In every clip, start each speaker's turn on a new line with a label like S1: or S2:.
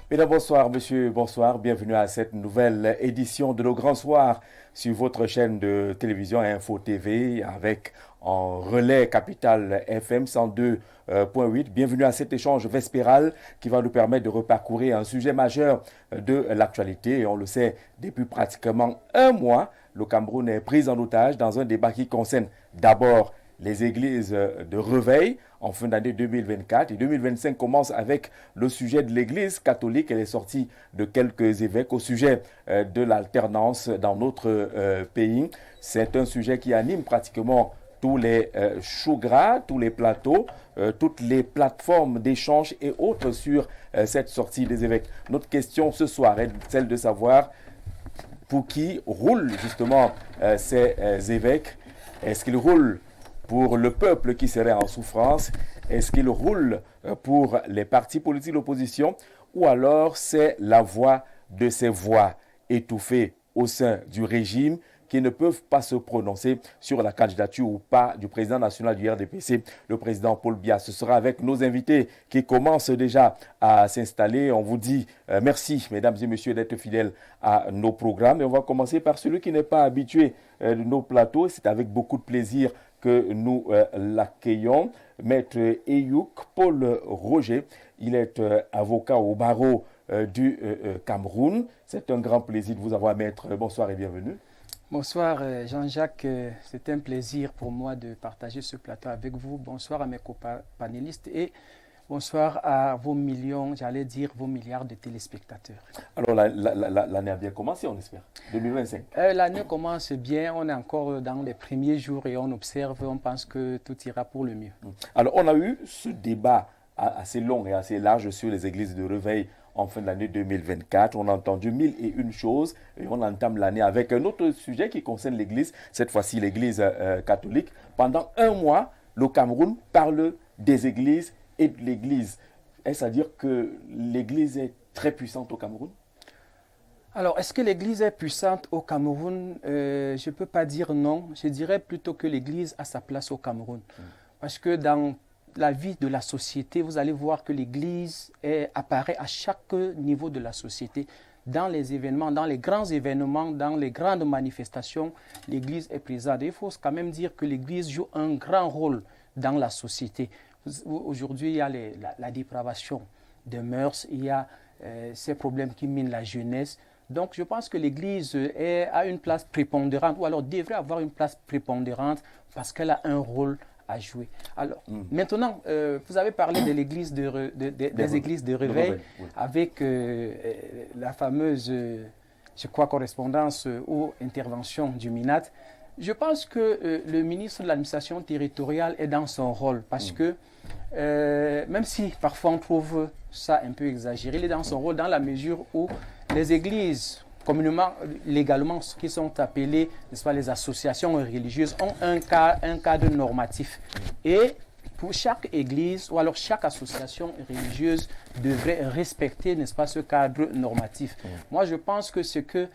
S1: Mesdames, bonsoir, monsieur, bonsoir. Bienvenue à cette nouvelle édition de nos grands soirs sur votre chaîne de télévision Info TV avec en relais Capital FM 102.8. Bienvenue à cet échange vespéral qui va nous permettre de reparcourir un sujet majeur de l'actualité. Et on le sait, depuis pratiquement un mois, le Cameroun est pris en otage dans un débat qui concerne d'abord les églises de réveil en fin d'année 2024 et 2025 commence avec le sujet de l'église catholique. Elle est sortie de quelques évêques au sujet de l'alternance dans notre pays. C'est un sujet qui anime pratiquement tous les choux gras, tous les plateaux, toutes les plateformes d'échange et autres sur cette sortie des évêques. Notre question ce soir est celle de savoir pour qui roulent justement ces évêques. Est-ce qu'ils roulent pour le peuple qui serait en souffrance? Est-ce qu'il roule pour les partis politiques d'opposition? Ou alors c'est la voix de ces voix étouffées au sein du régime qui ne peuvent pas se prononcer sur la candidature ou pas du président national du RDPC, le président Paul Biya. Ce sera avec nos invités qui commencent déjà à s'installer. On vous dit merci, mesdames et messieurs, d'être fidèles à nos programmes. Et on va commencer par celui qui n'est pas habitué de nos plateaux. C'est avec beaucoup de plaisir que nous l'accueillons, Maître Eyouk Paul Roger. Il est avocat au barreau du Cameroun. C'est un grand plaisir de vous avoir, Maître. Bonsoir et bienvenue.
S2: Bonsoir Jean-Jacques, c'est un plaisir pour moi de partager ce plateau avec vous. Bonsoir à mes copanélistes et bonsoir à vos millions, j'allais dire vos milliards de téléspectateurs.
S1: Alors l'année a bien commencé, on espère, 2025.
S2: L'année commence bien, on est encore dans les premiers jours et on observe, on pense que tout ira pour le mieux.
S1: Alors on a eu ce débat assez long et assez large sur les églises de réveil en fin de l'année 2024. On a entendu mille et une choses et on entame l'année avec un autre sujet qui concerne l'église, cette fois-ci l'église catholique. Pendant un mois, le Cameroun parle des églises et de l'église. Est-ce à dire que l'église est très puissante au Cameroun?
S2: Alors, est-ce que l'église est puissante au Cameroun? Je ne peux pas dire non. Je dirais plutôt que l'église a sa place au Cameroun. Parce que dans la vie de la société, vous allez voir que l'Église apparaît à chaque niveau de la société. Dans les événements, dans les grands événements, dans les grandes manifestations, l'Église est présente. Et il faut quand même dire que l'Église joue un grand rôle dans la société. Aujourd'hui, il y a la dépravation des mœurs, il y a ces problèmes qui minent la jeunesse. Donc, je pense que l'Église a une place prépondérante, ou alors devrait avoir une place prépondérante parce qu'elle a un rôle à jouer. Alors, maintenant, vous avez parlé de l'église des églises de réveil avec la fameuse, je crois, correspondance ou intervention du MINAT. Je pense que le ministre de l'administration territoriale est dans son rôle parce que, même si parfois on trouve ça un peu exagéré, il est dans son rôle dans la mesure où les églises communément, légalement, ce qui sont appelés, n'est-ce pas, les associations religieuses, ont un cadre normatif. Et pour chaque église, ou alors chaque association religieuse devrait respecter, n'est-ce pas, ce cadre normatif. Moi, je pense que ce que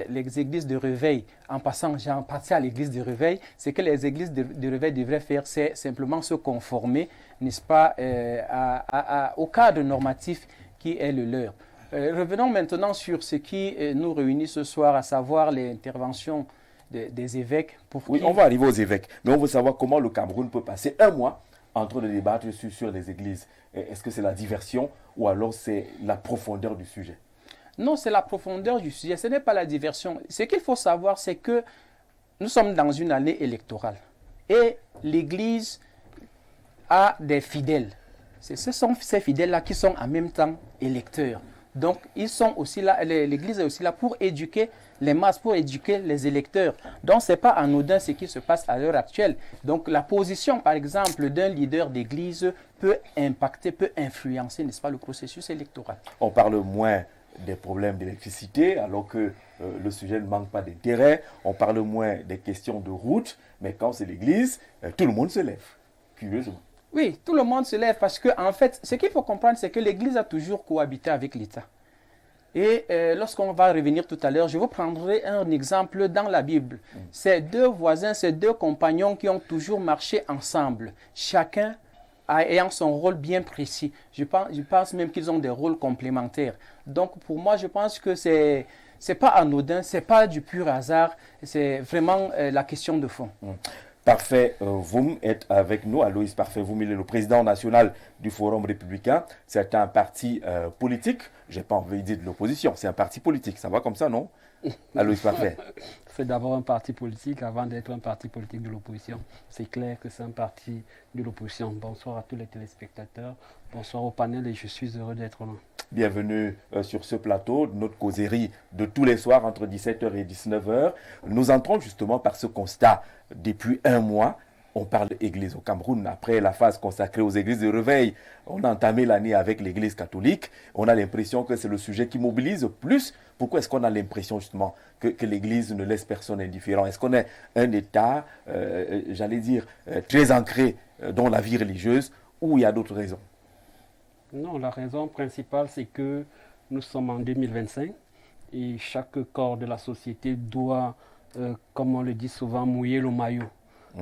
S2: les églises de réveil, en passant, j'ai parti à l'église de réveil, c'est que les églises de réveil devraient faire, c'est simplement se conformer, n'est-ce pas, au cadre normatif qui est le leur. Revenons maintenant sur ce qui nous réunit ce soir, à savoir l'intervention des évêques.
S1: Oui, on va arriver aux évêques, mais on veut savoir comment le Cameroun peut passer un mois en train de débattre sur les églises. Est-ce que c'est la diversion ou alors c'est la profondeur du sujet?
S2: Non, c'est la profondeur du sujet, ce n'est pas la diversion. Ce qu'il faut savoir, c'est que nous sommes dans une année électorale et l'Église a des fidèles. Ce sont ces fidèles-là qui sont en même temps électeurs. Donc, ils sont aussi là, l'Église est aussi là pour éduquer les masses, pour éduquer les électeurs. Donc, ce n'est pas anodin ce qui se passe à l'heure actuelle. Donc, la position, par exemple, d'un leader d'Église peut impacter, peut influencer, n'est-ce pas, le processus électoral.
S1: On parle moins des problèmes d'électricité, alors que le sujet ne manque pas d'intérêt. On parle moins des questions de route, mais quand c'est l'Église, tout le monde se lève, curieusement.
S2: Oui, tout le monde se lève parce que, en fait, ce qu'il faut comprendre, c'est que l'Église a toujours cohabité avec l'État. Et lorsqu'on va revenir tout à l'heure, je vous prendrai un exemple dans la Bible. Ces deux voisins, ces deux compagnons qui ont toujours marché ensemble, chacun ayant son rôle bien précis. Je pense même qu'ils ont des rôles complémentaires. Donc pour moi, je pense que c'est pas anodin, c'est pas du pur hasard, c'est vraiment la question de fond.
S1: Parfait Voum est avec nous. Aloïs Parfait Voum, il est le président national du Forum républicain. C'est un parti politique, j'ai pas envie de dire de l'opposition, c'est un parti politique, ça va comme ça, non? Aloïs Parfait.
S3: C'est d'abord un parti politique avant d'être un parti politique de l'opposition. C'est clair que c'est un parti de l'opposition. Bonsoir à tous les téléspectateurs, bonsoir au panel et je suis heureux d'être là.
S1: Bienvenue sur ce plateau, notre causerie de tous les soirs entre 17h et 19h. Nous entrons justement par ce constat. Depuis un mois, on parle d'église au Cameroun. Après la phase consacrée aux églises de réveil, on a entamé l'année avec l'église catholique. On a l'impression que c'est le sujet qui mobilise plus. Pourquoi est-ce qu'on a l'impression justement que l'église ne laisse personne indifférent? Est-ce qu'on est un État, j'allais dire, très ancré dans la vie religieuse ou il y a d'autres raisons?
S3: Non, la raison principale, c'est que nous sommes en 2025 et chaque corps de la société doit, comme on le dit souvent, mouiller le maillot.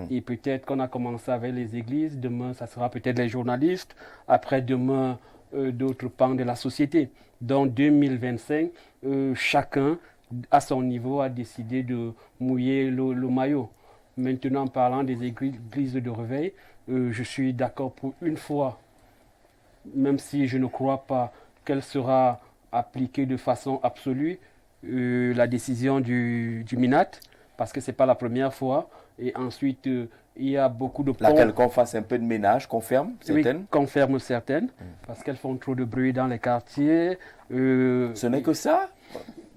S3: Et peut-être qu'on a commencé avec les églises, demain ça sera peut-être les journalistes, après-demain d'autres pans de la société. Dans 2025, chacun à son niveau a décidé de mouiller le maillot. Maintenant, en parlant des églises de réveil, je suis d'accord pour une fois, même si je ne crois pas qu'elle sera appliquée de façon absolue, la décision du MINAT, parce que ce n'est pas la première fois. Et ensuite, il y a beaucoup de ponts.
S1: Laquelle qu'on fasse un peu de ménage, qu'on ferme certaines?
S3: Oui, qu'on ferme certaines, parce qu'elles font trop de bruit dans les quartiers.
S1: Ce n'est que ça?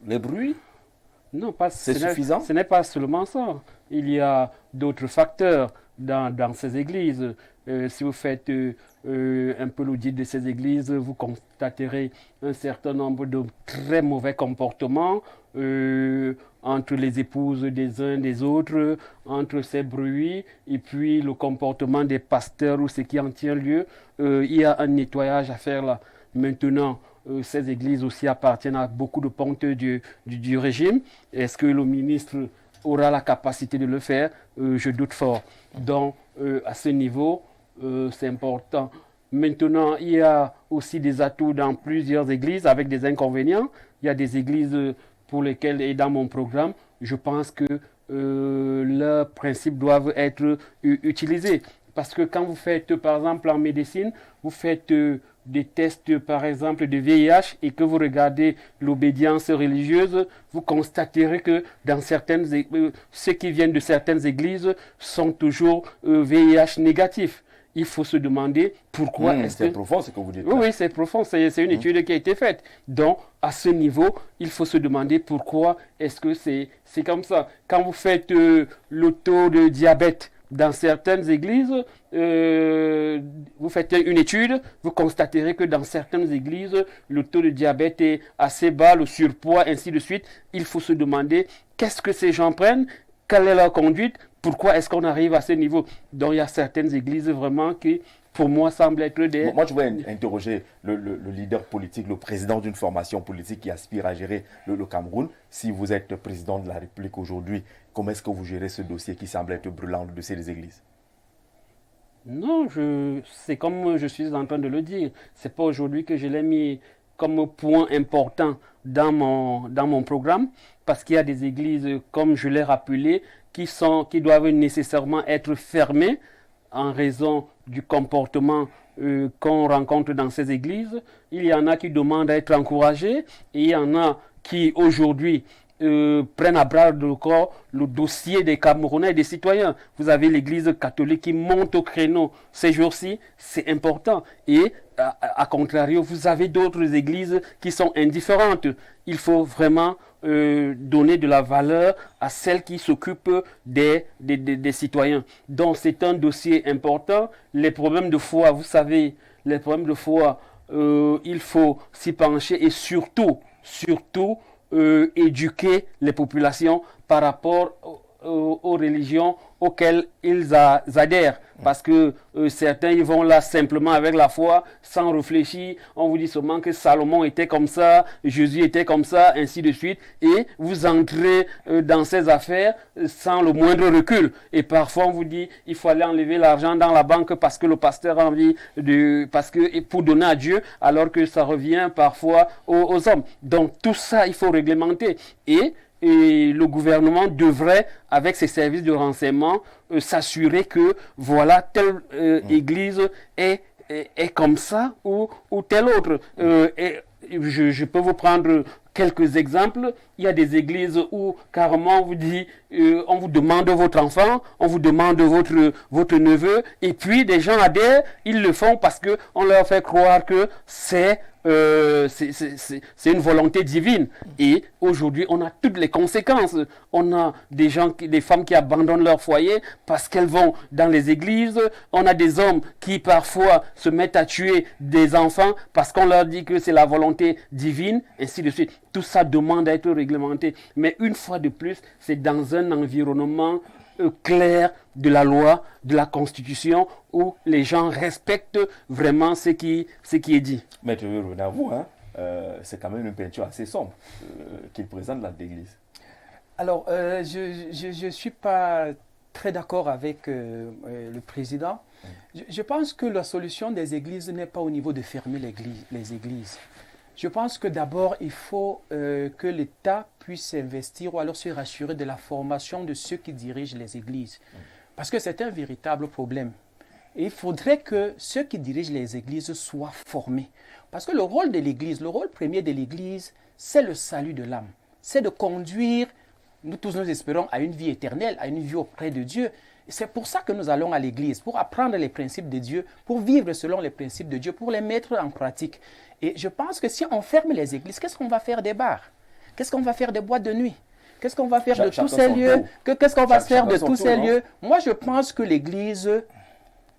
S1: Les bruits?
S3: Non,
S1: c'est suffisant?
S3: Ce n'est pas seulement ça. Il y a d'autres facteurs dans ces églises. Si vous faites un peu l'audit de ces églises, vous constaterez un certain nombre de très mauvais comportements entre les épouses des uns des autres, entre ces bruits et puis le comportement des pasteurs ou ce qui en tient lieu. Il y a un nettoyage à faire là. Maintenant, ces églises aussi appartiennent à beaucoup de pontes du régime. Est-ce que le ministre aura la capacité de le faire? Je doute fort. Donc, à ce niveau, c'est important. Maintenant, il y a aussi des atouts dans plusieurs églises avec des inconvénients. Il y a des églises pour lesquelles, et dans mon programme, je pense que leurs principes doivent être utilisés. Parce que quand vous faites, par exemple, en médecine, vous faites des tests, par exemple, de VIH et que vous regardez l'obédience religieuse, vous constaterez que dans certaines, ceux qui viennent de certaines églises sont toujours VIH négatifs. Il faut se demander pourquoi est-ce que...
S1: C'est profond ce que vous dites.
S3: Oui, c'est profond. C'est une étude qui a été faite. Donc, à ce niveau, il faut se demander pourquoi est-ce que c'est comme ça. Quand vous faites le taux de diabète dans certaines églises, vous faites une étude, vous constaterez que dans certaines églises, le taux de diabète est assez bas, le surpoids, ainsi de suite. Il faut se demander qu'est-ce que ces gens prennent, quelle est leur conduite, pourquoi est-ce qu'on arrive à ce niveau. Donc il y a certaines églises vraiment qui, pour moi, semblent être des...
S1: Moi, je voudrais interroger le leader politique, le président d'une formation politique qui aspire à gérer le Cameroun. Si vous êtes président de la République aujourd'hui, comment est-ce que vous gérez ce dossier qui semble être brûlant, le dossier des églises?
S3: Non, c'est comme je suis en train de le dire. Ce n'est pas aujourd'hui que je l'ai mis comme point important dans mon programme, parce qu'il y a des églises, comme je l'ai rappelé, qui doivent nécessairement être fermées en raison du comportement qu'on rencontre dans ces églises. Il y en a qui demandent à être encouragés et il y en a qui aujourd'hui prennent à bras le corps le dossier des Camerounais et des citoyens. Vous avez l'église catholique qui monte au créneau ces jours-ci, c'est important. Et à contrario, vous avez d'autres églises qui sont indifférentes. Il faut vraiment donner de la valeur à celles qui s'occupent des citoyens. Donc c'est un dossier important. Les problèmes de foi, vous savez, les problèmes de foi, il faut s'y pencher et surtout éduquer les populations par rapport aux religions auxquelles ils adhèrent. Parce que certains, ils vont là simplement avec la foi, sans réfléchir. On vous dit seulement que Salomon était comme ça, Jésus était comme ça, ainsi de suite. Et vous entrez dans ces affaires sans le moindre recul. Et parfois, on vous dit, il faut aller enlever l'argent dans la banque parce que le pasteur a envie pour donner à Dieu, alors que ça revient parfois aux hommes. Donc, tout ça, il faut réglementer. Et le gouvernement devrait, avec ses services de renseignement, s'assurer que voilà, telle église est comme ça ou telle autre. Je peux vous prendre quelques exemples. Il y a des églises où carrément on vous dit, on vous demande votre enfant, on vous demande votre neveu, et puis des gens adhèrent, ils le font parce qu'on leur fait croire que c'est une volonté divine. Et aujourd'hui, on a toutes les conséquences. On a des femmes qui abandonnent leur foyer parce qu'elles vont dans les églises. On a des hommes qui parfois se mettent à tuer des enfants parce qu'on leur dit que c'est la volonté divine, ainsi de suite. Tout ça demande à être réglementé. Mais une fois de plus, c'est dans un environnement clair de la loi, de la Constitution, où les gens respectent vraiment ce qui est dit.
S1: Maître Runavou, c'est quand même une peinture assez sombre qu'il présente dans l'église.
S2: Alors, je ne suis pas très d'accord avec le président. Je pense que la solution des églises n'est pas au niveau de fermer les églises. Je pense que d'abord, il faut que l'État puisse investir ou alors se rassurer de la formation de ceux qui dirigent les églises. Parce que c'est un véritable problème. Et il faudrait que ceux qui dirigent les églises soient formés. Parce que le rôle de l'église, le rôle premier de l'église, c'est le salut de l'âme. C'est de conduire, nous tous nous espérons, à une vie éternelle, à une vie auprès de Dieu. C'est pour ça que nous allons à l'église, pour apprendre les principes de Dieu, pour vivre selon les principes de Dieu, pour les mettre en pratique. Et je pense que si on ferme les églises, qu'est-ce qu'on va faire des bars? Qu'est-ce qu'on va faire des boîtes de nuit? Qu'est-ce qu'on va faire de tous ces lieux? Qu'est-ce qu'on va faire de tous ces lieux? Moi, je pense que l'église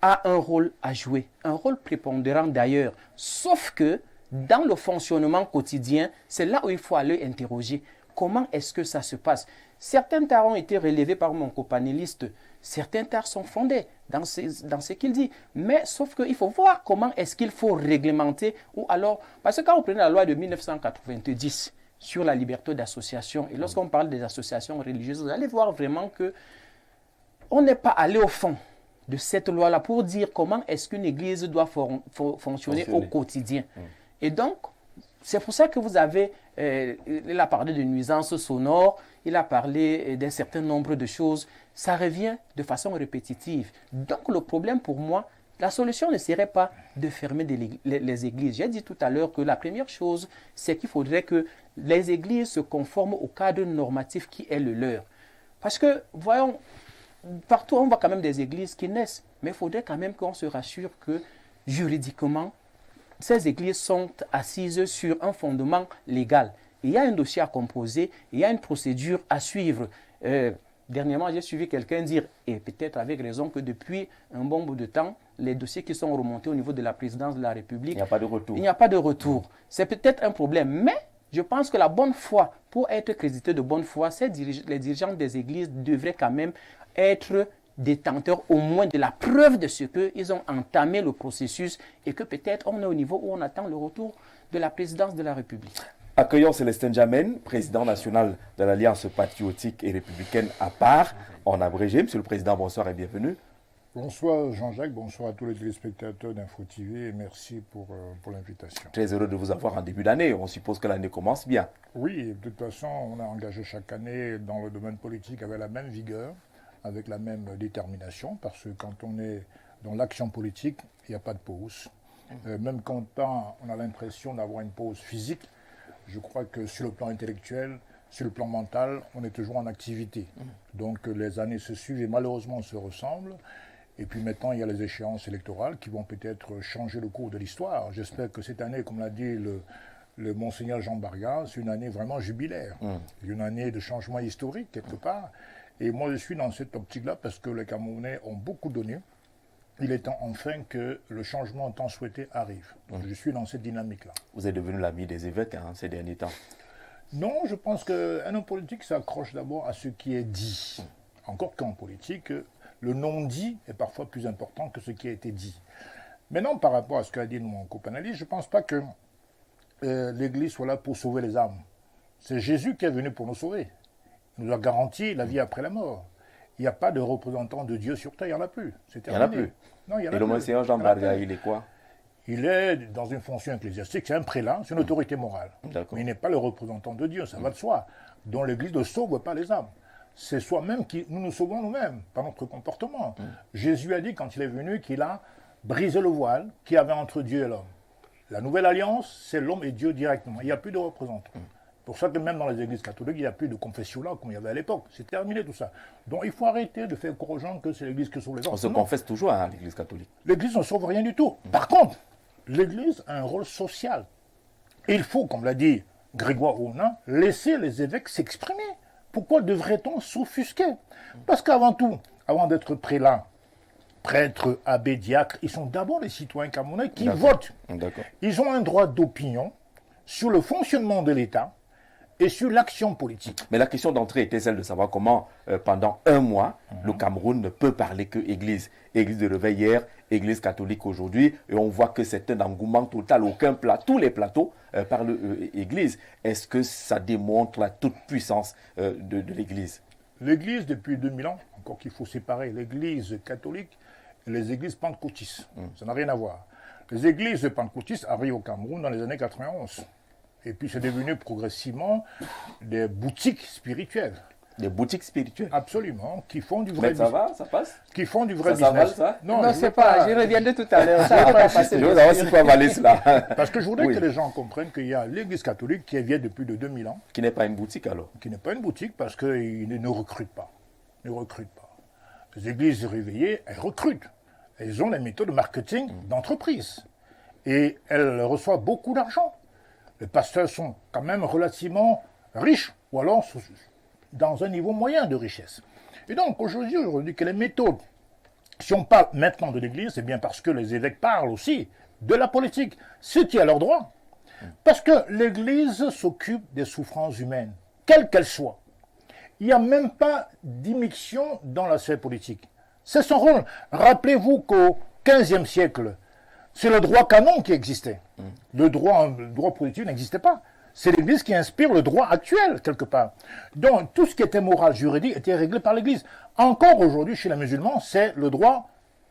S2: a un rôle à jouer, un rôle prépondérant d'ailleurs. Sauf que dans le fonctionnement quotidien, c'est là où il faut aller interroger. Comment est-ce que ça se passe? Certains tares ont été relevés par mon copanéliste. Certains tares sont fondés dans ce qu'il dit. Mais sauf qu'il faut voir comment est-ce qu'il faut réglementer. Ou alors, parce que quand vous prenez la loi de 1990 sur la liberté d'association, et lorsqu'on parle des associations religieuses, vous allez voir vraiment que on n'est pas allé au fond de cette loi-là pour dire comment est-ce qu'une église doit fonctionner au quotidien. Et donc, c'est pour ça que vous avez, il a parlé de nuisances sonores, il a parlé d'un certain nombre de choses. Ça revient de façon répétitive. Donc, le problème pour moi, la solution ne serait pas de fermer les églises. J'ai dit tout à l'heure que la première chose, c'est qu'il faudrait que les églises se conforment au cadre normatif qui est le leur. Parce que, voyons, partout on voit quand même des églises qui naissent, mais il faudrait quand même qu'on se rassure que juridiquement, ces églises sont assises sur un fondement légal. Il y a un dossier à composer, il y a une procédure à suivre. Dernièrement, j'ai suivi quelqu'un dire, et peut-être avec raison, que depuis un bon bout de temps, les dossiers qui sont remontés au niveau de la présidence de la République,
S1: il n'y a pas de retour.
S2: Il n'y a pas de retour. C'est peut-être un problème, mais je pense que la bonne foi, pour être crédité de bonne foi, les dirigeants des églises devraient quand même être détenteurs au moins de la preuve de ce qu'ils ont entamé le processus et que peut-être on est au niveau où on attend le retour de la présidence de la République.
S1: Accueillons Célestin Djamène, président national de l'Alliance patriotique et républicaine à part, en abrégé. Monsieur le Président, bonsoir et bienvenue.
S4: Bonsoir Jean-Jacques, bonsoir à tous les téléspectateurs d'Info TV et merci pour l'invitation.
S1: Très heureux de vous avoir en début d'année. On suppose que l'année commence bien.
S4: Oui, de toute façon, on a engagé chaque année dans le domaine politique avec la même vigueur, avec la même détermination, parce que quand on est dans l'action politique, il n'y a pas de pause. Même quand on a l'impression d'avoir une pause physique, je crois que sur le plan intellectuel, sur le plan mental, on est toujours en activité. Donc les années se suivent et malheureusement se ressemblent. Et puis maintenant, il y a les échéances électorales qui vont peut-être changer le cours de l'histoire. J'espère que cette année, comme l'a dit le Monseigneur Jean Barga, c'est une année vraiment jubilaire. Une année de changement historique, quelque part. Et moi, je suis dans cette optique-là parce que les Camerounais ont beaucoup donné. Il est temps enfin que le changement tant souhaité arrive. Je suis dans cette dynamique-là.
S1: Vous êtes devenu l'ami des évêques ces derniers temps.
S4: Non, je pense qu'un homme politique s'accroche d'abord à ce qui est dit. Encore qu'en politique, le non-dit est parfois plus important que ce qui a été dit. Maintenant, par rapport à ce qu'a dit mon co-panéliste, je ne pense pas que l'Église soit là pour sauver les âmes. C'est Jésus qui est venu pour nous sauver. Il nous a garanti la vie après la mort. Il n'y a pas de représentant de Dieu sur terre, il n'y en a plus. C'est terminé.
S1: Il n'y en a plus.
S4: Non, il y en a
S1: Et le
S4: plus.
S1: Monseigneur Jean Barga, il est quoi?
S4: Il est dans une fonction ecclésiastique, c'est un prélat, c'est une autorité morale. Mais il n'est pas le représentant de Dieu, ça va de soi. Donc l'Église ne sauve pas les âmes. C'est soi-même qui nous nous sauvons nous-mêmes, par notre comportement. Jésus a dit quand il est venu qu'il a brisé le voile qu'il y avait entre Dieu et l'homme. La nouvelle alliance, c'est l'homme et Dieu directement. Il n'y a plus de représentants. C'est pour ça que même dans les églises catholiques, il n'y a plus de confession-là comme il y avait à l'époque. C'est terminé tout ça. Donc il faut arrêter de faire croire aux gens que c'est l'Église qui sauve les hommes.
S1: On se confesse toujours à l'Église catholique.
S4: L'Église ne sauve rien du tout. Par contre, l'Église a un rôle social. Il faut, comme l'a dit Grégoire Ouna, laisser les évêques s'exprimer. Pourquoi devrait-on s'offusquer? Parce qu'avant tout, avant d'être prélat, prêtre, abbé, diacre, ils sont d'abord les citoyens camerounais qui votent. Ils ont un droit d'opinion sur le fonctionnement de l'État et sur l'action politique.
S1: Mais la question d'entrée était celle de savoir comment, pendant un mois, le Cameroun ne peut parler que Église. Église de réveil hier, Église catholique aujourd'hui, et on voit que c'est un engouement total. Tous les plateaux parlent Église. Est-ce que ça démontre la toute-puissance de l'Église?
S4: L'Église, depuis 2000 ans, encore qu'il faut séparer l'Église catholique et les églises pentecôtistes. Ça n'a rien à voir. Les églises pentecôtistes arrivent au Cameroun dans les années 91. Et puis c'est devenu progressivement des boutiques spirituelles.
S1: Des boutiques spirituelles?
S4: Absolument, qui font du vrai
S1: business. Ça va, ça passe?
S4: Qui font du vrai
S1: business.
S4: Ça
S1: va, ça?
S2: Non, c'est pas. Je reviendrai tout à l'heure. Ça va pas passer.
S1: Je veux savoir si tu peux avaler cela.
S4: Parce que je voudrais que les gens comprennent qu'il y a l'Église catholique qui est vieille depuis de 2000 ans.
S1: Qui n'est pas une boutique alors?
S4: Qui n'est pas une boutique parce qu'ils ne recrutent pas. Ils ne recrutent pas. Les églises réveillées, elles recrutent. Elles ont des méthodes de marketing d'entreprise. Et elles reçoivent beaucoup d'argent. Les pasteurs sont quand même relativement riches, ou alors dans un niveau moyen de richesse. Et donc aujourd'hui, on dit que les méthodes, si on parle maintenant de l'Église, c'est bien parce que les évêques parlent aussi de la politique, ce qui est leur droit. Parce que l'Église s'occupe des souffrances humaines, quelles qu'elles soient. Il n'y a même pas d'immixtion dans la sphère politique. C'est son rôle. Rappelez-vous qu'au XVe siècle, c'est le droit canon qui existait. Le droit politique n'existait pas. C'est l'Église qui inspire le droit actuel, quelque part. Donc, tout ce qui était moral, juridique, était réglé par l'Église. Encore aujourd'hui, chez les musulmans, c'est le droit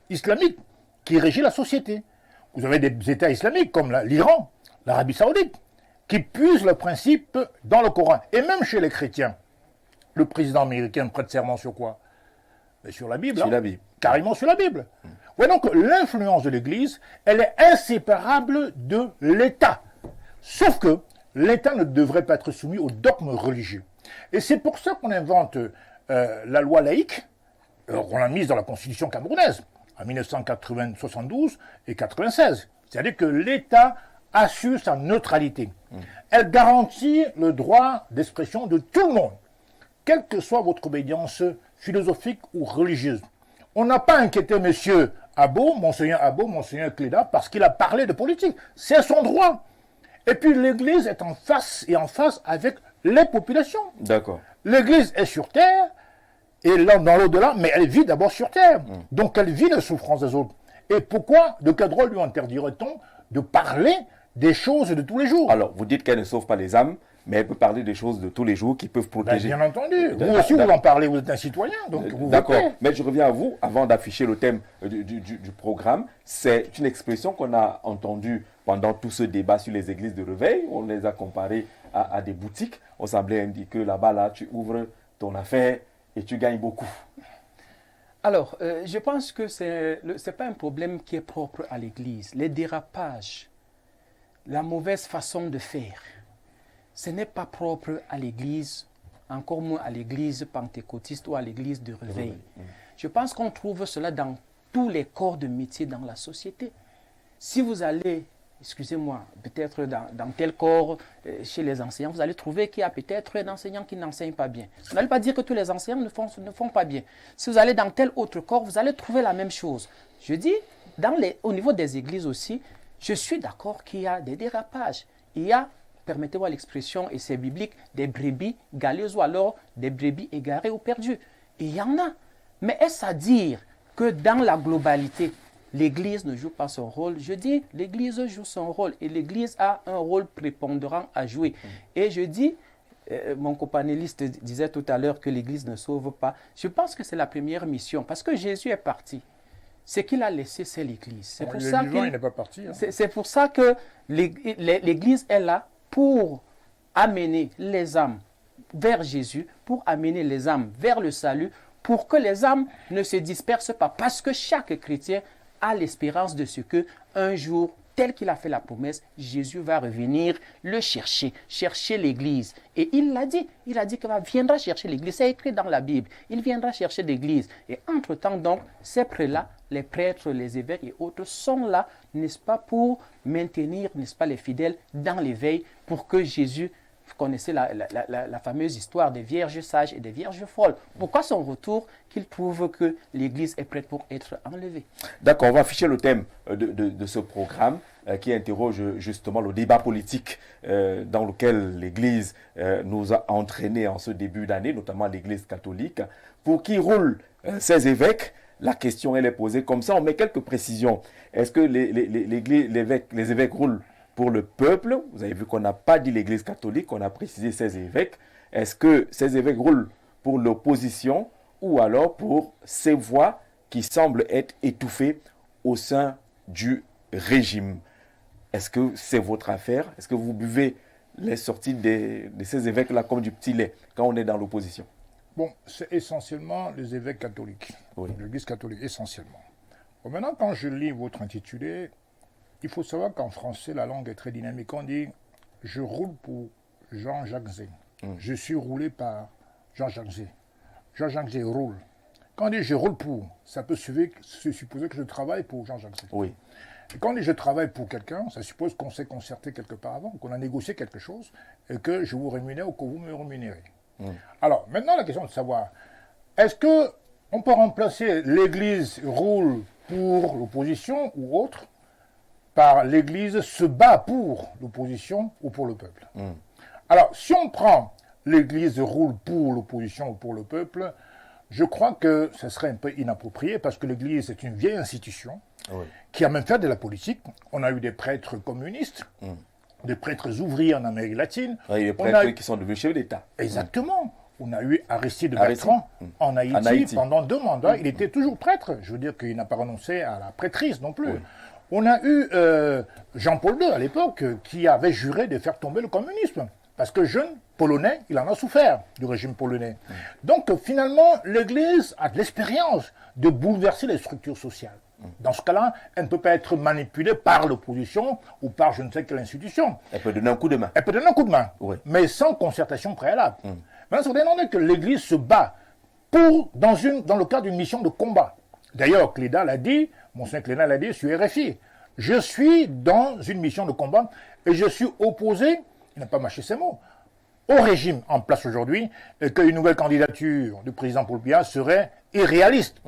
S4: islamique qui régit la société. Vous avez des États islamiques, comme l'Iran, l'Arabie Saoudite, qui puisent le principe dans le Coran. Et même chez les chrétiens, le président américain prête serment sur quoi? Sur la Bible.
S1: Sur la Bible.
S4: Carrément sur la Bible. Ouais, donc l'influence de l'Église, elle est inséparable de l'État. Sauf que l'État ne devrait pas être soumis aux dogmes religieux. Et c'est pour ça qu'on invente la loi laïque, qu'on l'a mise dans la Constitution camerounaise, en 1972 et 1996. C'est-à-dire que l'État assure sa neutralité. Elle garantit le droit d'expression de tout le monde, quelle que soit votre obédience philosophique ou religieuse. On n'a pas inquiété monsieur Abo, monseigneur Cléda, parce qu'il a parlé de politique. C'est son droit. Et puis l'Église est en face avec les populations.
S1: D'accord.
S4: L'Église est sur terre, et là, dans l'au-delà, mais elle vit d'abord sur terre. Donc elle vit les souffrances des autres. Et pourquoi, de quel droit lui interdirait-on de parler des choses de tous les jours?
S1: Alors, vous dites qu'elle ne sauve pas les âmes, mais elle peut parler des choses de tous les jours qui peuvent protéger.
S4: Bien entendu. Vous aussi, vous en parlez, vous êtes un citoyen.
S1: D'accord. Mais je reviens à vous, avant d'afficher le thème du programme. C'est une expression qu'on a entendue pendant tout ce débat sur les églises de réveil. On les a comparées à des boutiques. On semblait indiquer là-bas, là, tu ouvres ton affaire et tu gagnes beaucoup.
S2: Alors, je pense que ce n'est pas un problème qui est propre à l'Église. Les dérapages, la mauvaise façon de faire, ce n'est pas propre à l'Église, encore moins à l'Église pentecôtiste ou à l'Église de réveil. Je pense qu'on trouve cela dans tous les corps de métier dans la société. Si vous allez, excusez-moi, peut-être dans tel corps, chez les enseignants, vous allez trouver qu'il y a peut-être un enseignant qui n'enseigne pas bien. Vous n'allez pas dire que tous les enseignants ne font pas bien. Si vous allez dans tel autre corps, vous allez trouver la même chose. Je dis, au niveau des églises aussi, je suis d'accord qu'il y a des dérapages. Il y a, permettez-moi l'expression, et c'est biblique, des brebis galeuses ou alors des brebis égarées ou perdues. Et il y en a. Mais est-ce à dire que dans la globalité, l'Église ne joue pas son rôle? Je dis, l'Église joue son rôle et l'Église a un rôle prépondérant à jouer. Et je dis, mon copanéliste disait tout à l'heure que l'Église ne sauve pas. Je pense que c'est la première mission parce que Jésus est parti. Ce qu'il a laissé, c'est l'Église. C'est pour ça
S4: il n'est pas parti. Hein.
S2: C'est pour ça que l'Église est là pour amener les âmes vers Jésus, pour amener les âmes vers le salut, pour que les âmes ne se dispersent pas. Parce que chaque chrétien a l'espérance de ce que un jour, tel qu'il a fait la promesse, Jésus va revenir le chercher, chercher l'Église. Et il l'a dit qu'il viendra chercher l'Église. C'est écrit dans la Bible. Il viendra chercher l'Église. Et entre-temps, donc, ces prêts-là, les prêtres, les évêques et autres sont là, n'est-ce pas, pour maintenir, n'est-ce pas, les fidèles dans l'éveil, pour que Jésus... Vous connaissez la fameuse histoire des vierges sages et des vierges folles. Pourquoi son retour? Qu'il prouve que l'Église est prête pour être enlevée.
S1: D'accord, on va afficher le thème de ce programme qui interroge justement le débat politique dans lequel l'Église nous a entraînés en ce début d'année, notamment l'Église catholique. Pour qui roulent ces évêques? La question, elle est posée comme ça. On met quelques précisions. Est-ce que les évêques roulent pour le peuple? Vous avez vu qu'on n'a pas dit l'Église catholique, on a précisé ces évêques. Est-ce que ces évêques roulent pour l'opposition ou alors pour ces voix qui semblent être étouffées au sein du régime? Est-ce que c'est votre affaire? Est-ce que vous buvez les sorties de ces évêques-là comme du petit lait quand on est dans l'opposition?
S4: Bon, c'est essentiellement les évêques catholiques,
S1: oui.
S4: L'Église catholique, essentiellement. Bon, maintenant, quand je lis votre intitulé, il faut savoir qu'en français, la langue est très dynamique. On dit « je roule pour Jean-Jacques Zé ». Je suis roulé par Jean-Jacques Zé. Jean-Jacques Zé roule. Quand on dit « je roule pour », ça peut se supposer que je travaille pour Jean-Jacques Zé.
S1: Oui.
S4: Et quand on dit « je travaille pour quelqu'un », ça suppose qu'on s'est concerté quelque part avant, qu'on a négocié quelque chose, et que je vous rémunère ou que vous me rémunérez. Alors, maintenant, la question est de savoir, est-ce qu'on peut remplacer l'Église roule pour l'opposition ou autre par l'Église se bat pour l'opposition ou pour le peuple? Alors, si on prend l'Église roule pour l'opposition ou pour le peuple, je crois que ce serait un peu inapproprié parce que l'Église est une vieille institution qui a même fait de la politique. On a eu des prêtres communistes, des prêtres ouvriers en Amérique latine.
S1: Oui, des prêtres qui sont devenus chefs d'État.
S4: Exactement. On a eu Aristide Bertrand en Haïti pendant 2 mandats. Il était toujours prêtre. Je veux dire qu'il n'a pas renoncé à la prêtrise non plus. On a eu Jean-Paul II à l'époque qui avait juré de faire tomber le communisme. Parce que jeune Polonais, il en a souffert du régime polonais. Donc finalement, l'Église a de l'expérience de bouleverser les structures sociales. Dans ce cas-là, elle ne peut pas être manipulée par l'opposition ou par je ne sais quelle institution.
S1: Elle peut donner un coup de main.
S4: Elle peut donner un coup de main, mais sans concertation préalable. Maintenant, ça veut dire que l'Église se bat dans le cadre d'une mission de combat. D'ailleurs, Cléda l'a dit, Monseigneur Cléda l'a dit sur RFI. Je suis dans une mission de combat et je suis opposé, il n'a pas mâché ses mots, au régime en place aujourd'hui et qu'une nouvelle candidature du président Paul Biya serait irréaliste.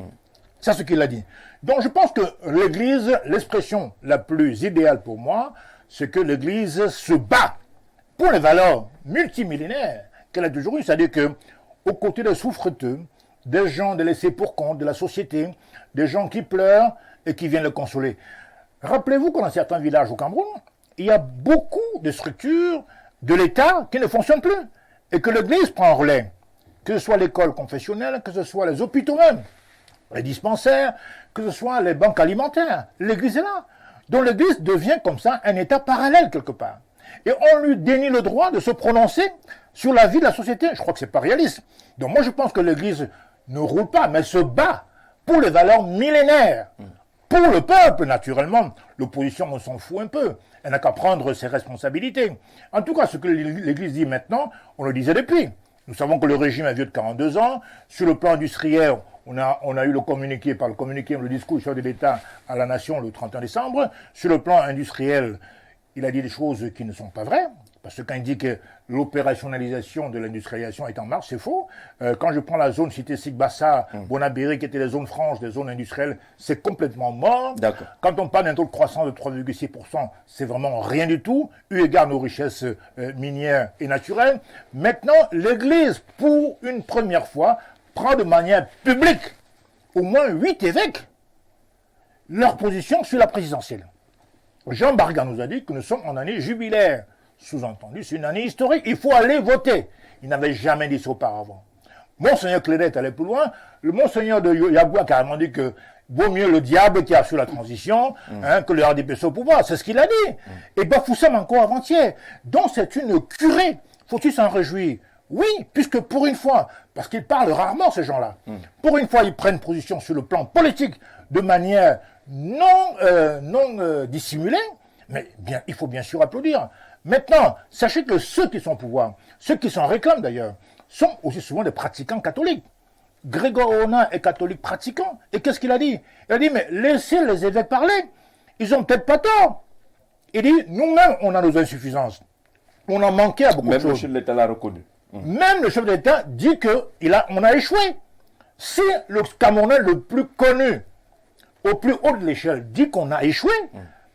S4: C'est ce qu'il a dit. Donc je pense que l'Église, l'expression la plus idéale pour moi, c'est que l'Église se bat pour les valeurs multimillénaires qu'elle a toujours eues. C'est-à-dire qu'aux côtés des souffreteux, des gens délaissés pour compte de la société, des gens qui pleurent et qui viennent le consoler. Rappelez-vous que dans certains villages au Cameroun, il y a beaucoup de structures de l'État qui ne fonctionnent plus et que l'Église prend en relais. Que ce soit l'école confessionnelle, que ce soit les hôpitaux même, les dispensaires, que ce soit les banques alimentaires. L'Église est là. Donc l'Église devient comme ça un État parallèle quelque part. Et on lui dénie le droit de se prononcer sur la vie de la société. Je crois que ce n'est pas réaliste. Donc moi je pense que l'Église ne roule pas, mais se bat pour les valeurs millénaires. Pour le peuple, naturellement. L'opposition, on s'en fout un peu. Elle n'a qu'à prendre ses responsabilités. En tout cas, ce que l'Église dit maintenant, on le disait depuis. Nous savons que le régime est vieux de 42 ans. Sur le plan industriel, on a eu le communiqué, le discours du chef de l'État à la nation le 31 décembre. Sur le plan industriel, il a dit des choses qui ne sont pas vraies. Parce que quand il dit que l'opérationnalisation de l'industrialisation est en marche, c'est faux. Quand je prends la zone cité Sigbassa, Bonabéry, qui étaient les zones franches des zones industrielles, c'est complètement mort. Quand on parle d'un taux de croissance de 3,6%, c'est vraiment rien du tout, eu égard nos richesses minières et naturelles. Maintenant, l'Église, pour une première fois, prend de manière publique au moins 8 évêques leur position sur la présidentielle. Jean Barga nous a dit que nous sommes en année jubilaire. Sous-entendu, c'est une année historique. Il faut aller voter. Il n'avait jamais dit ça auparavant. Monseigneur Clédet est allé plus loin. Le Monseigneur de Yagua a carrément dit que vaut mieux le diable qui a su la transition que le RDPC au pouvoir. C'est ce qu'il a dit. Et Bafoussam encore avant-hier. Donc c'est une curée. Faut-il s'en réjouir? Oui, puisque pour une fois, parce qu'ils parlent rarement ces gens-là, pour une fois ils prennent position sur le plan politique de manière non dissimulée, mais bien, il faut bien sûr applaudir. Maintenant, sachez que ceux qui sont au pouvoir, ceux qui s'en réclament d'ailleurs, sont aussi souvent des pratiquants catholiques. Grégoire Ona est catholique pratiquant. Et qu'est-ce qu'il a dit? Il a dit, mais laissez les évêques parler. Ils ont peut-être pas tort. Il dit, nous-mêmes, on a nos insuffisances. On a manqué à beaucoup de choses.
S1: Même le chef de l'État l'a reconnu.
S4: Même le chef de l'État dit qu'on a échoué. Si le Camerounais le plus connu, au plus haut de l'échelle, dit qu'on a échoué,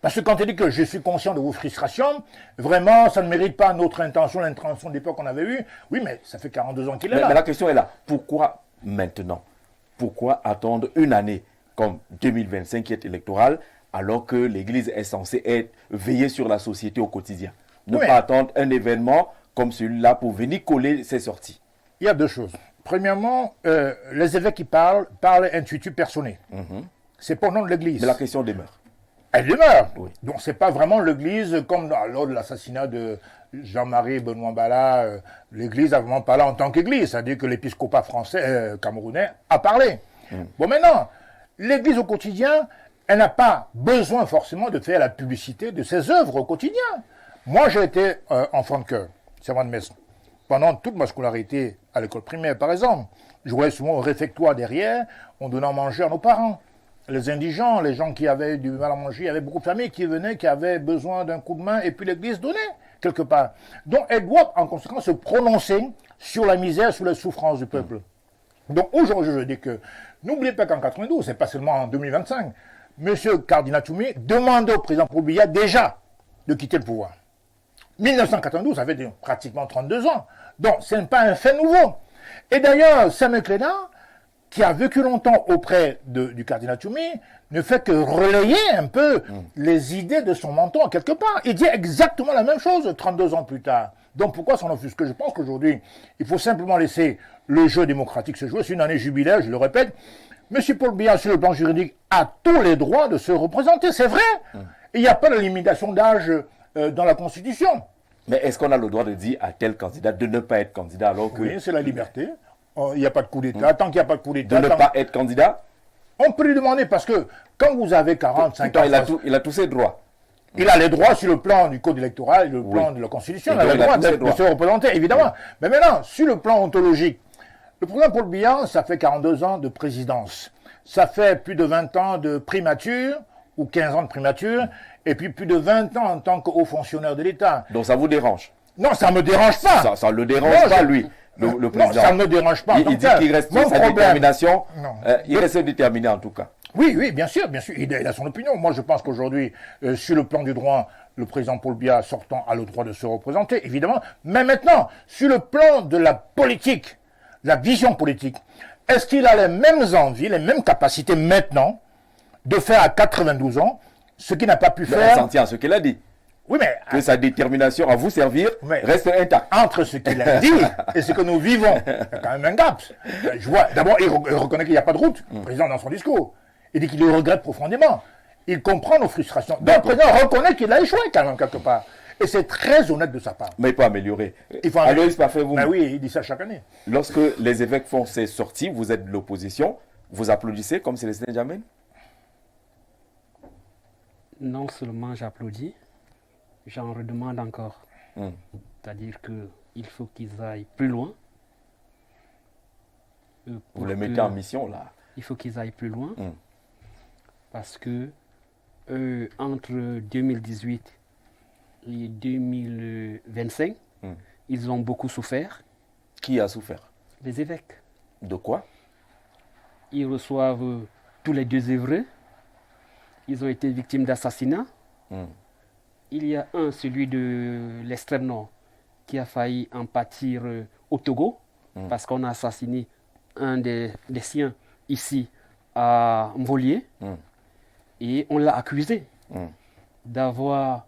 S4: parce que quand il dit que je suis conscient de vos frustrations, vraiment, ça ne mérite pas notre intention, l'intention d'époque qu'on avait eue. Oui, mais ça fait 42 ans qu'il est là.
S1: Mais la question est là. Pourquoi maintenant? Pourquoi attendre une année comme 2025 qui est électorale, alors que l'Église est censée veiller sur la société au quotidien? Ne pas attendre un événement comme celui-là pour venir coller ses sorties.
S4: Il y a deux choses. Premièrement, les évêques qui parlent intuitu personné. C'est pas au nom de l'Église.
S1: Mais la question demeure.
S4: Elle demeure.
S1: Oui.
S4: Donc c'est pas vraiment l'Église comme lors de l'assassinat de Jean-Marie Benoît Bala. L'Église a vraiment parlé en tant qu'Église, c'est-à-dire que l'épiscopat français camerounais a parlé. Bon maintenant, l'Église au quotidien, elle n'a pas besoin forcément de faire la publicité de ses œuvres au quotidien. Moi j'ai été enfant de chœur, servant de messe. Pendant toute ma scolarité à l'école primaire par exemple, je voyais souvent au réfectoire derrière, on donnait à manger à nos parents. Les indigents, les gens qui avaient du mal à manger, il y avait beaucoup de familles qui venaient, qui avaient besoin d'un coup de main, et puis l'Église donnait, quelque part. Donc, elle doit, en conséquence, se prononcer sur la misère, sur les souffrances du peuple. Donc, aujourd'hui, je dis que, n'oubliez pas qu'en 92, c'est pas seulement en 2025, M. Cardinal Toumi demandait au président Paul Biya déjà de quitter le pouvoir. 1992, ça fait pratiquement 32 ans. Donc, ce n'est pas un fait nouveau. Et d'ailleurs, Samuel Clédet, qui a vécu longtemps auprès du cardinal Toumi, ne fait que relayer un peu les idées de son mentor, quelque part. Il dit exactement la même chose 32 ans plus tard. Donc pourquoi s'en offusquer? Je pense qu'aujourd'hui, il faut simplement laisser le jeu démocratique se jouer. C'est une année jubilaire, je le répète. M. Paul Biya, sur le plan juridique, a tous les droits de se représenter, c'est vrai. Il n'y a pas de limitation d'âge dans la Constitution.
S1: Mais est-ce qu'on a le droit de dire à tel candidat de ne pas être candidat alors que...
S4: Oui, c'est la liberté. Il n'y a pas de coup d'État. Tant qu'il n'y a pas de coup d'État...
S1: De ne pas être candidat?
S4: On peut lui demander parce que quand vous avez 45 ans...
S1: Il a tous ses droits.
S4: Il a les droits sur le plan du code électoral, le plan de la Constitution. Il a les droits de se représenter, évidemment. Mais maintenant, sur le plan ontologique, le président Paul Biya, ça fait 42 ans de présidence. Ça fait plus de 20 ans de primature, ou 15 ans de primature, et puis plus de 20 ans en tant que haut fonctionnaire de l'État.
S1: Donc ça vous dérange?
S4: Non, ça ne me dérange pas.
S1: Ça ne le dérange pas, lui. Le président.
S4: Non, ça ne me dérange pas.
S1: Il dit qu'il reste sa détermination. Il reste déterminé en tout cas.
S4: Oui, oui, bien sûr, bien sûr. Il a son opinion. Moi, je pense qu'aujourd'hui, sur le plan du droit, le président Paul Biya sortant a le droit de se représenter, évidemment. Mais maintenant, sur le plan de la politique, la vision politique, est-ce qu'il a les mêmes envies, les mêmes capacités maintenant de faire à 92 ans ce qu'il n'a pas pu faire?
S1: On s'en tient à ce qu'il a dit.
S4: Oui, mais
S1: que sa détermination à vous servir reste intacte.
S4: Entre ce qu'il a dit et ce que nous vivons, il y a quand même un gap. Je vois, d'abord, il reconnaît qu'il n'y a pas de route, le président dans son discours. Il dit qu'il le regrette profondément. Il comprend nos frustrations. Donc, le président reconnaît qu'il a échoué quand même quelque part. Et c'est très honnête de sa part.
S1: Mais il peut améliorer.
S4: Il faut améliorer.
S1: Aloïs Parfait, vous.
S4: Ben oui, il dit ça chaque année.
S1: Lorsque les évêques font ces sorties, vous êtes de l'opposition, vous applaudissez comme Célestin Djamène?
S3: Non seulement j'applaudis, j'en redemande encore. C'est-à-dire qu'il faut qu'ils aillent plus loin.
S1: Vous les mettez en mission, là.
S3: Il faut qu'ils aillent plus loin. Parce que entre 2018 et 2025, ils ont beaucoup souffert.
S1: Qui a souffert?
S3: Les évêques.
S1: De quoi?
S3: Ils reçoivent tous les 2 œuvreux. Ils ont été victimes d'assassinats. Il y a celui de l'extrême nord, qui a failli en pâtir au Togo, parce qu'on a assassiné un des siens ici à Mvolier et on l'a accusé d'avoir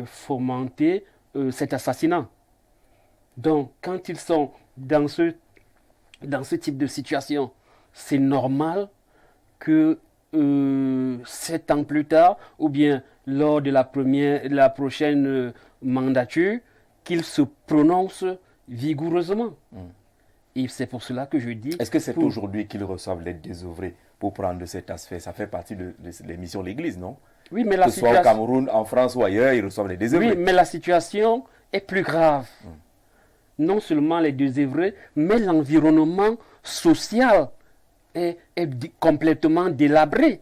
S3: fomenté cet assassinat. Donc, quand ils sont dans ce type de situation, c'est normal que 7 ans plus tard, ou bien lors de la prochaine mandature, qu'ils se prononcent vigoureusement. Et c'est pour cela que je dis...
S1: Est-ce que c'est aujourd'hui qu'ils reçoivent l'aide désœuvrée pour prendre cet aspect? Ça fait partie de l'émission L'Église, non?
S3: Oui, mais
S1: que ce soit au Cameroun, en France ou ailleurs, ils reçoivent les désœuvrés.
S3: Oui, mais la situation est plus grave. Non seulement les désœuvrés, mais l'environnement social est complètement délabré.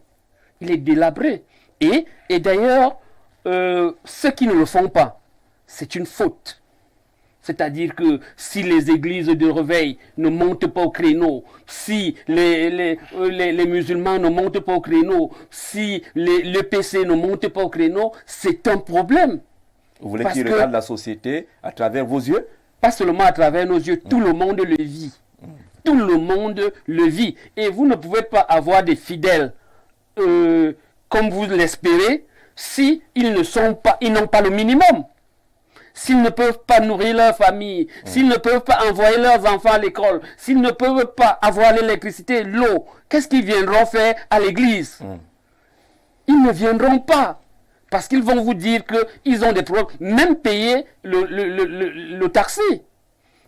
S3: Il est délabré. Et d'ailleurs, ceux qui ne le font pas, c'est une faute. C'est-à-dire que si les églises de réveil ne montent pas au créneau, si les musulmans ne montent pas au créneau, si le PC ne monte pas au créneau, c'est un problème.
S1: Vous voulez qu'ils regardent la société à travers vos yeux?
S3: Pas seulement à travers nos yeux, tout le monde le vit. Tout le monde le vit. Et vous ne pouvez pas avoir des fidèles comme vous l'espérez si ils n'ont pas le minimum. S'ils ne peuvent pas nourrir leur famille, s'ils ne peuvent pas envoyer leurs enfants à l'école, s'ils ne peuvent pas avoir l'électricité, l'eau, qu'est-ce qu'ils viendront faire à l'église? Ils ne viendront pas. Parce qu'ils vont vous dire qu'ils ont des problèmes, même payer le taxi.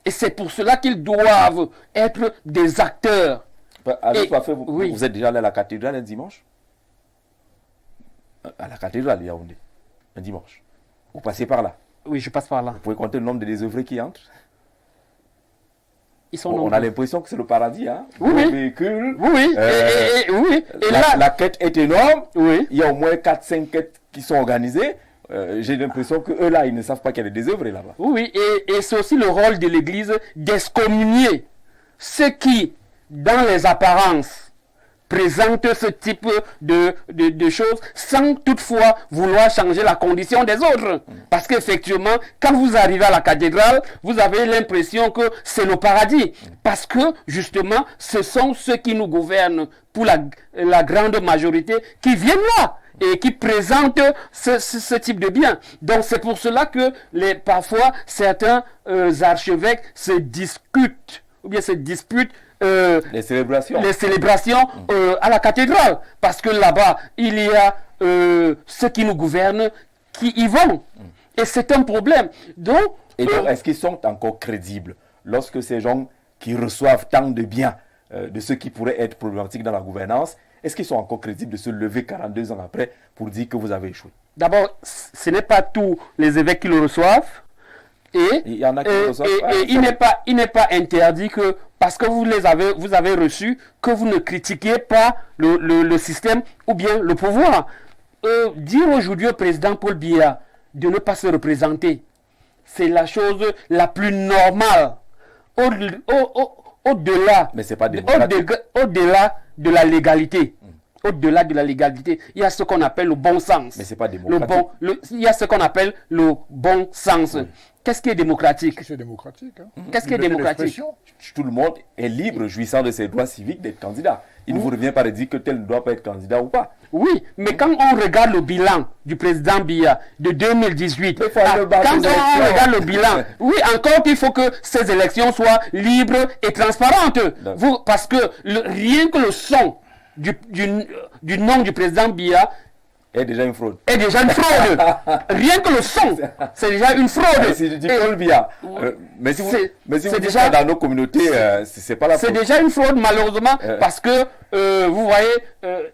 S3: Et c'est pour cela qu'ils doivent être des acteurs.
S1: Vous êtes déjà allé à la cathédrale un dimanche? À la cathédrale, Yaoundé, un dimanche. Vous passez par là?
S3: Oui, je passe par là.
S1: Vous pouvez compter le nombre de désœuvrés qui entrent?
S3: Ils sont
S1: on a l'impression que c'est le paradis, hein?
S3: Oui.
S1: Véhicules.
S3: Oui. Et là,
S1: la quête est énorme.
S3: Oui.
S1: Il y a au moins 4-5 quêtes qui sont organisées. J'ai l'impression qu'eux là, ils ne savent pas qu'il y a des désœuvrés là-bas.
S3: Oui, et c'est aussi le rôle de l'Église d'excommunier ceux qui, dans les apparences, présentent ce type de choses sans toutefois vouloir changer la condition des autres. Parce qu'effectivement, quand vous arrivez à la cathédrale, vous avez l'impression que c'est le paradis. Parce que, justement, ce sont ceux qui nous gouvernent pour la grande majorité qui viennent là et qui présentent ce type de biens. Donc c'est pour cela que parfois certains archevêques se discutent ou bien se disputent
S1: les célébrations
S3: à la cathédrale. Parce que là-bas, il y a ceux qui nous gouvernent qui y vont. Et c'est un problème. Donc,
S1: est-ce qu'ils sont encore crédibles lorsque ces gens qui reçoivent tant de biens de ceux qui pourraient être problématiques dans la gouvernance, est-ce qu'ils sont encore crédibles de se lever 42 ans après pour dire que vous avez échoué?
S3: D'abord, ce n'est pas tous les évêques qui le reçoivent. Et
S1: il y en a qui le reçoivent.
S3: Il n'est pas interdit que, parce que vous avez reçu, que vous ne critiquiez pas le système ou bien le pouvoir. Dire aujourd'hui au président Paul Biya de ne pas se représenter, c'est la chose la plus normale. Au-delà de la légalité. Au-delà de la légalité, il y a ce qu'on appelle le bon sens.
S1: Mais c'est pas démocratique.
S3: Il y a ce qu'on appelle le bon sens. Qu'est-ce qui est démocratique?
S4: C'est démocratique.
S3: Qu'est-ce qui est démocratique?
S1: Tout le monde est libre, jouissant de ses droits civiques, d'être candidat. Il ne vous revient pas de dire que tel ne doit pas être candidat ou pas.
S3: Oui, mais quand on regarde le bilan du président Biya de 2018, quand on regarde le bilan, oui, encore qu'il faut que ces élections soient libres et transparentes. Parce que rien que le son du nom du président Biya
S1: est déjà une fraude.
S3: Rien que le son, c'est déjà une fraude.
S1: Mais si je dis Paul Biya, mais si vous déjà dans nos communautés, c'est pas la fraude.
S3: C'est déjà une fraude malheureusement parce que vous voyez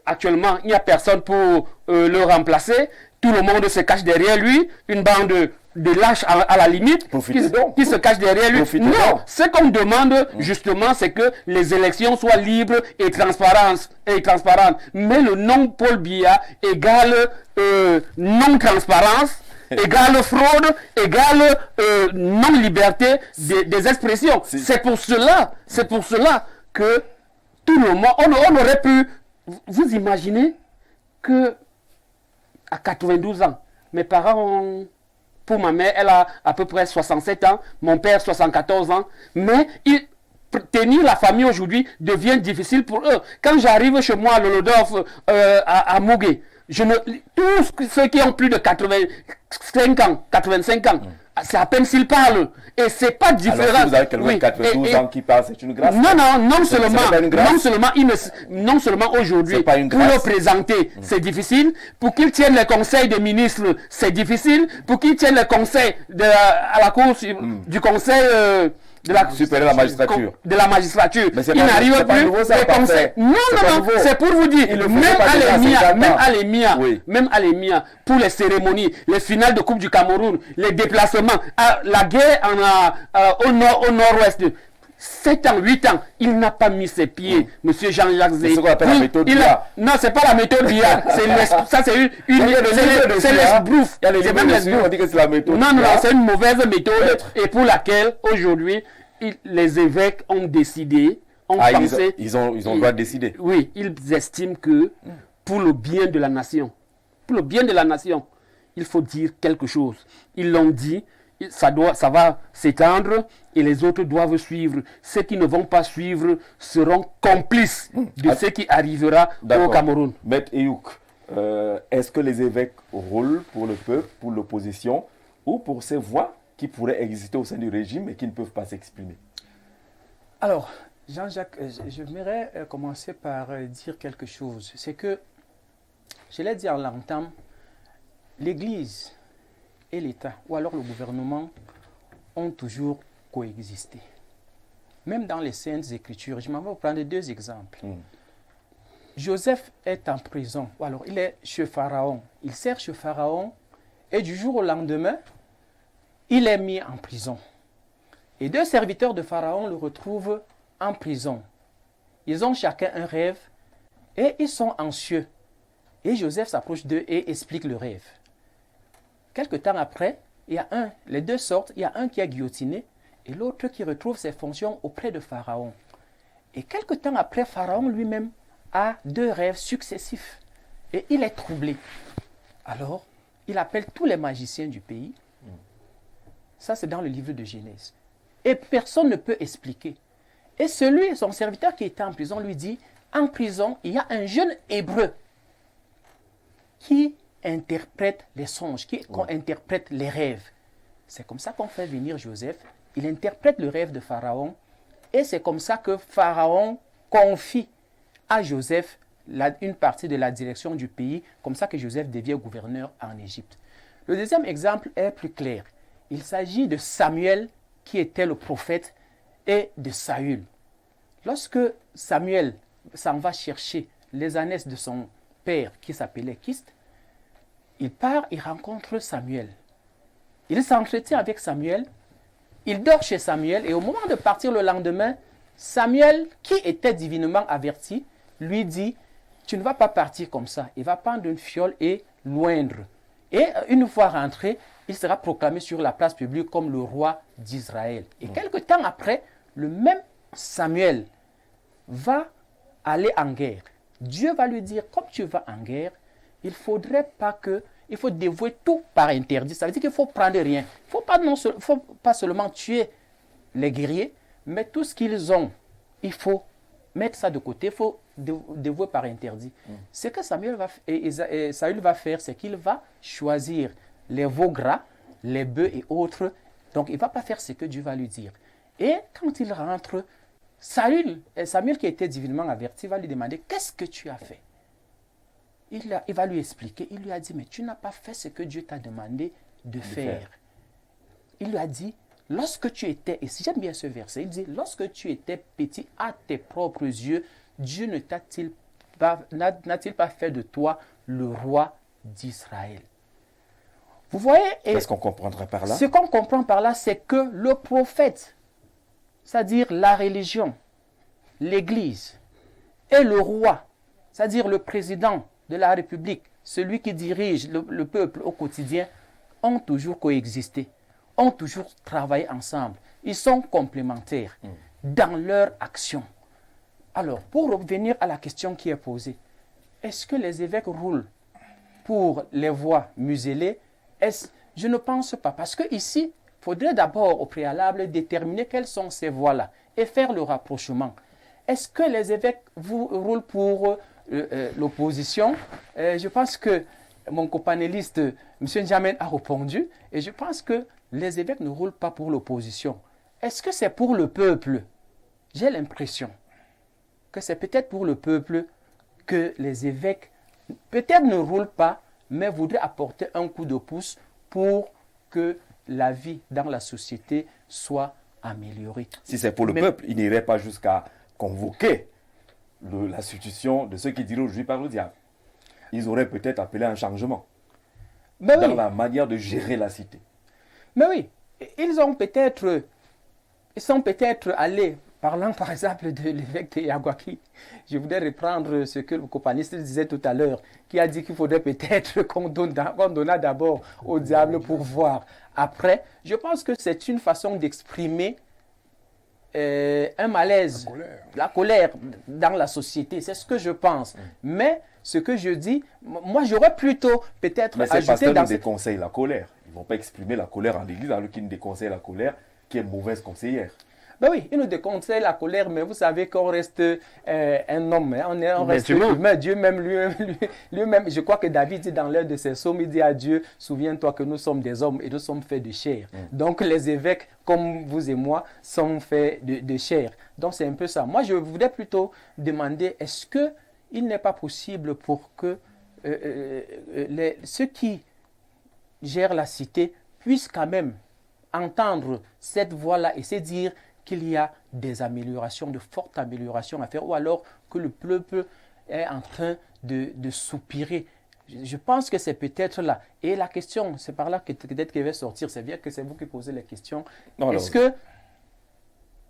S3: actuellement il n'y a personne pour le remplacer. Tout le monde se cache derrière lui, une bande de lâches à la limite qui se cache derrière lui. Non, ce qu'on demande justement, c'est que les élections soient libres et transparentes. Mais le nom Paul Biya égale non-transparence, égale fraude, égale non-liberté des expressions. C'est pour cela que tout le monde, on aurait pu, vous imaginez que à 92 ans, mes parents ont... Pour ma mère, elle a à peu près 67 ans, mon père 74 ans, mais tenir la famille aujourd'hui devient difficile pour eux. Quand j'arrive chez moi à Lolodorf, à Mougué, tous ceux qui ont plus de 85 ans, c'est à peine s'ils parlent. Et c'est pas différent.
S1: Alors, si vous avez quelqu'un de 92 ans qui parle, c'est une grâce.
S3: Non seulement aujourd'hui, pour le présenter, c'est difficile. Pour qu'ils tiennent les conseils des ministres, c'est difficile. Pour qu'ils tiennent les conseils à la cour du conseil de la
S1: supérieur de la magistrature.
S3: Il n'arrive plus les conseils. Non, c'est pour vous dire, même à l'EMIA, pour les cérémonies, les finales de Coupe du Cameroun, les déplacements, la guerre au nord-ouest, 7 ans, 8 ans, il n'a pas mis ses pieds, Monsieur Jean-Jacques Zé.
S1: C'est ce qu'on appelle la méthode BIA.
S3: Non, c'est pas la méthode BIA. Ça, c'est l'esbrouf.
S1: On dit que c'est la méthode.
S3: Non, c'est une mauvaise méthode et pour laquelle, aujourd'hui, les évêques ont décidé, pensé.
S1: Ils ont le droit de décider.
S3: Oui, ils estiment que pour le bien de la nation, il faut dire quelque chose. Ils l'ont dit. Ça va s'étendre et les autres doivent suivre. Ceux qui ne vont pas suivre seront complices de ce qui arrivera au Cameroun.
S1: Maître Eyouk, est-ce que les évêques roulent pour le peuple, pour l'opposition ou pour ces voix qui pourraient exister au sein du régime et qui ne peuvent pas s'exprimer?
S2: Alors, Jean-Jacques, j'aimerais commencer par dire quelque chose. C'est que, je l'ai dit en l'entame, l'Église et l'État, ou alors le gouvernement, ont toujours coexisté. Même dans les Saintes Écritures, je m'en vais vous prendre 2 exemples. Joseph est en prison, ou alors il est chez Pharaon. Il sert chez Pharaon et du jour au lendemain, il est mis en prison. Et 2 serviteurs de Pharaon le retrouvent en prison. Ils ont chacun un rêve et ils sont anxieux. Et Joseph s'approche d'eux et explique le rêve. Quelque temps après, les 2 sortent, il y a un qui est guillotiné et l'autre qui retrouve ses fonctions auprès de Pharaon. Et quelque temps après, Pharaon lui-même a 2 rêves successifs et il est troublé. Alors, il appelle tous les magiciens du pays. Ça, c'est dans le livre de Genèse. Et personne ne peut expliquer. Et son serviteur qui était en prison, lui dit, en prison, il y a un jeune hébreu qui interprète les songes, qui interprète les rêves. C'est comme ça qu'on fait venir Joseph. Il interprète le rêve de Pharaon et c'est comme ça que Pharaon confie à Joseph une partie de la direction du pays, comme ça que Joseph devient gouverneur en Égypte. Le deuxième exemple est plus clair. Il s'agit de Samuel qui était le prophète et de Saül. Lorsque Samuel s'en va chercher les ânesses de son père qui s'appelait Kist, il part, il rencontre Samuel. Il s'entretient avec Samuel, il dort chez Samuel et au moment de partir le lendemain, Samuel, qui était divinement averti, lui dit, tu ne vas pas partir comme ça. Il va prendre une fiole et l'oindre. Et une fois rentré, il sera proclamé sur la place publique comme le roi d'Israël. Et quelque temps après, le même Samuel va aller en guerre. Dieu va lui dire, comme tu vas en guerre, il faut dévouer tout par interdit. Ça veut dire qu'il ne faut prendre rien. Il ne faut pas seulement tuer les guerriers, mais tout ce qu'ils ont, il faut mettre ça de côté, il faut dévouer par interdit. Ce que Saül va faire, c'est qu'il va choisir les veaux gras, les bœufs et autres. Donc, il ne va pas faire ce que Dieu va lui dire. Et quand il rentre, Samuel qui était divinement averti, va lui demander, qu'est-ce que tu as fait? Il va lui expliquer. Il lui a dit, mais tu n'as pas fait ce que Dieu t'a demandé de faire. Il lui a dit, lorsque tu étais, et si j'aime bien ce verset, il dit, lorsque tu étais petit à tes propres yeux, Dieu n'a-t-il pas fait de toi le roi d'Israël? Vous voyez?
S1: Qu'est-ce qu'on comprendrait par là?
S2: Ce qu'on comprend par là, c'est que le prophète, c'est-à-dire la religion, l'Église, et le roi, c'est-à-dire le président de la République, celui qui dirige le peuple au quotidien, ont toujours coexisté, ont toujours travaillé ensemble. Ils sont complémentaires dans leur action. Alors, pour revenir à la question qui est posée, est-ce que les évêques roulent pour les voix muselées? Je ne pense pas, parce que ici, faudrait d'abord, au préalable, déterminer quelles sont ces voies-là et faire le rapprochement. Est-ce que les évêques vous roulent pour l'opposition? Je pense que mon copanéliste, M. N'Djamène, a répondu, et je pense que les évêques ne roulent pas pour l'opposition. Est-ce que c'est pour le peuple? J'ai l'impression que c'est peut-être pour le peuple que les évêques, peut-être ne roulent pas, mais voudraient apporter un coup de pouce pour que la vie dans la société soit améliorée.
S1: Si c'est pour le peuple, il n'irait pas jusqu'à convoquer l'institution de ceux qui diraient aujourd'hui par le diable. Ils auraient peut-être appelé un changement dans la manière de gérer la cité.
S2: Mais oui, ils sont peut-être allés, parlant par exemple de l'évêque de Yaguaki, je voudrais reprendre ce que le copaniste disait tout à l'heure, qui a dit qu'il faudrait peut-être qu'on donne d'abord au diable pour voir. Après, je pense que c'est une façon d'exprimer un malaise, la colère dans la société. C'est ce que je pense. Mais ce que je dis, moi j'aurais plutôt peut-être
S1: ajouté... Mais ces pasteurs nous déconseillent la colère. Ils ne vont pas exprimer la colère en l'église alors qu'ils nous déconseillent la colère qui est mauvaise conseillère.
S2: Ben oui, il nous déconseille la colère, mais vous savez qu'on reste un homme, hein. On reste humain. Dieu même lui-même, je crois que David dit dans l'un de ses psaumes, il dit à Dieu, souviens-toi que nous sommes des hommes et nous sommes faits de chair. Donc les évêques, comme vous et moi, sont faits de chair. Donc c'est un peu ça. Moi, je voudrais plutôt demander, est-ce qu'il n'est pas possible pour que ceux qui gèrent la cité puissent quand même entendre cette voix-là et se dire qu'il y a des améliorations, de fortes améliorations à faire, ou alors que le peuple est en train de soupirer. Je pense que c'est peut-être là. Et la question, c'est par là que peut-être qu'elle va sortir. C'est bien que c'est vous qui posez les questions. Est-ce que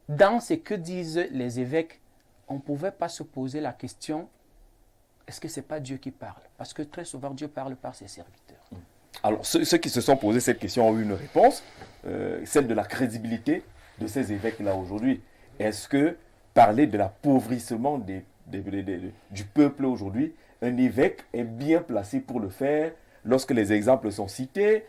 S2: dans ce que disent les évêques, on ne pouvait pas se poser la question, est-ce que ce n'est pas Dieu qui parle? Parce que très souvent, Dieu parle par ses serviteurs.
S1: Alors, ceux qui se sont posés cette question ont eu une réponse, celle de la crédibilité de ces évêques-là aujourd'hui. Est-ce que parler de l'appauvrissement du peuple aujourd'hui, un évêque est bien placé pour le faire lorsque les exemples sont cités,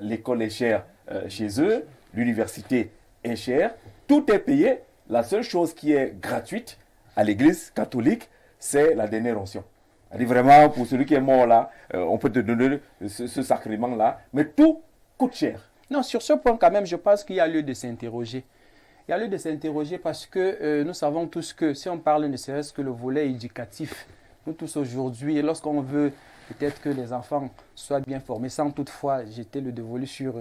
S1: l'école est chère chez eux, l'université est chère, tout est payé. La seule chose qui est gratuite à l'église catholique, c'est la dernière onction. Vraiment, pour celui qui est mort là, on peut te donner ce sacrement-là, mais tout coûte cher.
S2: Non, sur ce point quand même, je pense qu'il y a lieu de s'interroger. Il y a lieu de s'interroger parce que nous savons tous que si on parle ne serait-ce que le volet éducatif, nous tous aujourd'hui, lorsqu'on veut peut-être que les enfants soient bien formés, sans toutefois jeter le dévolu sur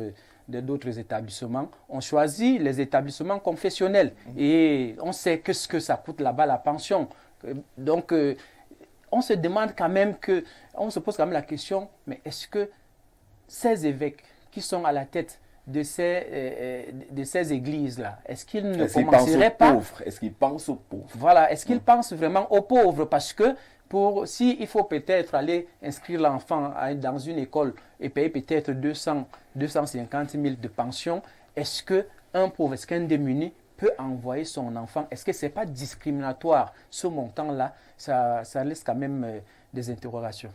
S2: d'autres établissements, on choisit les établissements confessionnels et on sait que ce que ça coûte là-bas, la pension. Donc, on se demande quand même on se pose quand même la question, mais est-ce que ces évêques qui sont à la tête de ces églises-là, est-ce qu'ils ne commenceraient pas...
S1: Est-ce qu'ils pensent aux pauvres?
S2: Voilà, est-ce qu'ils pensent vraiment aux pauvres? Parce que s'il faut peut-être aller inscrire l'enfant dans une école et payer peut-être 250 000 de pension, est-ce qu'un pauvre, est-ce qu'un démuni peut envoyer son enfant? Est-ce que ce n'est pas discriminatoire, ce montant-là? Ça laisse quand même des interrogations.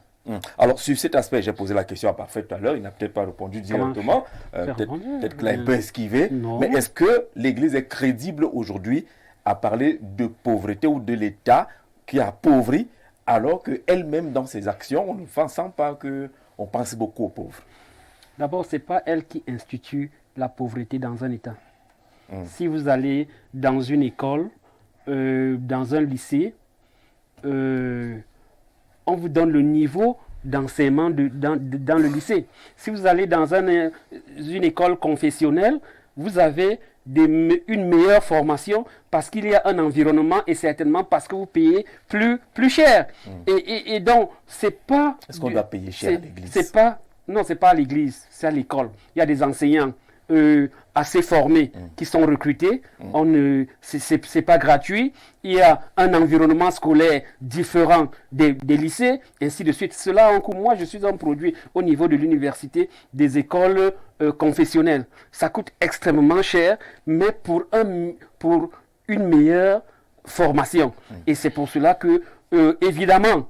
S1: Alors, sur cet aspect, j'ai posé la question à Parfait tout à l'heure. Il n'a peut-être pas répondu directement. Peut-être qu'il a un peu esquivé.
S3: Non.
S1: Mais est-ce que l'Église est crédible aujourd'hui à parler de pauvreté ou de l'État qui appauvrit alors qu'elle-même, dans ses actions, on ne sent pas qu'on pense beaucoup aux pauvres?
S3: D'abord, ce n'est pas elle qui institue la pauvreté dans un État. Si vous allez dans une école, dans un lycée, on vous donne le niveau d'enseignement dans le lycée. Si vous allez dans une école confessionnelle, vous avez une meilleure formation parce qu'il y a un environnement et certainement parce que vous payez plus cher. Et donc, c'est pas...
S1: Est-ce qu'on doit payer cher à l'église?
S3: Non, c'est pas à l'église, c'est à l'école. Il y a des enseignants assez formés qui sont recrutés. C'est pas gratuit. Il y a un environnement scolaire différent des lycées, ainsi de suite. Cela a un coût. Moi, je suis un produit au niveau de l'université, des écoles confessionnelles. Ça coûte extrêmement cher, mais pour une meilleure formation. Et c'est pour cela que, évidemment,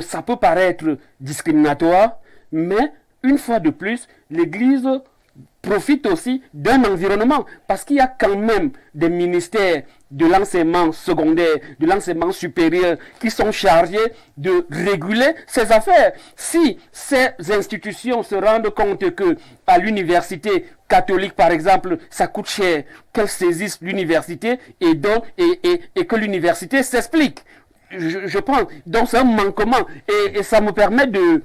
S3: ça peut paraître discriminatoire, mais une fois de plus, l'Église profite aussi d'un environnement, parce qu'il y a quand même des ministères de l'enseignement secondaire, de l'enseignement supérieur, qui sont chargés de réguler ces affaires. Si ces institutions se rendent compte que à l'université catholique, par exemple, ça coûte cher, qu'elles saisissent l'université et que l'université s'explique. Je pense, donc c'est un manquement, et ça me permet de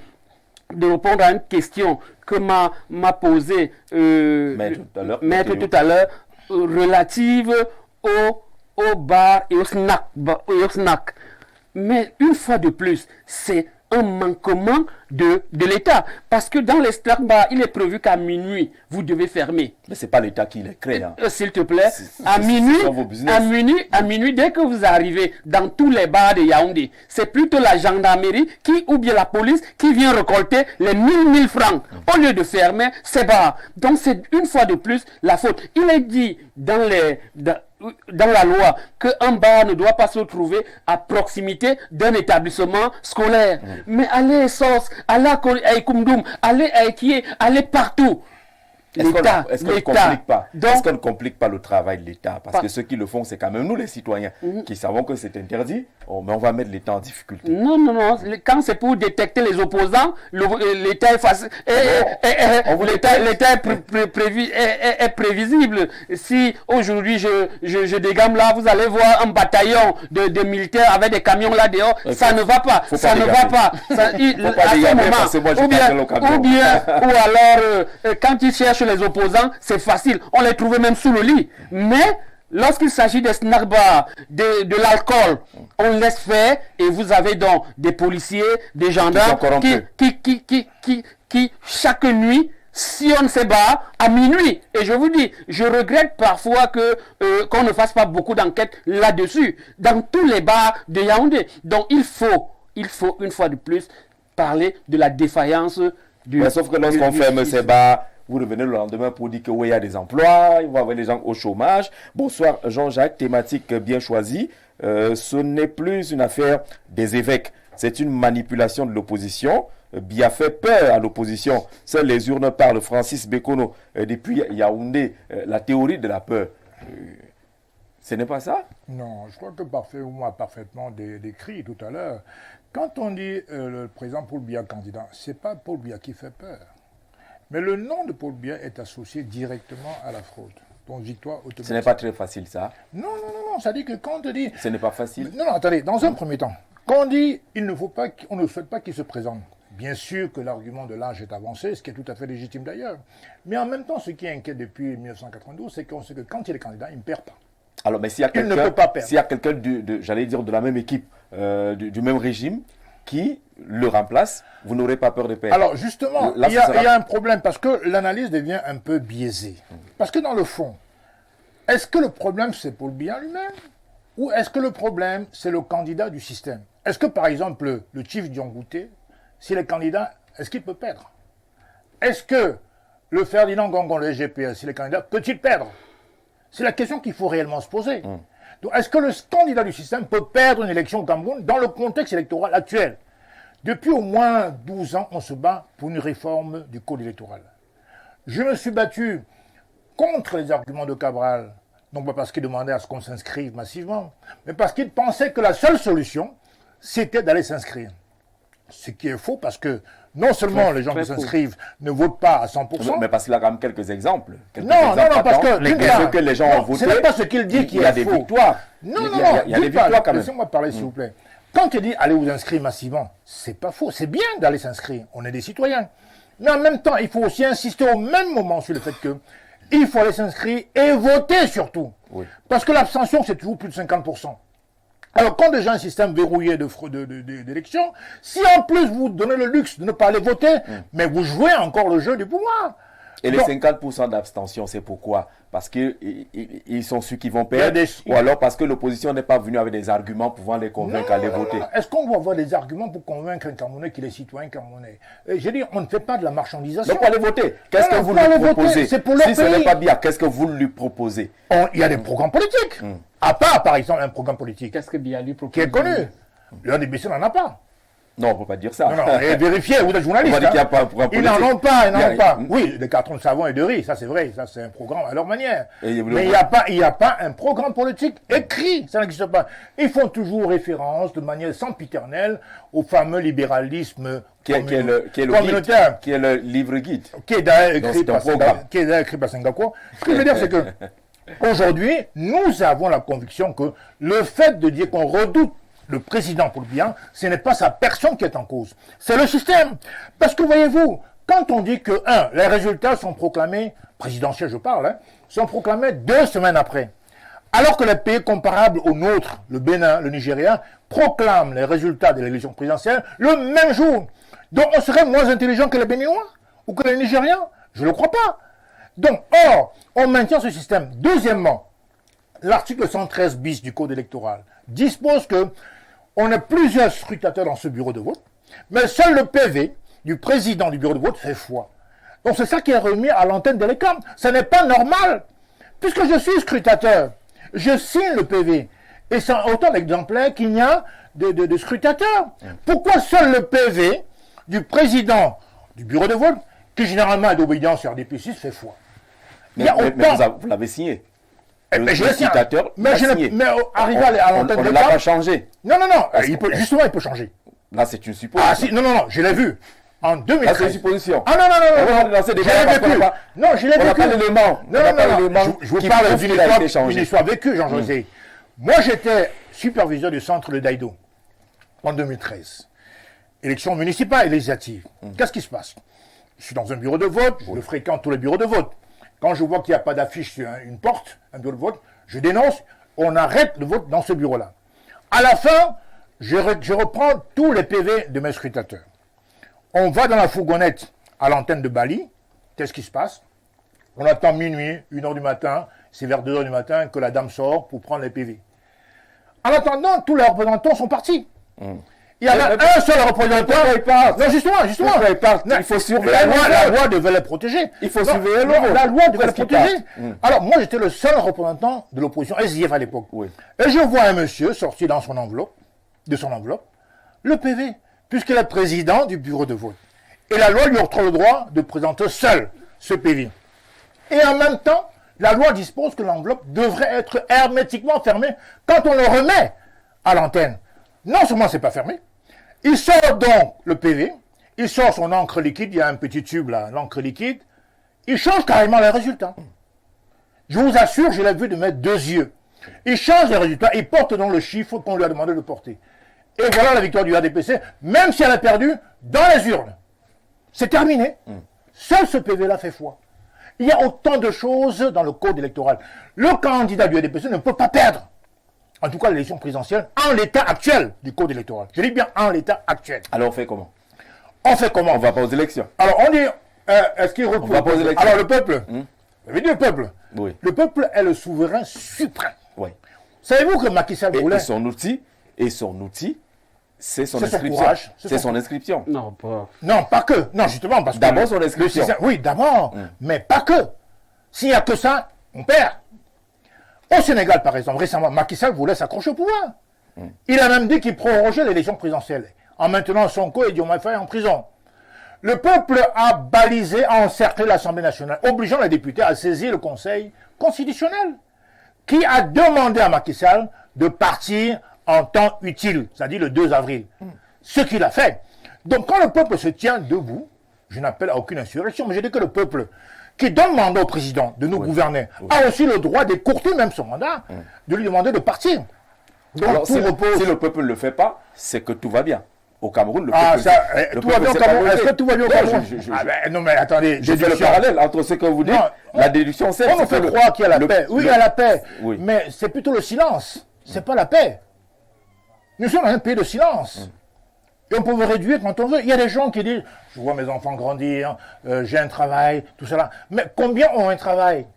S3: répondre à une question que m'a posée Maître tout à l'heure, relative au bar et au snack. Mais une fois de plus, c'est un manquement de l'État. Parce que dans les snack bars, il est prévu qu'à minuit, vous devez fermer.
S1: Mais ce n'est pas l'État qui les crée. Hein.
S3: S'il te plaît, à minuit, dès que vous arrivez dans tous les bars de Yaoundé, c'est plutôt la gendarmerie ou bien la police qui vient récolter les 1000 francs au lieu de fermer ces bars. Donc c'est une fois de plus la faute. Il est dit dans la loi qu'un bar ne doit pas se trouver à proximité d'un établissement scolaire. Mais allez à Sos, allez à Ikumdoum, allez à Ekie, allez partout.
S1: Est-ce qu'on ne complique pas le travail de l'État? Parce que ceux qui le font, c'est quand même nous les citoyens qui savons que c'est interdit, mais on va mettre l'État en difficulté.
S3: Non. Quand c'est pour détecter les opposants, l'État est facile. L'État est prévisible. Si aujourd'hui je dégamme là, vous allez voir un bataillon de militaires avec des camions là dehors, ça ne va pas. Ça ne va pas. Ou alors, quand ils cherchent les opposants, c'est facile. On les trouvait même sous le lit. Mais lorsqu'il s'agit des snack bars, de l'alcool, on laisse faire et vous avez donc des policiers, des gendarmes qui chaque nuit sillonnent ces bars à minuit. Et je vous dis, je regrette parfois qu'on ne fasse pas beaucoup d'enquêtes là-dessus, dans tous les bars de Yaoundé. Donc il faut une fois de plus parler de la défaillance du...
S1: sauf que lorsqu'on ferme ces bars, vous revenez le lendemain pour dire que oui, il y a des emplois, il va y avoir des gens au chômage. Bonsoir Jean-Jacques, thématique bien choisie. Ce n'est plus une affaire des évêques, c'est une manipulation de l'opposition. Bien fait peur à l'opposition. Seules les urnes parlent. Francis Bekono, depuis Yaoundé, la théorie de la peur. Ce n'est pas ça?
S4: Non, je crois que on a parfaitement décrit tout à l'heure. Quand on dit le président Paul Biya candidat, ce n'est pas Paul Biya qui fait peur. Mais le nom de Paul Biya est associé directement à la fraude. Donc victoire automatique.
S1: Ce n'est pas très facile ça.
S4: Non, ça dit que quand on dit...
S1: Ce n'est pas facile.
S4: Non, attendez, dans un premier temps, quand on dit on ne souhaite pas qu'il se présente, bien sûr que l'argument de l'âge est avancé, ce qui est tout à fait légitime d'ailleurs. Mais en même temps, ce qui inquiète depuis 1992, c'est qu'on sait que quand il est candidat, il ne perd pas.
S1: Alors, mais s'il y a quelqu'un j'allais dire, de la même équipe, du même régime, qui le remplace, vous n'aurez pas peur de perdre.
S4: Alors justement, il y a un problème parce que l'analyse devient un peu biaisée. Parce que dans le fond, est-ce que le problème c'est Paul Biya lui-même ou est-ce que le problème c'est le candidat du système? Est-ce que par exemple le chief Diongouté, s'il est candidat, est-ce qu'il peut perdre? Est-ce que le Ferdinand Gongon, le GPS, s'il est candidat, peut-il perdre? C'est la question qu'il faut réellement se poser. Donc, est-ce que le candidat du système peut perdre une élection au Cameroun dans le contexte électoral actuel? Depuis au moins 12 ans, on se bat pour une réforme du code électoral. Je me suis battu contre les arguments de Cabral, non pas parce qu'il demandait à ce qu'on s'inscrive massivement, mais parce qu'il pensait que la seule solution, c'était d'aller s'inscrire. Ce qui est faux parce que non seulement les gens qui s'inscrivent ne votent pas à 100%.
S1: Mais parce qu'il a quand même quelques exemples.
S4: Non, parce que
S1: ce que les gens ont voté.
S4: Ce n'est pas ce qu'il dit qui est faux.
S1: Il y a des victoires.
S4: Non,
S1: il y a des victoires quand même.
S4: Laissez-moi parler s'il vous plaît. Quand il dit allez vous inscrire massivement, c'est pas faux. C'est bien d'aller s'inscrire. On est des citoyens. Mais en même temps, il faut aussi insister au même moment sur le fait que il faut aller s'inscrire et voter surtout. Oui. Parce que l'abstention, c'est toujours plus de 50%. Alors, quand déjà un système verrouillé d'élection, si en plus vous donnez le luxe de ne pas aller voter, mais vous jouez encore le jeu du pouvoir.
S1: Et les 50% d'abstention, c'est pourquoi? Parce qu'ils sont ceux qui vont perdre, ou alors parce que l'opposition n'est pas venue avec des arguments pouvant les convaincre à aller voter.
S4: Est-ce qu'on va avoir des arguments pour convaincre un Camerounais qu'il est citoyen camerounais? Je dis, on ne fait pas de la marchandisation.
S1: Donc, pour aller voter, qu'est-ce que vous lui proposez? Si ce n'est pas bien, qu'est-ce que vous lui proposez?
S4: Il y a des programmes politiques. À part, par exemple, un programme politique
S3: qu'est-ce que Biya lui propose
S4: qui est connu. Le NDBC n'en a pas.
S1: Non, on ne peut pas dire ça.
S4: Non, non, et vérifiez, vous êtes journaliste.
S1: On va dire qu'il n'y a pas un programme
S4: Ils
S1: politique.
S4: n'en ont pas, ils n'en ont pas.
S1: Il y a-
S4: Oui, des cartons de savon et de riz, ça c'est vrai, ça c'est un programme à leur manière.
S1: Et
S4: Mais il n'y a pas un programme politique écrit, ça n'existe pas. Ils font toujours référence de manière sempiternelle au fameux libéralisme
S1: Qui est le
S4: communautaire.
S1: guide, qui est le livre guide.
S4: Qui est d'ailleurs
S1: Donc,
S4: écrit,
S1: c'est un programme.
S4: par Senghako. Ce que je veux dire, c'est que aujourd'hui, nous avons la conviction que le fait de dire qu'on redoute le président pour le bien, ce n'est pas sa personne qui est en cause, c'est le système. Parce que voyez-vous, quand on dit que, les résultats sont proclamés, présidentiels je parle, hein, sont proclamés 2 semaines après, alors que les pays comparables au nôtre, le Bénin, le Nigeria, proclament les résultats de l'élection présidentielle le même jour. Donc on serait moins intelligent que les Béninois ou que les Nigériens? Je ne le crois pas. Donc, or, on maintient ce système. Deuxièmement, l'article 113 bis du Code électoral dispose que on a plusieurs scrutateurs dans ce bureau de vote, mais seul le PV du président du bureau de vote fait foi. Donc c'est ça qui est remis à l'antenne de l'ECAM. Ce n'est pas normal. Puisque je suis scrutateur, je signe le PV. Et c'est autant d'exemplaires qu'il y a de scrutateurs. Pourquoi seul le PV du président du bureau de vote, qui généralement est d'obédience sur RDP6, fait foi? Il y a
S1: Mais
S4: autant...
S1: vous l'avez signé.
S4: Mais je le signe.
S1: scrutateur
S4: Mais,
S1: l'a
S4: je
S1: signé.
S4: mais arrivé à l'antenne
S1: On
S4: de
S1: ne l'a
S4: l'ECAM...
S1: pas changé.
S4: Non, non, non.
S1: Parce que-
S4: Justement, il peut changer.
S1: Là, c'est une supposition.
S4: Ah si, non, non, non, je l'ai vu. En
S1: Là, c'est
S4: 2013.
S1: une supposition.
S4: Ah non, non, non,
S1: On
S4: non,
S1: va
S4: non,
S1: lancer des
S4: je l'ai
S1: débats parce qu'on
S4: vécu.
S1: n'a pas-
S4: Non, je l'ai
S1: On n'a
S4: vécu.
S1: pas l'élément.
S4: Non,
S1: On n'a
S4: non,
S1: pas
S4: non,
S1: l'élément
S4: non. Je vous
S1: qui
S4: parle
S1: prouve
S4: d'une
S1: qu'il a
S4: histoire,
S1: été changé.
S4: une histoire vécue, Jean-José. Moi, j'étais superviseur du centre de Daïdo en 2013. Élection municipale et législative. Qu'est-ce qui se passe? Je suis dans un bureau de vote, je fréquente tous les bureaux de vote. Quand je vois qu'il n'y a pas d'affiche sur une porte, un bureau de vote, je dénonce, on arrête le vote dans ce bureau-là. À la fin, je reprends tous les PV de mes scrutateurs. On va dans la fourgonnette à l'antenne de Bali. Qu'est-ce qui se passe? On attend minuit, 1h du matin, c'est vers 2h du matin que la dame sort pour prendre les PV. En attendant, tous les représentants sont partis. Il y avait un seul représentant. Non, justement.
S1: Il faut surveiller
S4: La loi devait les protéger.
S1: Il faut
S4: Non,
S1: surveiller
S4: non,
S1: le
S4: la loi devait les
S1: Parce qu'il
S4: protéger.
S1: part.
S4: Alors, moi, j'étais le seul représentant de l'opposition SDF à l'époque.
S1: Oui.
S4: Et je vois un monsieur sortir de son enveloppe, le PV, puisqu'il est président du bureau de vote. Et la loi lui octroie le droit de présenter seul ce PV. Et en même temps, la loi dispose que l'enveloppe devrait être hermétiquement fermée quand on le remet à l'antenne. Non seulement c'est pas fermé, il sort donc le PV, il sort son encre liquide, il y a un petit tube là, l'encre liquide, il change carrément les résultats. Je vous assure, je l'ai vu de mes 2 yeux. Il change les résultats, il porte donc le chiffre qu'on lui a demandé de porter. Et voilà la victoire du RDPC, même si elle a perdu dans les urnes. C'est terminé. Seul ce PV-là fait foi. Il y a autant de choses dans le code électoral. Le candidat du RDPC ne peut pas perdre. En tout cas, l'élection présidentielle, en l'état actuel du code électoral. Je dis bien en l'état actuel.
S1: Alors, on fait comment?
S4: On fait comment?
S1: On va pas aux élections.
S4: Alors, on dit, est-ce qu'il repose?
S1: va poser l'élection.
S4: Alors, le peuple, vous avez dit le peuple.
S1: Oui.
S4: Le peuple est le souverain suprême.
S1: Oui.
S4: Savez-vous que Macky Sall voulait...
S1: Et son outil, c'est son
S4: C'est son
S1: inscription.
S4: courage,
S1: C'est son inscription.
S3: Non, pas.
S4: Non, pas que. Non, justement, parce que...
S1: D'abord son inscription.
S4: Oui, d'abord. Mais pas que. S'il n'y a que ça, on perd. Au Sénégal, par exemple, récemment, Macky Sall voulait s'accrocher au pouvoir. Il a même dit qu'il prorogeait l'élection présidentielle en maintenant Sonko et Diomaye Faye en prison. Le peuple a balisé, a encerclé l'Assemblée nationale, obligeant les députés à saisir le Conseil constitutionnel, qui a demandé à Macky Sall de partir en temps utile, c'est-à-dire le 2 avril. Ce qu'il a fait. Donc quand le peuple se tient debout, je n'appelle à aucune insurrection, mais je dis que le peuple qui donne mandat au président de nous gouverner a aussi le droit d'écourter même son mandat, de lui demander de partir. Donc
S1: Alors,
S4: tout
S1: si
S4: repose...
S1: le peuple ne le fait pas, c'est que tout va bien. Au Cameroun, le
S4: Ah,
S1: peuple...
S4: ça,
S1: le
S4: tout va
S1: peuple
S4: bien au
S1: s'est
S4: Cameroun.
S1: pas
S4: Est-ce que
S1: levé.
S4: tout va bien au
S1: Non,
S4: Cameroun?
S1: je
S4: Ah ben, non mais attendez,
S1: fais le
S4: déduction.
S1: parallèle entre ce que vous dites,
S4: Non,
S1: la déduction, c'est...
S4: On nous fait croire qu'il y a la paix. Oui, il y a la paix.
S1: Oui.
S4: Mais c'est plutôt le silence. C'est pas la paix. Nous sommes dans un pays de silence. Et on peut vous réduire quand on veut. Il y a des gens qui disent, je vois mes enfants grandir, j'ai un travail, tout cela. Mais combien ont un travail?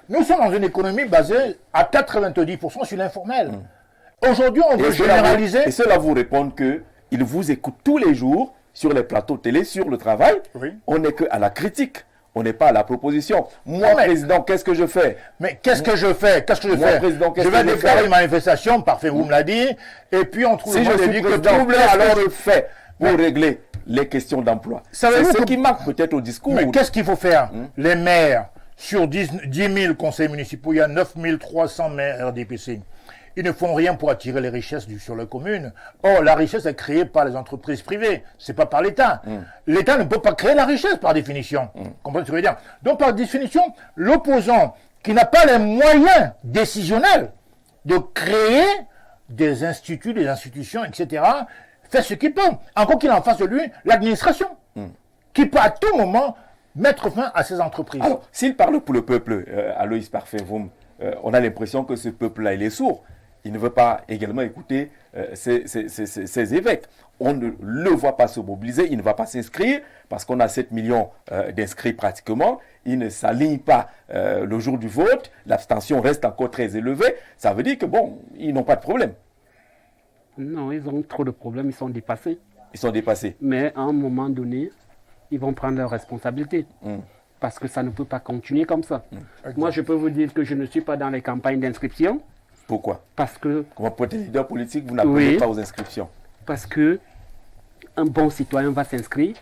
S4: Nous sommes dans une économie basée à 90% sur l'informel. Aujourd'hui, on veut généraliser.
S1: Et ceux-là vous répondent qu'ils vous écoutent tous les jours sur les plateaux télé, sur le travail.
S4: Oui.
S1: On n'est qu'à la critique. On n'est pas à la proposition. Moi,
S4: mais-
S1: président, qu'est-ce que je fais?
S4: Mais qu'est-ce que je fais? Qu'est-ce que je
S1: Moi,
S4: fais?
S1: président, qu'est-ce
S4: Je vais
S1: que je
S4: déclarer
S1: fais
S4: une manifestation, parfait, vous me l'avez dit, et puis on trouve
S1: Si
S4: le
S1: je
S4: moyen de
S1: suis
S4: dire que
S1: président,
S4: trouble,
S1: qu'est-ce
S4: alors
S1: que je fais? pour régler les questions d'emploi. C'est ce qui manque peut-être au discours.
S4: Mais qu'est-ce qu'il faut faire? Les maires, sur 10 000 conseils municipaux, il y a 9 300 maires RDPC. Ils ne font rien pour attirer les richesses sur les communes. Or, la richesse est créée par les entreprises privées, c'est pas par l'État. L'État ne peut pas créer la richesse par définition. Comprenez ce que je veux dire? Donc, par définition, l'opposant qui n'a pas les moyens décisionnels de créer des instituts, des institutions, etc., fait ce qu'il peut. Encore qu'il a en face de lui l'administration, qui peut à tout moment mettre fin à ces entreprises.
S1: Alors, s'il parle pour le peuple, Aloïs Parfait-Voum, on a l'impression que ce peuple-là, il est sourd. Il ne veut pas également écouter ces évêques. On ne le voit pas se mobiliser, il ne va pas s'inscrire parce qu'on a 7 millions d'inscrits pratiquement. Il ne s'aligne pas le jour du vote. L'abstention reste encore très élevée. Ça veut dire que, bon, ils n'ont pas de problème.
S3: Non, ils ont trop de problèmes, ils sont dépassés.
S1: Ils sont dépassés.
S3: Mais à un moment donné, ils vont prendre leurs responsabilités. Parce que ça ne peut pas continuer comme ça. Moi, je peux vous dire que je ne suis pas dans les campagnes d'inscription.
S1: Pourquoi?
S3: Parce que...
S1: Comme leader politique, vous n'appelez pas aux inscriptions.
S3: Parce que un bon citoyen va s'inscrire.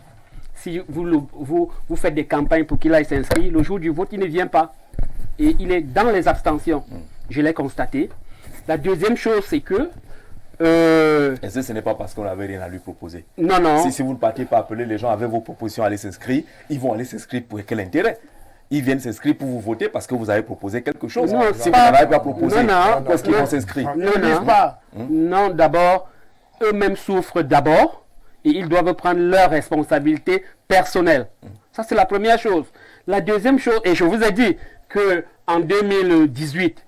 S3: Si vous faites des campagnes pour qu'il aille s'inscrire, le jour du vote, il ne vient pas. Et il est dans les abstentions. Je l'ai constaté. La deuxième chose, c'est que...
S1: Et ce n'est pas parce qu'on n'avait rien à lui proposer.
S3: Non, non.
S1: Si vous ne partez pas appeler les gens avec vos propositions à aller s'inscrire, ils vont aller s'inscrire pour quel intérêt? Ils viennent s'inscrire pour vous voter parce que vous avez proposé quelque chose.
S3: Non,
S1: si vous n'avez pas proposé,
S3: pourquoi
S1: est-ce qu'ils vont s'inscrire?
S3: Non, d'abord, eux-mêmes souffrent d'abord et ils doivent prendre leurs responsabilités personnelles. Ça, c'est la première chose. La deuxième chose, et je vous ai dit qu'en 2018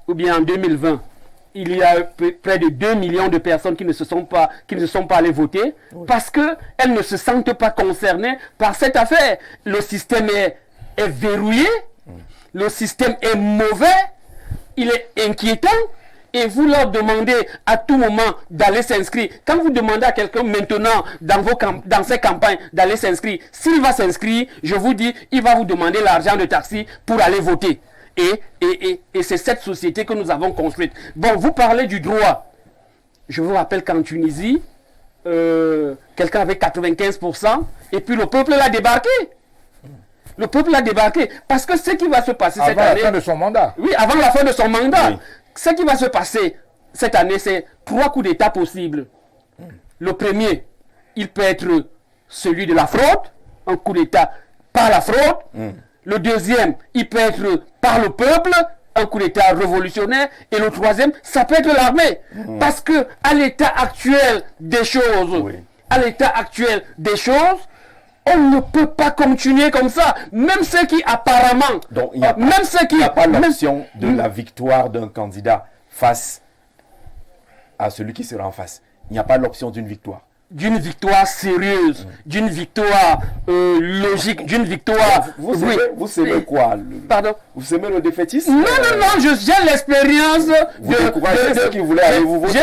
S3: ou bien en 2020, il y a près de 2 millions de personnes qui ne se sont pas allées voter parce qu'elles ne se sentent pas concernées par cette affaire. Le système est verrouillé, le système est mauvais, il est inquiétant et vous leur demandez à tout moment d'aller s'inscrire. Quand vous demandez à quelqu'un maintenant dans ces campagnes d'aller s'inscrire, s'il va s'inscrire, je vous dis, il va vous demander l'argent de taxi pour aller voter. Et c'est cette société que nous avons construite. Bon, vous parlez du droit. Je vous rappelle qu'en Tunisie, quelqu'un avait 95% et puis le peuple l'a débarqué. Le peuple a débarqué. Parce que ce qui va se passer cette année...
S4: Avant la fin de son mandat.
S3: Oui, avant la fin de son mandat.
S1: Oui.
S3: Ce qui va se passer cette année, c'est 3 coups d'État possibles. Le premier, il peut être celui de la fraude. Un coup d'État par la fraude. Le deuxième, il peut être par le peuple. Un coup d'État révolutionnaire. Et le troisième, ça peut être l'armée. Parce que à l'état actuel des choses... On ne peut pas continuer comme ça. Même ceux qui apparemment...
S1: Donc il n'y a pas l'option de la victoire d'un candidat face à celui qui sera en face. Il n'y a pas l'option d'une victoire.
S3: D'une victoire sérieuse, d'une victoire logique, d'une victoire...
S1: Vous savez quoi
S3: Pardon?
S1: Vous aimez le défaitisme?
S3: Non, j'ai l'expérience
S1: de ceux qui voulaient aller vous voter.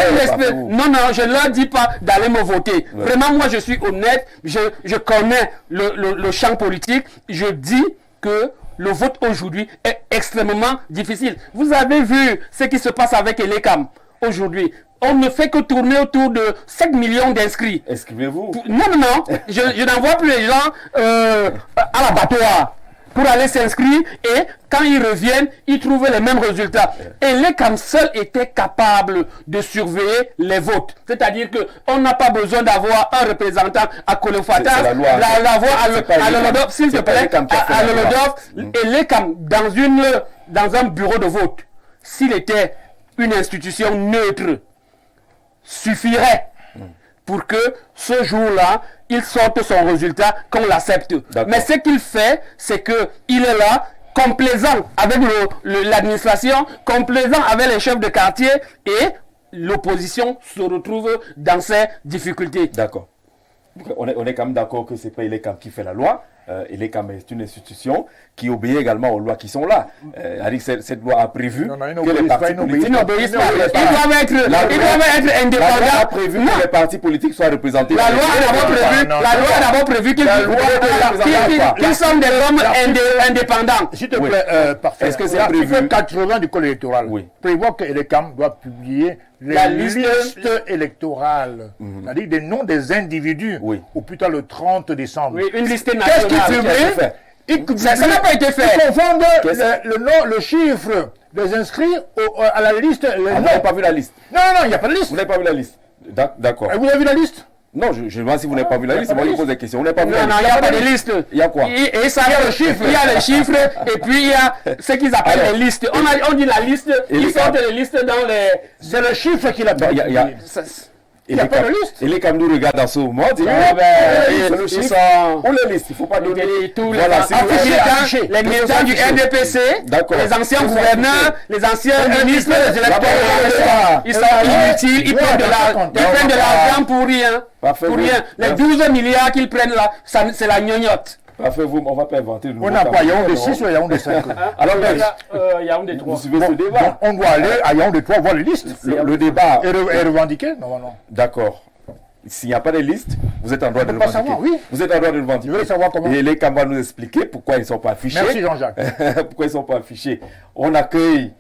S3: Non, je ne leur dis pas d'aller me voter. Ouais. Vraiment, moi, je suis honnête. Je connais le champ politique. Je dis que le vote aujourd'hui est extrêmement difficile. Vous avez vu ce qui se passe avec Elekam aujourd'hui. On ne fait que tourner autour de 7 millions d'inscrits.
S1: Inscrivez-vous.
S3: Non. Je n'envoie plus les gens à l'abattoir pour aller s'inscrire et quand ils reviennent, ils trouvent les mêmes résultats. Et les CAM seuls étaient capables de surveiller les votes. C'est-à-dire qu'on n'a pas besoin d'avoir un représentant à Kolofata, l'avoir à Lolodov, s'il te plaît, à Lolodov, et les CAM dans un bureau de vote. S'il était une institution neutre, suffirait pour que ce jour-là, il sorte son résultat, qu'on l'accepte. Mais ce qu'il fait, c'est qu'il est là, complaisant avec l'administration, complaisant avec les chefs de quartier, et l'opposition se retrouve dans ces difficultés.
S1: D'accord. On est quand même d'accord que ce n'est pas Elekam qui fait la loi. Elekam est une institution qui obéit également aux lois qui sont là. Cette loi a prévu que les partis politiques... Ils doivent être indépendants. La loi a prévu que les partis politiques soient représentés.
S3: La loi a d'abord prévu qu'ils sont des hommes indépendants.
S4: S'il te plaît, parfait. Est-ce que c'est prévu? L'article 80 du code électoral prévoit que Elekam doit publier les listes électorales, c'est-à-dire des noms des individus, ou plutôt le 30 décembre.
S3: Oui, une liste
S4: Qu'est-ce
S3: nationale.
S4: qu'ils publient?
S2: Ça n'a pas été fait.
S4: Ils confondent le nom, le chiffre des inscrits à la liste.
S1: Vous n'avez pas vu la liste?
S4: Non, il n'y a pas de liste.
S1: Vous n'avez pas vu la liste? D'accord.
S4: Vous avez vu la liste?
S1: Non, je demande si vous n'avez pas vu la liste. Moi, je pose des questions. Vous n'avez pas vu la
S2: Non,
S1: liste?
S2: il n'y a pas de liste.
S1: Il y a quoi?
S2: Et ça, il y a le chiffre. Il y a les chiffres et puis il y a ce qu'ils appellent
S1: Alors,
S2: les listes. On dit la liste, ils sortent les listes dans les...
S4: C'est le chiffre qu'il a
S1: Il y a-
S4: Il n'y a pas de liste.
S1: Et les Camerounais nous regardent en ce moment, disent,
S2: Ah ben,
S1: c'est le
S2: ils
S1: chiffre.
S2: sont-
S1: Ou les listes, il ne faut pas donner.
S2: Tous
S1: Voilà,
S2: les,
S1: c'est le
S2: affichés,
S1: chiffre.
S2: les militants du RDPC,
S1: D'accord.
S2: les anciens
S1: Ils sont
S2: gouverneurs,
S1: affichés.
S2: les anciens ministres, les
S1: Là-bas,
S2: électeurs, ils sont inutiles, ils prennent de l'argent pour rien.
S1: Parfait,
S2: Pour
S1: vous-
S2: rien. Les 12 milliards qu'ils prennent là, c'est la gnognotte.
S1: Parfait, on ne va pas inventer de nouveaux
S4: On a quoi? Yaoundé
S1: Camerounais,
S4: 6 ou Yaoundé 5?
S1: Alors,
S3: Yaoundé
S1: vous
S3: 3.
S1: suivez ce débat.
S4: On doit aller à Yaoundé 3 voir les listes.
S1: Le débat,
S4: Et revendiquer? Non.
S1: d'accord. S'il n'y a pas de liste, vous êtes en droit de le
S4: pas
S1: revendiquer.
S4: savoir, oui.
S1: Vous êtes en droit de le revendiquer.
S4: Je veux savoir comment.
S1: Et les Camerounais nous expliquer pourquoi ils ne sont pas affichés.
S4: Merci Jean-Jacques.
S1: Pourquoi ils ne sont pas affichés? On accueille.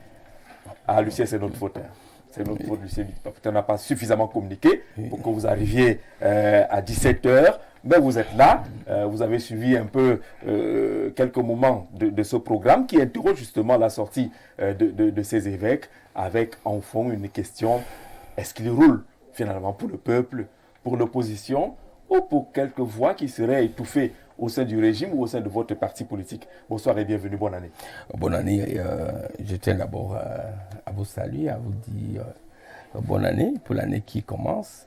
S1: Ah, Lucien, c'est notre faute. C'est notre faute, Lucien. Peut-être on n'a pas suffisamment communiqué pour que vous arriviez à 17h. Mais vous êtes là. Vous avez suivi un peu quelques moments de ce programme qui interroge justement la sortie de ces évêques avec en fond une question. Est-ce qu'ils roulent finalement pour le peuple, pour l'opposition ou pour quelques voix qui seraient étouffées au sein du régime ou au sein de votre parti politique? Bonsoir et bienvenue, bonne année.
S5: Bonne année. Je tiens d'abord à vous saluer, à vous dire bonne année pour l'année qui commence.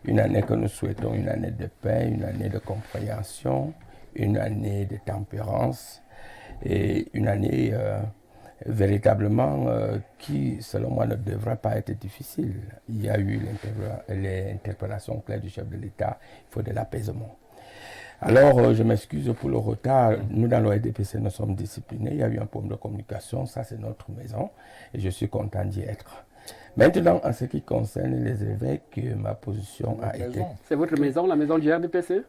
S5: Une année que nous souhaitons, une année de paix, une année de compréhension, une année de tempérance et une année véritablement qui, selon moi, ne devrait pas être difficile. Il y a eu l'interpellation claire du chef de l'État, il faut de l'apaisement. Alors, je m'excuse pour le retard. Nous, dans le RDPC, nous sommes disciplinés. Il y a eu un problème de communication. Ça, c'est notre maison. Et je suis content d'y être. Maintenant, en ce qui concerne les évêques, ma position a été...
S3: C'est votre maison, la maison du RDPC?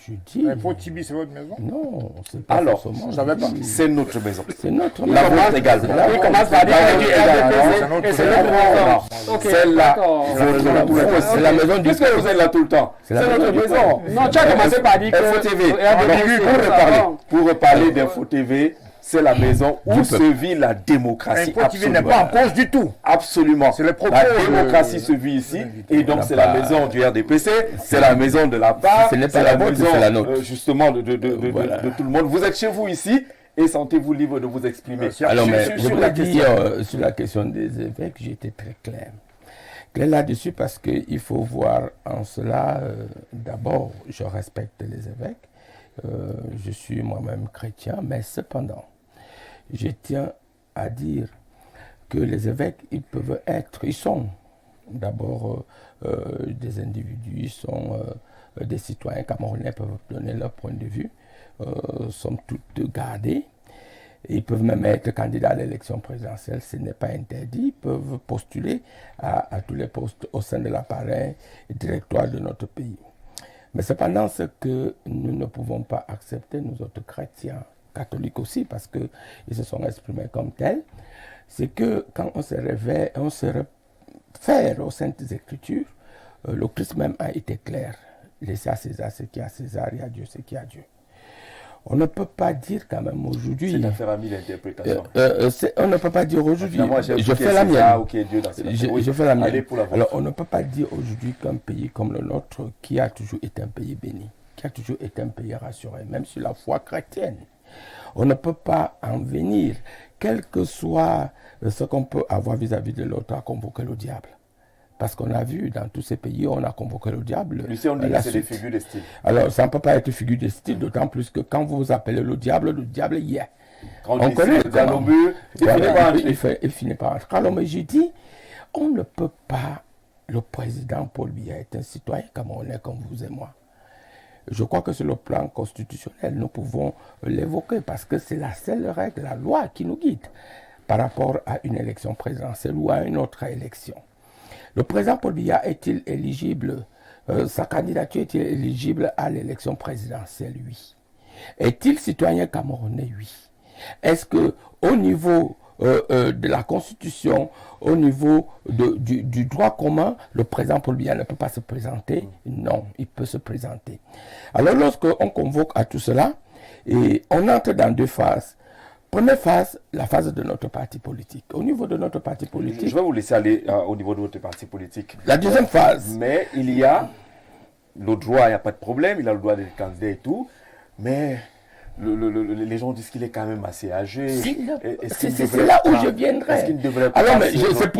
S5: Je dis...
S4: Pour Tibi, c'est votre maison?
S5: Non, c'est pas
S1: Alors,
S5: forcément...
S4: je ne savais pas.
S1: C'est notre maison.
S5: C'est notre
S1: La
S5: maison.
S1: vôtre également.
S2: Il commence par dire que du RDPC et c'est notre maison. Ok,
S1: Celle-là,
S2: d'accord.
S5: C'est la maison du...
S1: Puisque vous êtes là tout le temps, c'est notre maison.
S2: Non, tu as commencé par dire que
S1: InfoTV.
S2: RDPC,
S1: Pour reparler d'Info TV, c'est la maison où se vit la démocratie.
S4: Info TV n'est pas en cause du tout.
S1: Absolument.
S4: C'est le propos
S1: La démocratie se vit ici. Et donc, c'est la maison du RDPC, c'est la maison de la part,
S5: Ce n'est pas
S1: c'est
S5: la
S1: la
S5: vôtre,
S1: maison
S5: c'est la nôtre.
S1: justement de
S5: Voilà.
S1: tout le monde. Vous êtes chez vous ici et sentez-vous libre de vous exprimer.
S5: Alors, mais
S1: Sur
S5: je
S1: la
S5: voudrais
S1: question.
S5: dire sur la question des évêques, j'ai été très clair. Clair là-dessus parce qu'il faut voir en cela, d'abord, je respecte les évêques. Je suis moi-même chrétien, mais cependant, je tiens à dire que les évêques, ils sont d'abord des individus, ils sont des citoyens camerounais, peuvent donner leur point de vue, somme toute gardés. Ils peuvent même être candidats à l'élection présidentielle, ce n'est pas interdit. Ils peuvent postuler à tous les postes au sein de l'appareil directoire de notre pays. Mais cependant, ce que nous ne pouvons pas accepter, nous autres chrétiens, catholiques aussi, parce qu'ils se sont exprimés comme tels, c'est que quand on se réveille, on se réfère aux Saintes Écritures, le Christ même a été clair. Laissez à César ce qui est à César et à Dieu ce qui est à Dieu. On ne peut pas dire quand même aujourd'hui...
S1: C'est une affaire à mille interprétations.
S5: on ne peut pas dire aujourd'hui...
S1: Je fais la mienne.
S5: Je fais la mienne. Alors, on ne peut pas dire aujourd'hui qu'un pays comme le nôtre, qui a toujours été un pays béni, qui a toujours été un pays rassuré, même sur la foi chrétienne, on ne peut pas en venir, quel que soit ce qu'on peut avoir vis-à-vis de l'autre, à convoquer le diable. Parce qu'on a vu, dans tous ces pays, on a convoqué le diable.
S1: Lucien, on dit que c'est des figures de style.
S5: Alors, ça ne peut pas être figure de style, d'autant plus que quand vous appelez le diable y est.
S1: Quand
S5: On connaît
S1: dans nos murs,
S5: il finit par entrer. Alors, mais je dis, on ne peut pas, le président Paul Biya est un citoyen camerounais comme vous et moi. Je crois que sur le plan constitutionnel, nous pouvons l'évoquer parce que c'est la seule règle, la loi qui nous guide par rapport à une élection présidentielle ou à une autre élection. Le président Paul Biya est-il éligible, sa candidature est-il éligible à l'élection présidentielle? Oui. Est-il citoyen camerounais? Oui. Est-ce qu'au niveau de la Constitution, au niveau du droit commun, le président Paul Biya ne peut pas se présenter. Non, il peut se présenter. Alors lorsqu'on convoque à tout cela, et on entre dans 2 phases. Première phase, la phase de notre parti politique. Au niveau de notre parti politique...
S1: Je vais vous laisser aller au niveau de votre parti politique.
S5: La deuxième phase...
S1: Mais il y a le droit, il n'y a pas de problème, il a le droit d'être candidat et tout, mais les gens disent qu'il est quand même assez âgé.
S5: C'est là où je viendrai.
S1: Est-ce qu'il ne devrait pas...
S5: Alors, mais c'est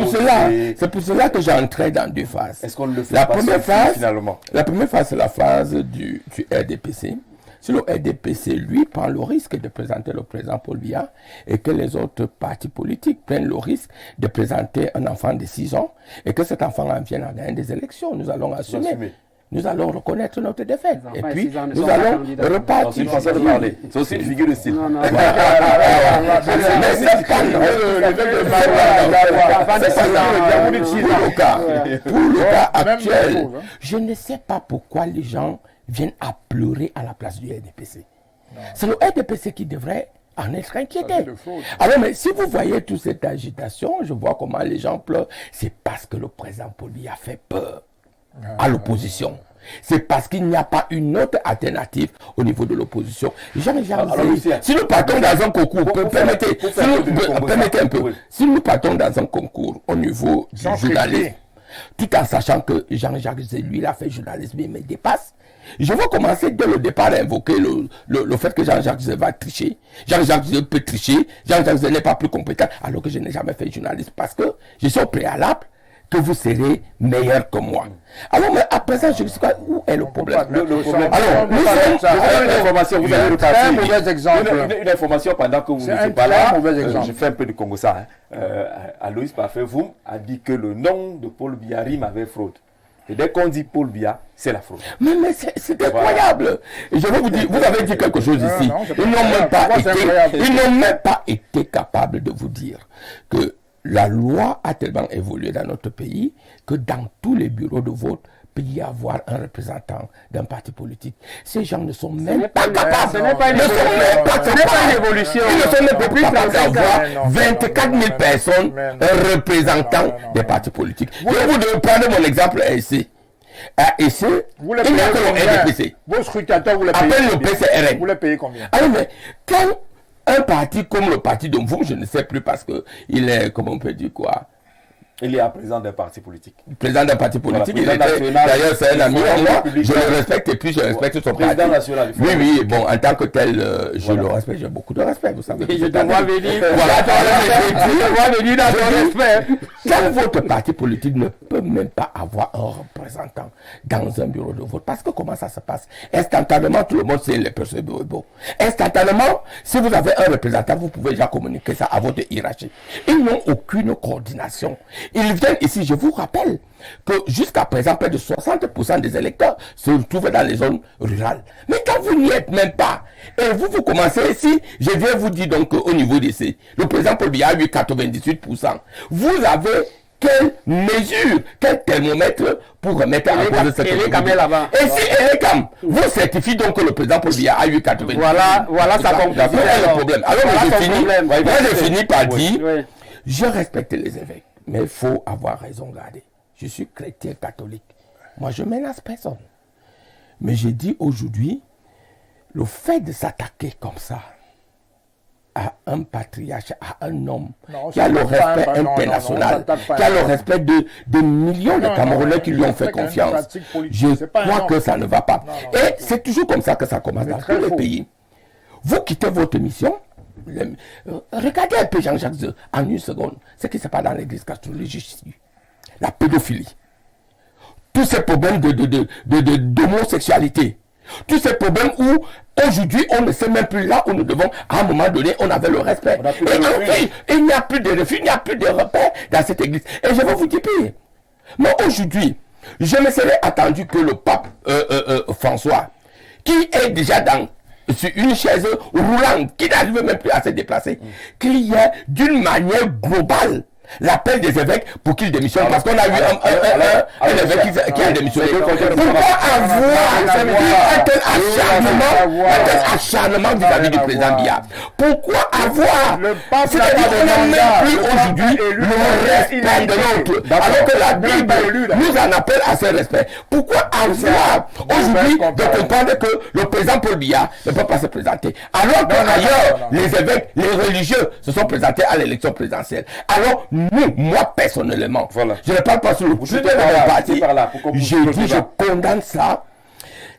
S5: pour cela que j'entrais dans 2 phases.
S1: Est-ce qu'on le fait
S5: la
S1: pas
S5: première phase,
S1: finalement? La
S5: première phase, c'est la phase du RDPC. Si le RDPC, lui, prend le risque de présenter le président Paul Biya et que les autres partis politiques prennent le risque de présenter un enfant de 6 ans et que cet enfant en vienne à gagner des élections, nous allons assumer. Nous allons reconnaître notre défaite. Et puis, nous allons repartir.
S1: C'est une façon de parler. C'est aussi une figure de style.
S5: Pour le cas actuel, je ne sais pas pourquoi les gens viennent à pleurer à la place du RDPC. C'est le RDPC qui devrait en être inquiété. Alors, mais si vous voyez toute cette agitation, je vois comment les gens pleurent. C'est parce que le président Paul Biya a fait peur à l'opposition. C'est parce qu'il n'y a pas une autre alternative au niveau de l'opposition. Si nous partons dans un concours, permettez un peu, si nous partons dans un concours au niveau du journalisme, tout en sachant que Jean-Jacques Zé, lui, il a fait journalisme, il me dépasse, je veux commencer dès le départ à invoquer le fait que Jean-Jacques Zé va tricher. Jean-Jacques Zé peut tricher, Jean-Jacques Zé n'est pas plus compétent, alors que je n'ai jamais fait journalisme, parce que je suis au préalable que vous serez meilleur que moi. Alors, mais après ça, je ne sais pas où est le problème.
S1: Le problème. Alors, vous avez une information, vous avez
S4: un mauvais exemple.
S1: Une information pendant que vous n'étiez pas là. Je fais un peu de Congo ça. Aloïs Parfait-Voum a dit que le nom de Paul Biya rime avec fraude. Et dès qu'on dit Paul Biya, c'est la fraude.
S5: Mais c'est incroyable. Je vais vous dire, vous avez dit quelque chose ici. Ils n'ont même pas été capables de vous dire que la loi a tellement évolué dans notre pays que dans tous les bureaux de vote, peut y avoir un représentant d'un parti politique. Ces gens ne sont même pas capables.
S3: Ce n'est pas une évolution.
S5: Ils ne sont même pas capables d'avoir 24 000 personnes représentants des partis politiques. Je vais vous prendre mon exemple ici. Ici, il n'y a que le RDPC.
S4: Vos scrutateurs, vous les payez
S5: appelle le PCRN.
S4: Vous les payez combien?
S5: Alors, mais quand un parti comme le parti de vous, je ne sais plus parce qu'il est, comment on peut dire quoi?
S1: Il est président d'un parti politique.
S5: Président d'un parti politique. D'ailleurs, c'est un ami à moi. Je le respecte et puis je respecte son parti.
S1: Président national.
S5: Oui, bon, en tant que tel, je le respecte. J'ai beaucoup de respect, vous savez.
S3: Je te vois venir.
S5: Dans ton respect. Quand votre parti politique ne peut même pas avoir un représentant dans un bureau de vote, parce que comment ça se passe? Instantanément, tout le monde sait les personnes. Instantanément, si vous avez un représentant, vous pouvez déjà communiquer ça à votre hiérarchie. Ils n'ont aucune coordination. Ils viennent ici, je vous rappelle que jusqu'à présent, près de 60% des électeurs se trouvent dans les zones rurales. Mais quand vous n'y êtes même pas, et vous commencez ici, je viens vous dire donc au niveau d'ici, le président Paul Biya a eu 98%. Vous avez quelle mesure, quel thermomètre pour remettre en cause cette
S3: là-bas.
S5: Et si Erekam vous certifie donc que le président Paul Biya a eu 98%.
S3: Voilà ça compte.
S5: C'est le problème. Alors moi je finis par dire, je respecte les évêques. Mais il faut avoir raison garder. Je suis chrétien catholique. Moi, je ne menace personne. Mais je dis aujourd'hui, le fait de s'attaquer comme ça à un patriarche, à un homme qui a le respect international, qui a le respect de millions de Camerounais qui lui ont fait confiance, je crois que ça ne va pas. Et c'est toujours comme ça que ça commence dans tous les pays. Vous quittez votre mission. Regardez un peu Jean-Jacques Zé en une seconde ce qui se passe dans l'église catholique ici. La pédophilie, tous ces problèmes d'homosexualité, tous ces problèmes où aujourd'hui on ne sait même plus là où nous devons, à un moment donné on avait le respect. Et enfin, il n'y a plus de refus, il n'y a plus de repères dans cette église. Et je vais vous dire pire. Mais aujourd'hui, je me serais attendu que le pape François, qui est déjà sur une chaise roulante, qui n'arrive même plus à se déplacer, qu'il y ait d'une manière globale L'appel des évêques pour qu'ils démissionnent. Parce qu'on a eu un évêque qui a démissionné. Pourquoi avoir un tel acharnement vis-à-vis du président Biya? Pourquoi avoir? C'est-à-dire qu'on n'a même plus aujourd'hui le respect de l'autre. Alors que la Bible nous en appelle à ce respect. Pourquoi avoir aujourd'hui de comprendre que le président Paul Biya ne peut pas se présenter? Alors qu'ailleurs, les évêques, les religieux se sont présentés à l'élection présidentielle. Alors, moi personnellement, je ne parle pas sur le sujet de mon parti. Je dis, je condamne ça.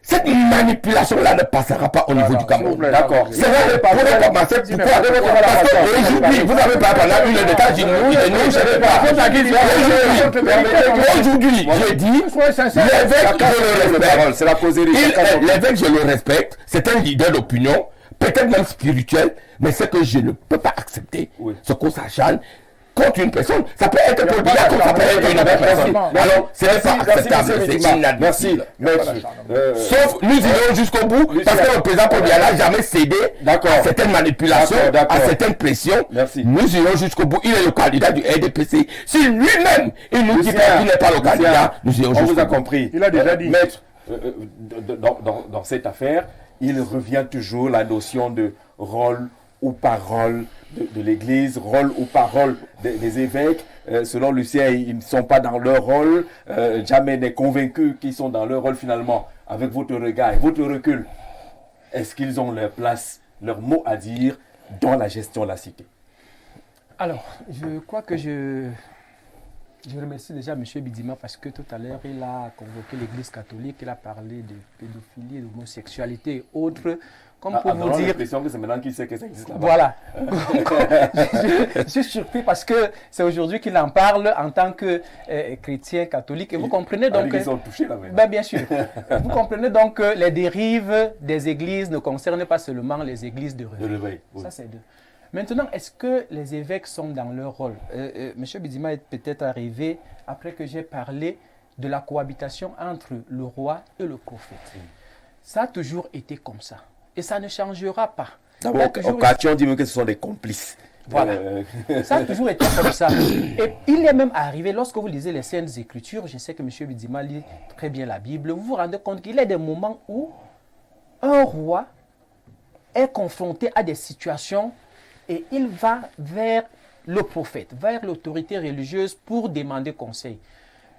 S5: Cette manipulation-là ne passera pas au niveau du Cameroun.
S1: D'accord.
S5: C'est vrai, pour commencer, pourquoi? Parce qu'aujourd'hui, vous avez pas pendant une heure de temps, j'ai dit, je ne sais pas. Aujourd'hui, j'ai dit, l'évêque, je le respecte.
S1: C'est la causerie.
S5: L'évêque, je le respecte. C'est un leader d'opinion, peut-être même spirituel, mais ce que je ne peux pas accepter, ce qu'on s'acharne contre une personne, ça peut être pour Biya comme ça peut être une autre personne. Alors, c'est pas acceptable, c'est inadmissible. Sauf, nous irons jusqu'au bout, parce que le président Paul Biya n'a jamais cédé à certaines manipulations, à certaines pressions. Nous irons jusqu'au bout. Il est le candidat du RDPC. Si lui-même, il nous dit qu'il n'est pas le candidat, nous irons jusqu'au bout.
S1: On vous a compris.
S4: Il a déjà dit.
S1: Maître, dans cette affaire, il revient toujours la notion de rôle ou parole de l'Église, rôle ou parole des évêques. Selon Lucien, ils ne sont pas dans leur rôle. Jamais n'est convaincu qu'ils sont dans leur rôle finalement. Avec votre regard et votre recul, est-ce qu'ils ont leur place, leur mot à dire dans la gestion de la cité?
S2: Alors, je crois que je remercie déjà M. Bidima parce que tout à l'heure, il a convoqué l'Église catholique, il a parlé de pédophilie, d'homosexualité et autres. Comme pour vous dire.
S1: Que c'est maintenant qu'il sait que ça existe là-bas.
S2: Voilà. je suis surpris parce que c'est aujourd'hui qu'il en parle en tant que chrétien catholique. Et vous comprenez donc.
S1: Ils sont touchés là
S2: ben, bien sûr. Vous comprenez donc que les dérives des églises ne concernent pas seulement les églises de réveil.
S1: Oui.
S2: Ça, c'est deux. Maintenant, est-ce que les évêques sont dans leur rôle? M. Bidima est peut-être arrivé après que j'ai parlé de la cohabitation entre le roi et le prophète. Ça a toujours été comme ça. Et ça ne changera pas.
S1: D'abord, on dit même que ce sont des complices.
S2: Voilà. Ça a toujours été comme ça. Et il est même arrivé, lorsque vous lisez les Saintes Écritures, je sais que M. Bidima lit très bien la Bible, vous vous rendez compte qu'il y a des moments où un roi est confronté à des situations et il va vers le prophète, vers l'autorité religieuse pour demander conseil.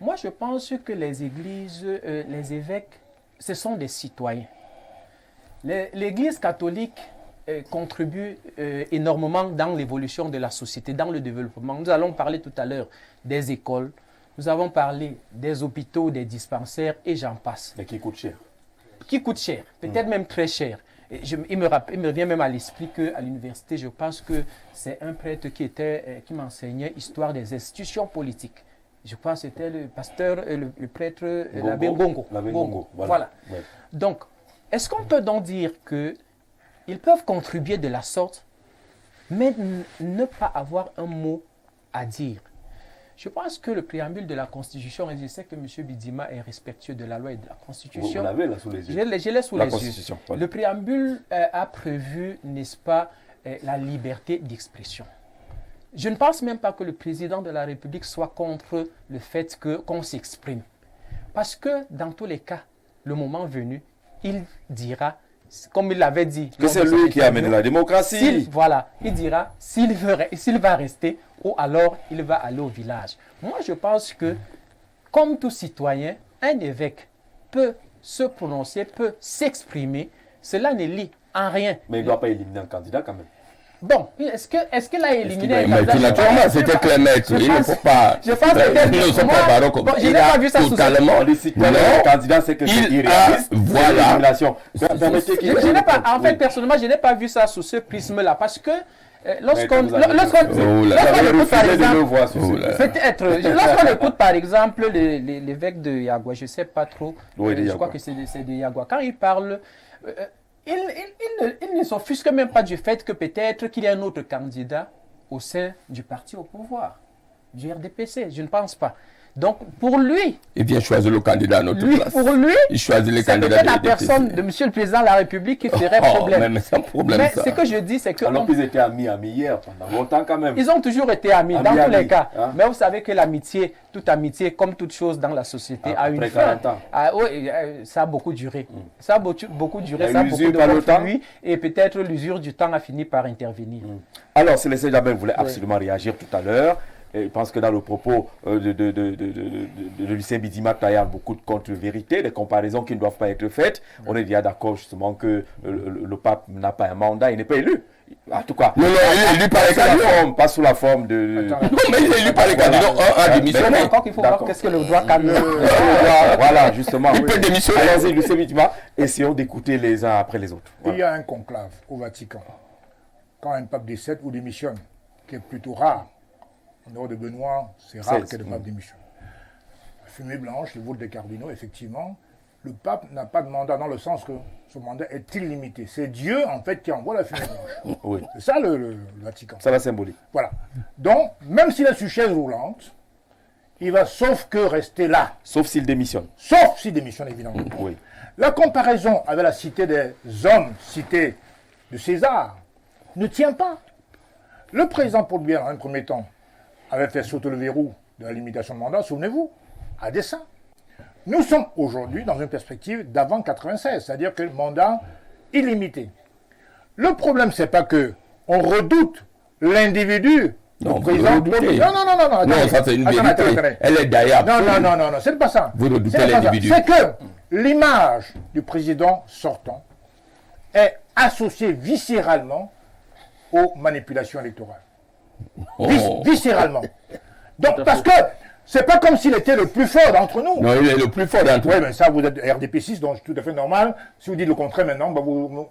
S2: Moi, je pense que les églises, les évêques, ce sont des citoyens. L'Église catholique contribue énormément dans l'évolution de la société, dans le développement. Nous allons parler tout à l'heure des écoles, nous avons parlé des hôpitaux, des dispensaires et j'en passe.
S1: Mais qui coûtent cher.
S2: Qui coûtent cher, peut-être même très cher. Il me vient même à l'esprit qu'à l'université, je pense que c'est un prêtre qui m'enseignait l'histoire des institutions politiques. Je pense que c'était le pasteur, le prêtre, l'abbé Ngongo. Voilà. Ouais. Donc, est-ce qu'on peut donc dire qu'ils peuvent contribuer de la sorte, mais ne pas avoir un mot à dire? Je pense que le préambule de la Constitution, et je sais que M. Bidima est respectueux de la loi et de la Constitution.
S1: Vous l'avez là sous les yeux.
S2: Je l'ai sous les yeux. Voilà. Le préambule a prévu, n'est-ce pas, la liberté d'expression. Je ne pense même pas que le président de la République soit contre le fait qu'on s'exprime. Parce que dans tous les cas, le moment venu, il dira, comme il l'avait dit...
S1: Que c'est lui qui a amené la démocratie.
S2: Voilà, il dira s'il va rester ou alors il va aller au village. Moi, je pense que, comme tout citoyen, un évêque peut se prononcer, peut s'exprimer. Cela ne lie en rien.
S1: Mais il ne doit pas éliminer un candidat quand même.
S2: Bon, est-ce qu'il a éliminé un
S5: candidat? Mais naturellement, c'était Clément. Il ne faut pas...
S2: Je pense que je n'ai pas vu ça
S5: totalement.
S1: On décide le candidat, c'est que c'est irréaliste.
S5: Voilà.
S2: Je n'ai pas, en fait, personnellement, je n'ai pas vu ça sous ce prisme-là parce que lorsqu'on écoute par exemple l'évêque de Yagua, je ne sais pas trop, je crois que c'est de Yagua, quand il parle, il ne s'offusque même pas du fait que peut-être qu'il y a un autre candidat au sein du parti au pouvoir, du RDPC, je ne pense pas. Donc, pour lui,
S5: Il vient choisir le candidat à notre place.
S2: pour lui,
S5: Il choisit les
S2: c'est
S5: candidats
S2: peut-être la
S5: de
S2: personne de Monsieur le Président de la République qui ferait problème.
S5: Mais c'est un problème,
S2: Mais
S5: ça.
S2: ce que je dis, c'est que
S1: Alors qu'ils étaient amis hier pendant longtemps quand même.
S2: ils ont toujours été amis, dans tous les cas.
S1: hein.
S2: Mais vous savez que l'amitié, toute amitié, comme toute chose dans la société, a une
S1: Après
S2: fin.
S1: 40 ans.
S2: Oui, ça a beaucoup duré. Ça a beaucoup duré,
S1: Il y a
S2: ça a
S1: l'usure
S2: beaucoup
S1: par
S2: de
S1: le
S2: temps
S1: temps.
S2: fluide, et peut-être l'usure du temps a fini par intervenir.
S1: Alors, Célestin Djabel voulait absolument réagir tout à l'heure. Et je pense que dans le propos de Lucien Bidimata, il y a beaucoup de contre-vérités, des comparaisons qui ne doivent pas être faites. On est déjà d'accord justement que le pape n'a pas un mandat, il n'est pas élu. En tout cas,
S5: Non, il est élu par les candidats.
S1: pas sous la forme de...
S4: Attends.
S5: Non, mais il est élu par les candidats. Un a
S2: Mais
S5: démissionné.
S2: encore qu'il faut voir
S1: D'accord.
S2: qu'est-ce que le droit cadre.
S1: Voilà, justement.
S5: Il peut démissionner.
S1: Allons-y, Lucien Bidimata, essayons d'écouter les uns après les autres.
S4: Il y a un conclave au Vatican. Quand un pape décède ou démissionne, qui est plutôt rare. En dehors de Benoît, c'est rare que le pape démissionne. La fumée blanche, le vote des cardinaux, effectivement, le pape n'a pas de mandat dans le sens que son mandat est illimité. C'est Dieu, en fait, qui envoie la fumée blanche.
S1: Oui,
S4: C'est ça le Vatican.
S1: ça va symbolique.
S4: Voilà. Donc, même s'il est sur chaise roulante, il va sauf que rester là.
S1: Sauf s'il démissionne.
S4: Sauf s'il démissionne, évidemment.
S1: Oui.
S4: La comparaison avec la cité des hommes, cité de César, ne tient pas. Le président Paul Biya, dans un premier temps, avait fait sauter le verrou de la limitation de mandat, souvenez-vous, à dessein. Nous sommes aujourd'hui dans une perspective d'avant 96, c'est-à-dire que le mandat illimité. Le problème, c'est pas que on redoute l'individu.
S5: Non,
S4: le président
S5: vous redoutez.
S4: Paul Biya. Non, attendez.
S5: Non, ça c'est une
S4: Attendez,
S5: vérité.
S4: attendez.
S5: Elle est d'ailleurs.
S4: Non, c'est pas ça.
S5: Vous redoutez
S4: C'est pas ça.
S5: l'individu.
S4: C'est que l'image du président sortant est associée viscéralement aux manipulations électorales. Viscéralement. Donc, parce que c'est pas comme s'il était le plus fort d'entre nous.
S5: Non, il est le plus fort d'entre
S4: Oui,
S5: nous.
S4: mais ça, vous êtes RDP6, donc c'est tout à fait normal. Si vous dites le contraire maintenant, bah, vous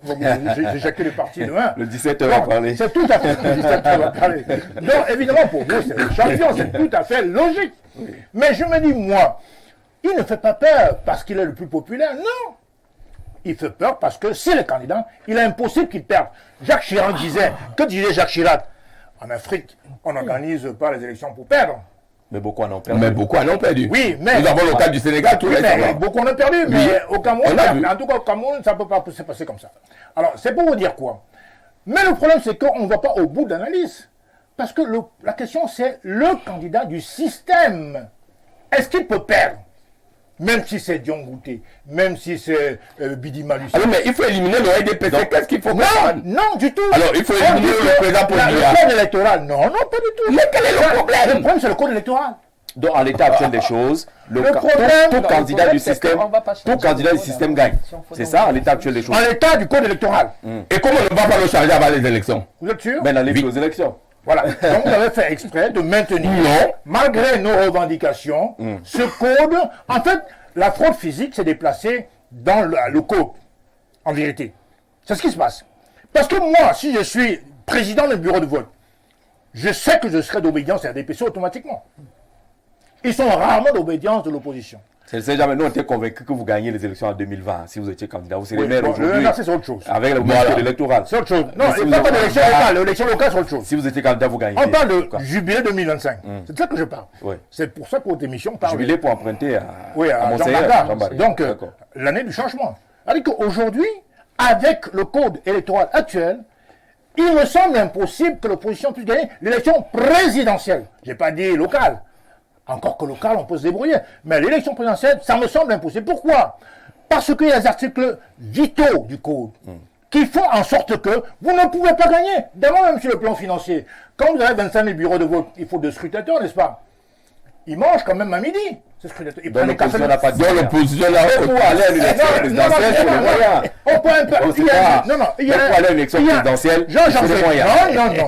S4: éjectez le parti demain.
S1: Le 17 va
S4: Donc,
S1: parler.
S4: c'est tout à fait le 17 va parler. Donc, évidemment, pour vous, c'est le champion, c'est tout à fait logique. Mais je me dis, moi, il ne fait pas peur parce qu'il est le plus populaire, non. Il fait peur parce que c'est le candidat, il est impossible qu'il perde. Jacques Chirac disait, que disait Jacques Chirac? En Afrique, on n'organise pas les élections pour perdre.
S1: Mais beaucoup en ont perdu.
S5: Mais beaucoup en ont perdu.
S4: Oui, mais...
S5: Nous avons le cas du Sénégal tout
S4: Oui, mais
S5: récemment.
S4: beaucoup en ont perdu, mais au Cameroun,
S5: on a vu.
S4: en tout cas au Cameroun, ça ne peut pas se passer comme ça. Alors, c'est pour vous dire quoi? Mais le problème, c'est qu'on ne va pas au bout de l'analyse. Parce que la question, c'est le candidat du système. Est-ce qu'il peut perdre? Même si c'est Dion Gouté, même si c'est Bidima Lucien.
S5: Alors, mais il faut éliminer le RDPC. Qu'est-ce qu'il faut faire?
S4: Non, du tout.
S5: Alors, il faut éliminer le président Paul Biya.
S4: Le code électoral, non, pas du tout.
S5: Mais quel est le problème?
S4: Le problème, c'est le code électoral.
S1: Donc, en l'état actuel des choses,
S4: Le problème,
S1: tout
S4: non,
S1: candidat
S2: le
S1: du
S2: problème, c'est
S1: système,
S2: qu'on va pas changer
S1: tout candidat
S2: le
S1: du
S2: code,
S1: système
S2: hein.
S1: gagne.
S2: Si on faut
S1: C'est
S2: donc-
S1: ça, en l'état actuel des choses.
S4: En l'état du code électoral.
S5: Et comment on ne va pas le changer avant les élections?
S4: Vous êtes sûr?
S1: Mais dans les aux élections.
S4: Voilà. Donc, vous avez fait exprès de maintenir,
S5: Non.
S4: malgré nos revendications, ce code. En fait, la fraude physique s'est déplacée dans le code, en vérité. C'est ce qui se passe. Parce que moi, si je suis président du bureau de vote, je sais que je serai d'obédience à la DPC automatiquement. Ils sont rarement d'obédience de l'opposition.
S1: C'est jamais, nous, on était convaincus que vous gagnez les élections en 2020. Si vous étiez candidat, vous serez
S4: Oui,
S1: maire
S4: bon,
S1: aujourd'hui.
S4: là, c'est autre chose.
S1: Avec le
S5: Voilà.
S1: code électoral.
S4: C'est autre chose. Non,
S1: Mais si
S4: il
S1: vous
S4: ne parle pas
S1: avez-
S4: d'élection locale. L'élection locale, c'est autre chose.
S1: Si vous étiez candidat, vous gagnez.
S4: On parle de
S1: Quoi.
S4: jubilé 2025. C'est de ça que je parle.
S1: Oui.
S4: C'est pour ça que votre émission parle.
S1: Jubilé pour emprunter
S4: Oui,
S1: à
S4: à
S1: mon
S4: Jean
S1: seigneur,
S4: Barga.
S1: Jean Barga.
S4: Donc,
S1: D'accord.
S4: l'année du changement. C'est-à-dire qu'aujourd'hui, avec le code électoral actuel, il me semble impossible que l'opposition puisse gagner l'élection présidentielle. Je n'ai pas dit locale. Encore que locale, on peut se débrouiller. Mais l'élection présidentielle, ça me semble impossible. Pourquoi? Parce qu'il y a des articles vitaux du code qui font en sorte que vous ne pouvez pas gagner. D'abord, même sur le plan financier. Quand vous avez 25 000 bureaux de vote, il faut 2 scrutateurs, n'est-ce pas? Ils mangent quand même à midi, ces scrutateurs. Ils
S1: Donc,
S4: prennent des cafés.
S1: l'opposition n'a pas de
S5: Dans
S1: moyens.
S5: l'opposition, là,
S1: Pour aller à l'élection présidentielle, il faut des moyens.
S4: On peut un peu.
S1: On sait
S4: il y a-
S1: pas.
S4: Non, non, il y a.
S1: Mais pour aller à l'élection
S4: il y a-
S1: présidentielle,
S4: Jean,
S1: il faut des moyens.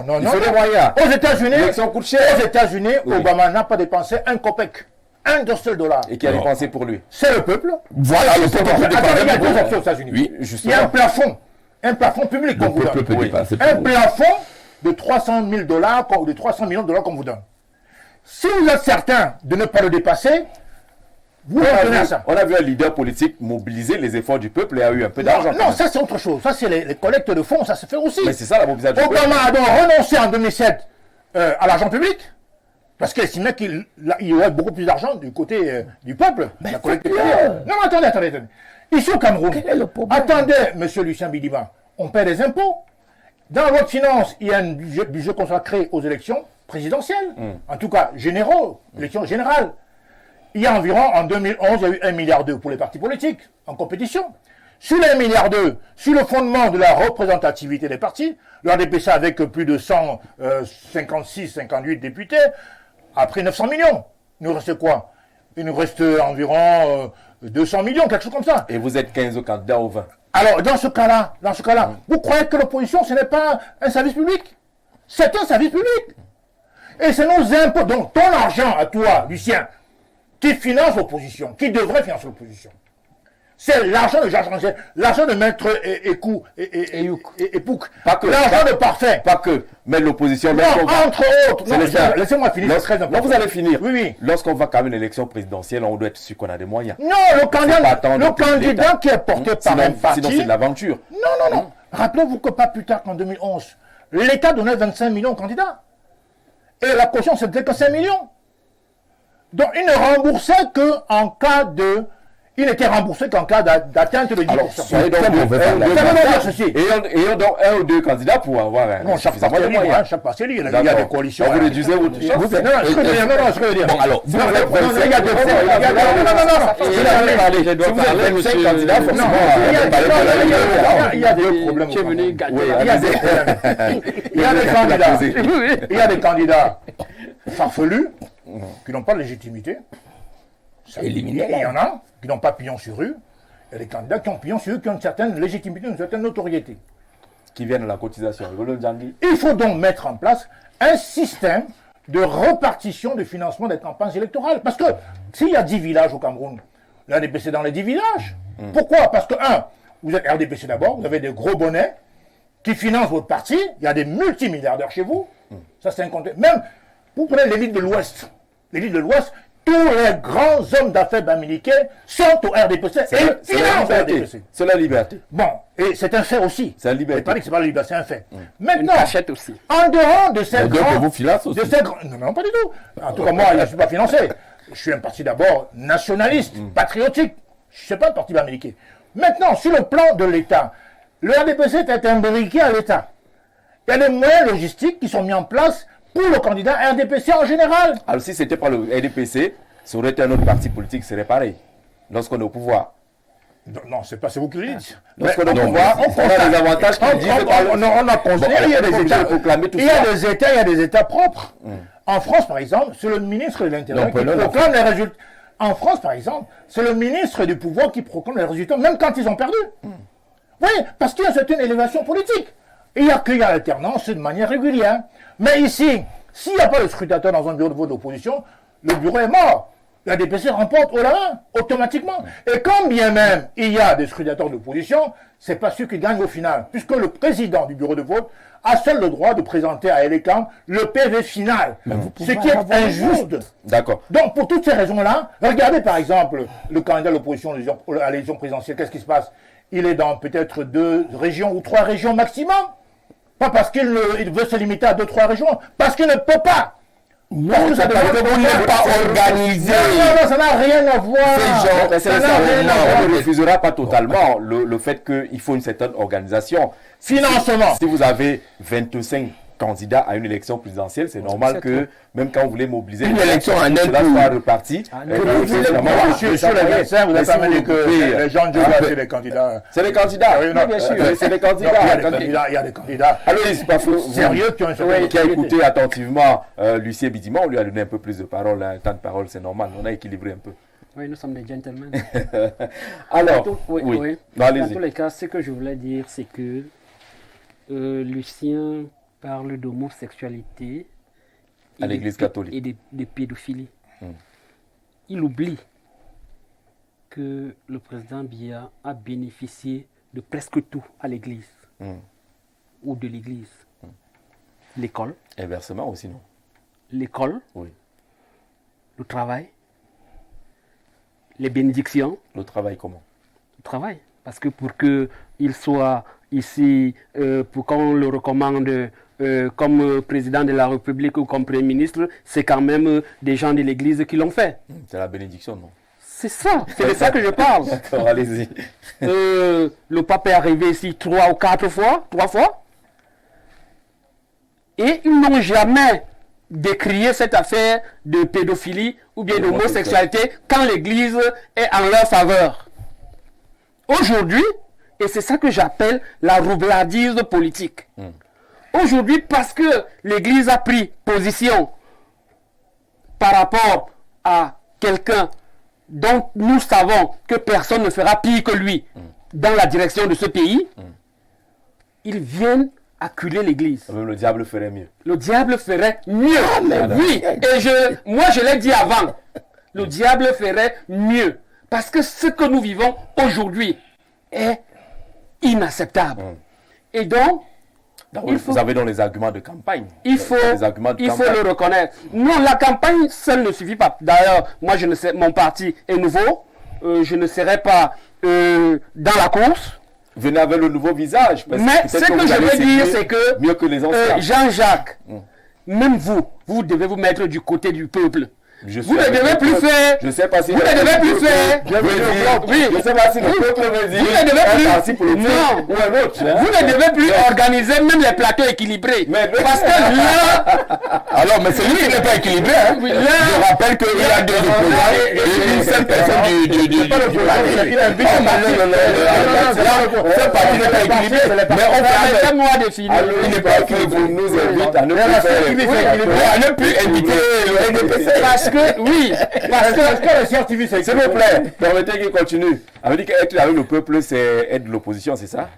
S4: Non,
S1: Il faut des moyens.
S4: Aux États-Unis,
S1: L'élection coûte cher.
S4: aux États-Unis,
S1: Oui.
S4: Obama n'a pas dépensé un copec, un seul dollar.
S1: Et qui a
S5: Non.
S1: dépensé pour lui.
S4: C'est le peuple.
S5: Voilà, le peuple peut
S4: Attends, il y a
S5: dépenser
S4: deux
S5: pour
S4: options aux États-Unis.
S5: Oui,
S4: Il y a
S1: justement.
S4: un plafond public qu'on
S5: Le
S4: vous
S5: peuple
S4: donne.
S5: peut
S1: Oui.
S5: dépenser
S4: Un
S5: pour
S4: plafond de 300 000 dollars ou de 300 millions de dollars qu'on vous donne. Si vous êtes certain de ne pas le dépasser, vous retenez à ça.
S1: On a vu un leader politique mobiliser les efforts du peuple et a eu un peu d'argent.
S4: Non, ça c'est autre chose. Ça c'est les collectes de fonds, ça se fait aussi.
S1: Mais c'est ça la mobilisation du peuple.
S4: Obama a donc renoncé en 2007 à l'argent public. Parce qu'elle estimait qu'il y aurait beaucoup plus d'argent du côté du peuple, de la collectivité. Non, mais attendez. Ici au Cameroun, attendez, monsieur Lucien Bidiba, on paie des impôts. Dans la loi de finances, il y a un budget consacré aux élections présidentielles, en tout cas généraux, élections générales. Il y a environ, en 2011, il y a eu 1,2 milliard pour les partis politiques en compétition. Sur les 1,2 milliard, sur le fondement de la représentativité des partis, le RDPC avec plus de 58 députés a pris 900 millions. Il nous reste quoi? Il nous reste environ 200 millions, quelque chose comme ça.
S1: Et vous êtes 15 candidats au 20.
S4: Alors, dans ce cas-là, vous croyez que l'opposition, ce n'est pas un service public? C'est un service public. Et c'est nos impôts, donc ton argent à toi, Lucien, qui finance l'opposition, qui devrait financer l'opposition. C'est l'argent de Georges Rangel, l'argent de Maître Ekou et Pouk. L'argent de Parfait.
S1: Pas que, mais l'opposition.
S4: Non, entre autres. Laissez-moi finir, c'est très important.
S1: Non, vous allez finir.
S4: Oui.
S1: Lorsqu'on va quand même une élection présidentielle, on doit être sûr qu'on a des moyens.
S4: Non, le candidat qui est porté par un parti.
S1: Sinon, c'est de l'aventure.
S4: Non. Rappelez-vous que pas plus tard qu'en 2011, l'État donnait 25 millions aux candidats. Et la caution, c'était que 5 millions. Donc, il ne remboursait qu'en cas de... Il n'était remboursé qu'en cas d'atteinte de 10%.
S1: Alors, soyez donc ayons donc un ou deux candidats pour avoir un...
S4: Non, chaque parti est libre, chaque parti est libre. Il y a des coalitions.
S1: Vous réduisez votre chance.
S4: Non, ce que je veux dire.
S1: Bon, alors,
S4: vous avez 25 candidats, il y a des problèmes. Il y a des candidats farfelus qui n'ont pas de légitimité. Il y en a qui n'ont pas pignon sur rue. Il y a des candidats qui ont pignon sur rue, qui ont une certaine légitimité, une certaine notoriété.
S1: Qui viennent à la cotisation.
S4: Il faut donc mettre en place un système de répartition de financement des campagnes électorales. Parce que s'il y a 10 villages au Cameroun, la RDPC dans les 10 villages. Pourquoi? Parce que, vous êtes RDPC d'abord, vous avez des gros bonnets qui financent votre parti. Il y a des multimilliardaires chez vous. Ça, c'est incontesté. Même, vous prenez l'élite de l'Ouest. L'élite de l'Ouest, tous les grands hommes d'affaires américains sont au RDPC et financent le RDPC.
S1: C'est la liberté.
S4: Bon, et c'est un fait aussi.
S1: C'est la liberté.
S4: Je pas dit que c'est pas la liberté, c'est un fait. Maintenant,
S3: aussi.
S4: En dehors de ces grands...
S5: vous financez aussi.
S4: Non, pas du tout. En tout cas, moi, je ne suis pas financé. Je suis un parti d'abord nationaliste, patriotique. Je ne suis pas un parti américain. Maintenant, sur le plan de l'État, le RDPC est imbriqué à l'État. Il y a des moyens logistiques qui sont mis en place pour le candidat RDPC en général.
S1: Alors si c'était pas le RDPC, ça aurait été un autre parti politique, ce serait pareil. Lorsqu'on est au pouvoir.
S4: Non, c'est vous qui le dites.
S1: Lorsqu'on est au pouvoir, on a des avantages qui disent
S4: on a constaté, il y a des États
S1: proclamer tout ça.
S4: Il y a des États propres. En France, par exemple, c'est le ministre de l'Intérieur qui proclame les résultats. En France, par exemple, c'est le ministre du pouvoir qui proclame les résultats, même quand ils ont perdu. Oui, parce qu'il y a une certaine élévation politique. Et il y a qu'il y a l'alternance de manière régulière. Mais ici, s'il n'y a pas de scrutateur dans un bureau de vote d'opposition, le bureau est mort. La DPC remporte au la main, automatiquement. Et quand bien même il y a des scrutateurs d'opposition, c'est pas sûr qu'ils gagnent au final. Puisque le président du bureau de vote a seul le droit de présenter à Elecam le PV final. Ce qui est injuste.
S1: D'accord.
S4: Donc pour toutes ces raisons-là, regardez par exemple le candidat de l'opposition à l'élection présidentielle, qu'est-ce qui se passe? Il est dans peut-être 2 régions ou 3 régions maximum. Pas parce qu'il veut se limiter à 2-3 régions, parce qu'il ne peut pas.
S5: Non, parce que vous n'êtes pas organisé.
S4: Non, ça n'a rien à voir.
S1: On ne refusera pas totalement le fait qu'il faut une certaine organisation.
S4: Financement.
S1: Si vous avez 25 candidats à une élection présidentielle, c'est normal que même quand vous voulez mobiliser
S5: une élection en
S1: cela soit reparti.
S4: Sur les 25, vous avez amené que les gens de c'est les candidats.
S1: C'est les candidats.
S4: Oui, bien sûr.
S1: C'est les candidats.
S4: Il y a des candidats.
S1: Alors, c'est pas faux.
S4: Sérieux
S1: Qui a écouté attentivement Lucien Bidiman, on lui a donné un peu plus de parole, un temps de parole, c'est normal. On a équilibré un peu.
S3: Oui, nous sommes des gentlemen.
S1: Alors,
S3: oui.
S1: Dans
S3: tous les cas, ce que je voulais dire, c'est que Lucien parle d'homosexualité
S1: à l'Église catholique
S3: et de pédophilie. Il oublie que le président Biya a bénéficié de presque tout à l'Église ou de l'Église. L'école.
S1: Inversement aussi, non?
S3: L'école.
S1: Oui.
S3: Le travail. Les bénédictions.
S1: Le travail comment?
S3: Le travail. Parce que pour qu'il soit ici, pour qu'on le recommande comme président de la République ou comme Premier ministre, c'est quand même des gens de l'Église qui l'ont fait.
S1: C'est la bénédiction, non?
S3: C'est ça, c'est de ça que je parle.
S1: D'accord, allez-y.
S3: Le pape est arrivé ici 3 ou 4 fois, 3 fois. Et ils n'ont jamais décrié cette affaire de pédophilie ou bien d'homosexualité quand l'Église est en leur faveur. Aujourd'hui, et c'est ça que j'appelle la roublardise politique. Aujourd'hui, parce que l'Église a pris position par rapport à quelqu'un dont nous savons que personne ne fera pire que lui dans la direction de ce pays, ils viennent acculer l'Église.
S1: Même le diable ferait mieux.
S3: Le diable ferait mieux. Oui, et moi je l'ai dit avant. Le diable ferait mieux. Parce que ce que nous vivons aujourd'hui est inacceptable. Et donc,
S1: vous avez donc les arguments de campagne.
S3: Il faut le reconnaître. Non, la campagne seule ne suffit pas. D'ailleurs, moi, je ne sais, mon parti est nouveau. Je ne serai pas dans la course.
S1: Venez avec le nouveau visage.
S3: Mais ce que je veux dire, c'est que,
S1: mieux que les anciens.
S3: Jean-Jacques, même vous devez vous mettre du côté du peuple. Vous ne devez plus faire.
S1: Je sais pas si
S3: vous ne devez plus faire.
S1: Je sais pas si le peuple veut dire.
S3: Vous ne devez plus. Non.
S1: Ou un autre.
S3: Vous ne devez plus organiser même les plateaux équilibrés. Parce que là.
S5: Alors, mais c'est lui qui n'est pas équilibré. Hein. Je rappelle qu'il y a deux opposants et une seule personne du parti. Ce parti n'est pas équilibré. Mais on fait
S3: moi définir.
S5: Il n'est pas équilibré. Vous nous invite à ne plus inviter le NDPC.
S3: Parce que, oui, parce que
S1: le scientifique, s'il vous plaît, permettez qu'il continue. Ça veut dire qu'être avec le peuple, c'est être de l'opposition, c'est ça?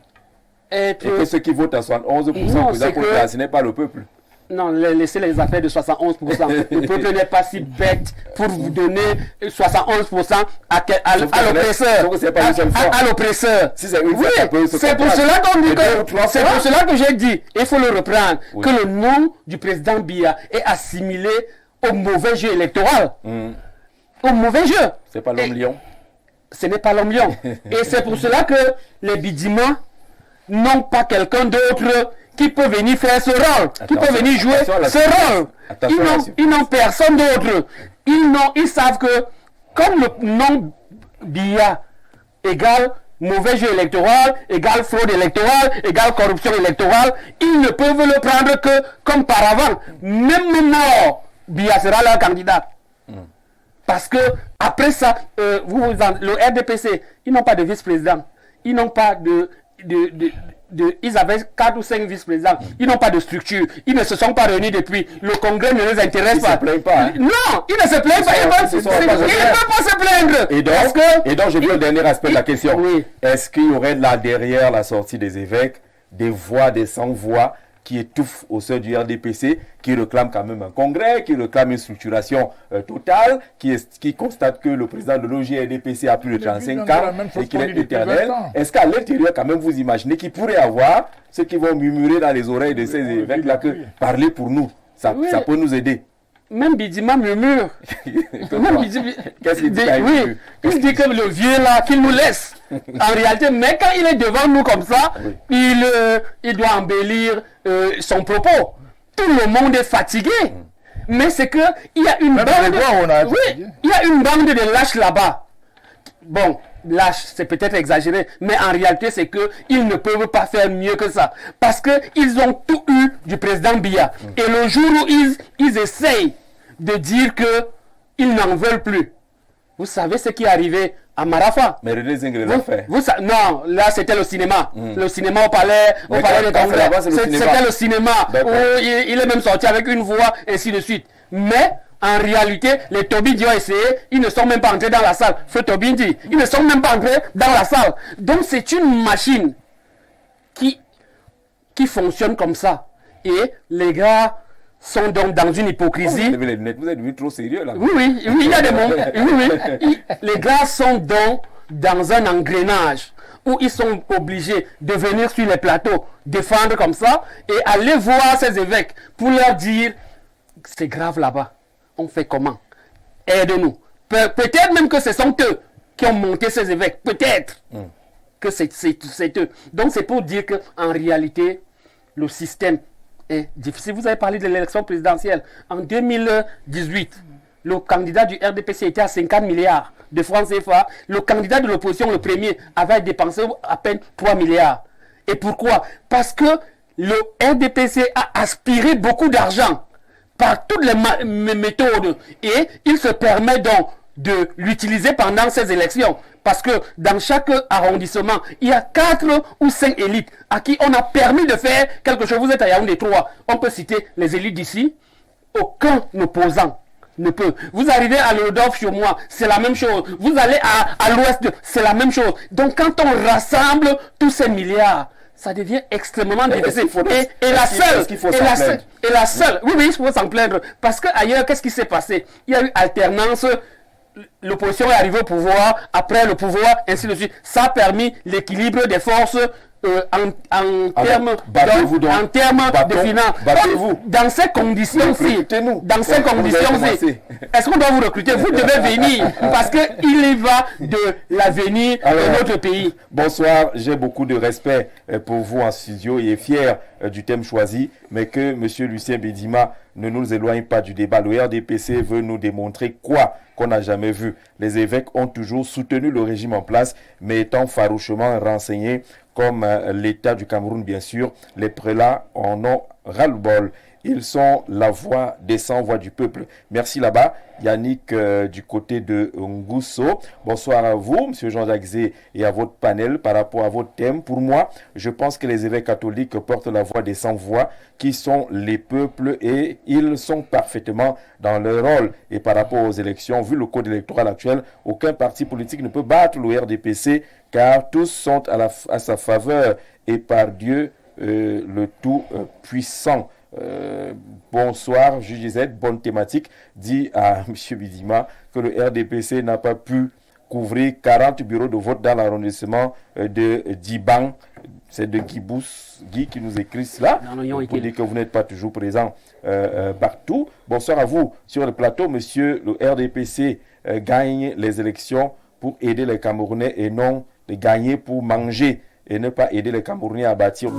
S1: Et que ceux qui votent à 71%, ce n'est pas le peuple.
S3: Non, laissez les affaires de 71%. Le peuple n'est pas si bête pour vous donner 71% à l'oppresseur. À l'oppresseur.
S1: Si c'est une fois,
S3: c'est pour cela qu'on dit que c'est pour cela que j'ai dit, il faut le reprendre, que le nom du président Biya est assimilé au mauvais jeu électoral. Au mauvais jeu.
S1: C'est pas l'homme lion.
S3: Ce n'est pas l'homme lion. Et c'est pour cela que les Bidima n'ont pas quelqu'un d'autre qui peut venir faire ce rôle, qui peut venir jouer ce rôle. Ils n'ont personne d'autre. Ils savent que comme le nom Biya égale mauvais jeu électoral, égale fraude électorale, égale corruption électorale, ils ne peuvent le prendre que comme par avant. Même mort, Biya sera leur candidat. Parce que après ça, le RDPC, ils n'ont pas de vice-président. Ils n'ont pas ils avaient 4 ou 5 vice-présidents. Ils n'ont pas de structure. Ils ne se sont pas réunis depuis. Le congrès ne les intéresse pas.
S1: Ils ne se plaignent pas. Hein?
S3: Non, ils ne se plaignent pas. Ils ne peuvent pas se plaindre.
S1: Et donc, je veux le dernier aspect de la question.
S3: Oui.
S1: Est-ce qu'il y aurait là derrière la sortie des évêques des voix, des sans-voix qui étouffent au sein du RDPC, qui réclament quand même un congrès, qui réclament une structuration totale, qui constate que le président de l'OGRDPC a plus de 35 ans et qu'il est éternel. Est-ce qu'à l'intérieur, quand même, vous imaginez qu'il pourrait y avoir ceux qui vont murmurer dans les oreilles de ces évêques-là que parler pour nous, ça peut nous aider?
S3: Même Bidima murmure.
S1: Qu'est-ce qu'il dit?
S3: Il dit que le vieux là, qu'il nous laisse. En réalité, mais quand il est devant nous comme ça, il doit embellir son propos. Tout le monde est fatigué. Mais c'est que il y a une bande. Il y a une bande de lâches là-bas. Bon, lâches, c'est peut-être exagéré, mais en réalité, c'est que ils ne peuvent pas faire mieux que ça, parce que ils ont tout eu du président Biya. Et le jour où ils essayent de dire que ils n'en veulent plus, vous savez ce qui est arrivé à Marafa.
S1: Mais René Zingre l'a fait.
S3: Non, là c'était le cinéma. Le cinéma au palais de Congrès. C'était le cinéma où il est même sorti avec une voix, ainsi de suite. Mais en réalité, les Tobindi ont essayé, ils ne sont même pas entrés dans la salle. Feu Tobindi, ils ne sont même pas entrés dans la salle. Donc c'est une machine qui fonctionne comme ça. Et les gars sont donc dans une hypocrisie.
S1: Vous êtes devenu trop sérieux là.
S3: Oui, il y a des moments. Les gars sont donc dans un engrenage où ils sont obligés de venir sur les plateaux, défendre comme ça, et aller voir ces évêques pour leur dire, c'est grave là-bas. On fait comment? Aide-nous. Peut-être même que ce sont eux qui ont monté ces évêques. Peut-être que c'est eux. Donc c'est pour dire qu'en réalité, le système est difficile. Vous avez parlé de l'élection présidentielle. En 2018, le candidat du RDPC était à 50 milliards de francs CFA. Le candidat de l'opposition, le premier, avait dépensé à peine 3 milliards. Et pourquoi? Parce que le RDPC a aspiré beaucoup d'argent par toutes les méthodes. Et il se permet donc de l'utiliser pendant ces élections. Parce que dans chaque arrondissement, il y a 4 ou 5 élites à qui on a permis de faire quelque chose. Vous êtes à Yaoundé 3. On peut citer les élites d'ici. Aucun opposant ne peut. Vous arrivez à Lodov sur moi, c'est la même chose. Vous allez à l'ouest, c'est la même chose. Donc quand on rassemble tous ces milliards, ça devient extrêmement difficile. Et la seule, oui, il faut s'en plaindre. Parce qu'ailleurs, qu'est-ce qui s'est passé? Il y a eu alternance. L'opposition est arrivée au pouvoir, après le pouvoir, ainsi de suite. Ça a permis l'équilibre des forces en termes de finances. Dans ces conditions-ci, est-ce qu'on doit vous recruter? Vous devez venir, parce qu'il y va de l'avenir de notre pays.
S1: Bonsoir, j'ai beaucoup de respect pour vous en studio et fier du thème choisi, mais que M. Lucien Bédima ne nous éloigne pas du débat. Le RDPC veut nous démontrer quoi qu'on n'a jamais vu. Les évêques ont toujours soutenu le régime en place, mais étant farouchement renseignés, comme l'État du Cameroun, bien sûr, les prélats en ont ras-le-bol. Ils sont la voix des sans-voix du peuple. Merci là-bas. Yannick du côté de Ngousso. Bonsoir à vous, M. Jean-Jacques Zé, et à votre panel par rapport à votre thème. Pour moi, je pense que les évêques catholiques portent la voix des sans-voix qui sont les peuples et ils sont parfaitement dans leur rôle. Et par rapport aux élections, vu le code électoral actuel, aucun parti politique ne peut battre le RDPC car tous sont à sa faveur et par Dieu le Tout-Puissant. Bonsoir, JGZ, bonne thématique. Dit à M. Bidima que le RDPC n'a pas pu couvrir 40 bureaux de vote dans l'arrondissement de Dibang. C'est de Guy qui nous écrit cela. Pour dire que vous n'êtes pas toujours présent partout. Bonsoir à vous sur le plateau. Monsieur, le RDPC gagne les élections pour aider les Camerounais et non les gagner pour manger et ne pas aider les Camerounais à bâtir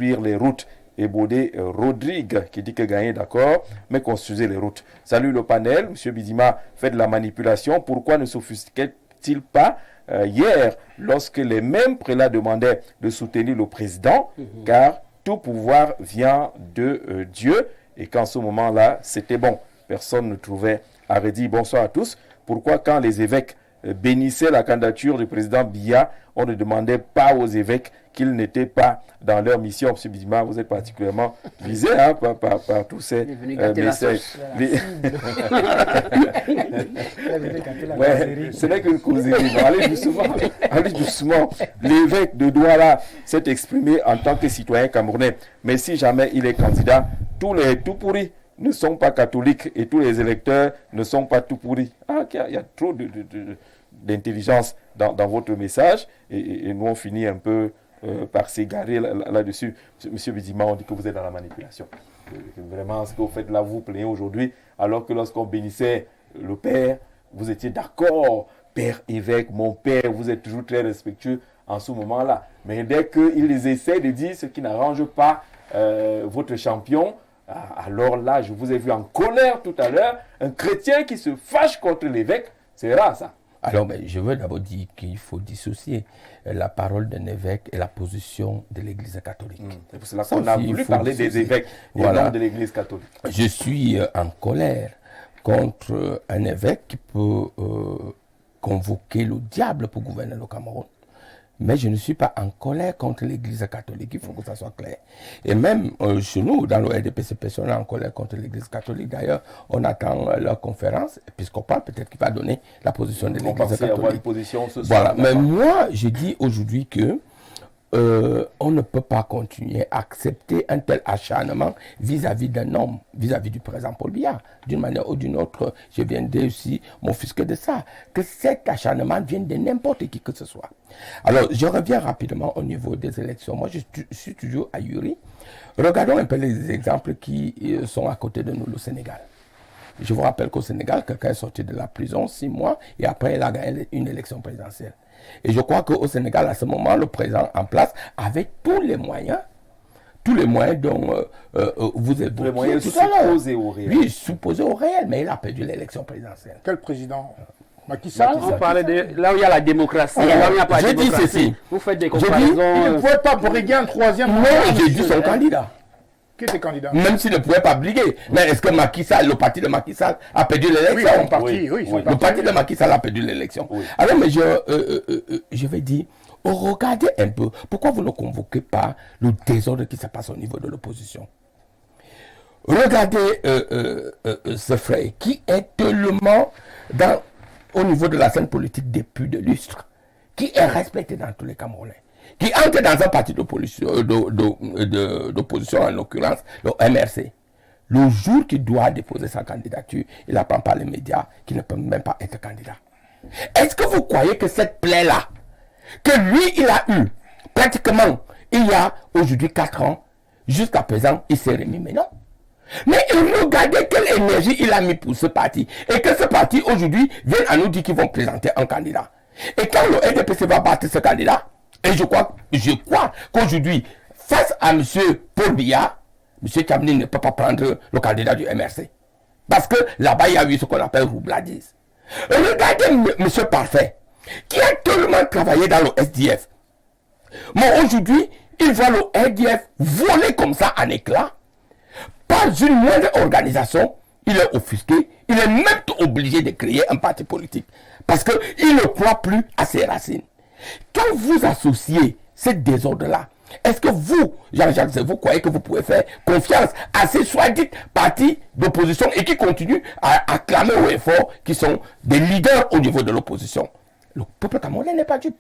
S1: les routes. Et Baudé Rodrigue qui dit que gagner d'accord, mais construisez les routes. Salut le panel, M. Bidima fait de la manipulation. Pourquoi ne s'offusquait-il pas hier lorsque les mêmes prélats demandaient de soutenir le président, car tout pouvoir vient de Dieu et qu'en ce moment-là, c'était bon. Personne ne trouvait à redire. Bonsoir à tous. Pourquoi quand les évêques bénissaient la candidature du président Biya, on ne demandait pas aux évêques qu'ils n'étaient pas dans leur mission? M. Bidima, vous êtes particulièrement visé par tous ces messages. Ce n'est qu'une causerie. Allez doucement. L'évêque de Douala s'est exprimé en tant que citoyen camerounais. Mais si jamais il est candidat, tous les tout pourris ne sont pas catholiques et tous les électeurs ne sont pas tout pourris. Il y a trop d'intelligence dans votre message et nous on finit un peu par s'égarer là-dessus. Monsieur Bidima, on dit que vous êtes dans la manipulation. Vraiment, ce que vous faites là, vous plaignez aujourd'hui, alors que lorsqu'on bénissait le Père, vous étiez d'accord, Père évêque, mon Père, vous êtes toujours très respectueux en ce moment-là. Mais dès qu'ils essaient de dire ce qui n'arrange pas votre champion, alors là, je vous ai vu en colère tout à l'heure, un chrétien qui se fâche contre l'évêque, c'est rare ça.
S5: Alors, je veux d'abord dire qu'il faut dissocier la parole d'un évêque et la position de l'Église catholique.
S1: C'est pour cela qu'on a voulu parler des évêques et non de l'Église catholique.
S5: Je suis en colère contre un évêque qui peut convoquer le diable pour gouverner le Cameroun. Mais je ne suis pas en colère contre l'Église catholique, il faut que ça soit clair. Et même chez nous, dans le RDPC, personne n'est en colère contre l'Église catholique. D'ailleurs, on attend leur conférence épiscopale, peut-être qu'il va donner la position de l'Église catholique.
S1: Avoir une position ce
S5: voilà. Mais moi, je dis aujourd'hui que on ne peut pas continuer à accepter un tel acharnement vis-à-vis d'un homme, vis-à-vis du président Paul Biya. D'une manière ou d'une autre, je viendrai aussi m'offusquer de ça. Que cet acharnement vienne de n'importe qui que ce soit. Alors, je reviens rapidement au niveau des élections. Moi, je suis toujours ahuri. Regardons un peu les exemples qui sont à côté de nous, le Sénégal. Je vous rappelle qu'au Sénégal, quelqu'un est sorti de la prison 6 mois et après, il a gagné une élection présidentielle. Et je crois qu'au Sénégal, à ce moment, le président en place avait tous les moyens tous les moyens dont vous êtes...
S1: Tous les moyens supposés au réel.
S5: Oui, supposés au réel, mais il a perdu l'élection présidentielle.
S4: Quel président? Macky Sall.
S3: On parlait de là où il y a la démocratie, là où il n'y a pas de
S5: Je dis
S3: démocratie.
S5: ceci.
S3: Vous faites des
S5: dis,
S3: comparaisons.
S4: Il ne pouvait pas briguer un troisième.
S5: Non, j'ai dit son candidat.
S4: Qui était candidat?
S5: Même s'il ne pouvait pas briguer. Mais est-ce que Macky Sall, le parti de Macky Sall, a perdu
S4: Oui,
S5: l'élection?
S4: son parti, oui. Son
S5: Le
S4: parti.
S5: parti de Macky Sall a perdu l'élection.
S1: Oui.
S5: Alors, mais je vais dire, regardez un peu, pourquoi vous ne convoquez pas le désordre qui se passe au niveau de l'opposition? Regardez ce frère qui est tellement au niveau de la scène politique depuis de lustre, qui est respecté dans tous les Camerounais, qui entre dans un parti d'opposition, en l'occurrence le MRC. Le jour qu'il doit déposer sa candidature, il apprend par les médias qu'il ne peut même pas être candidat. Est-ce que vous croyez que cette plaie-là, que lui, il a eu pratiquement il y a aujourd'hui 4 ans, jusqu'à présent, il s'est remis, mais non. Mais regardez quelle énergie il a mis pour ce parti. Et que ce parti, aujourd'hui, vienne à nous dire qu'ils vont présenter un candidat. Et quand le RDPC va battre ce candidat, et je crois qu'aujourd'hui, face à M. Paul Biya, M. Tchambili ne peut pas prendre le candidat du MRC. Parce que là-bas, il y a eu ce qu'on appelle roubladise. Regardez M. Parfait, qui a tellement travaillé dans le SDF. Mais aujourd'hui, il voit le SDF voler comme ça en éclats. Pas une moindre organisation, il est offusqué, il est même obligé de créer un parti politique. Parce qu'il ne croit plus à ses racines. Quand vous associez ce désordre-là, est-ce que vous, Jean-Jacques, vous croyez que vous pouvez faire confiance à ces soi-disant partis d'opposition et qui continuent à clamer haut et fort qu'ils sont des leaders au niveau de l'opposition? Le peuple camerounais n'est pas dupe.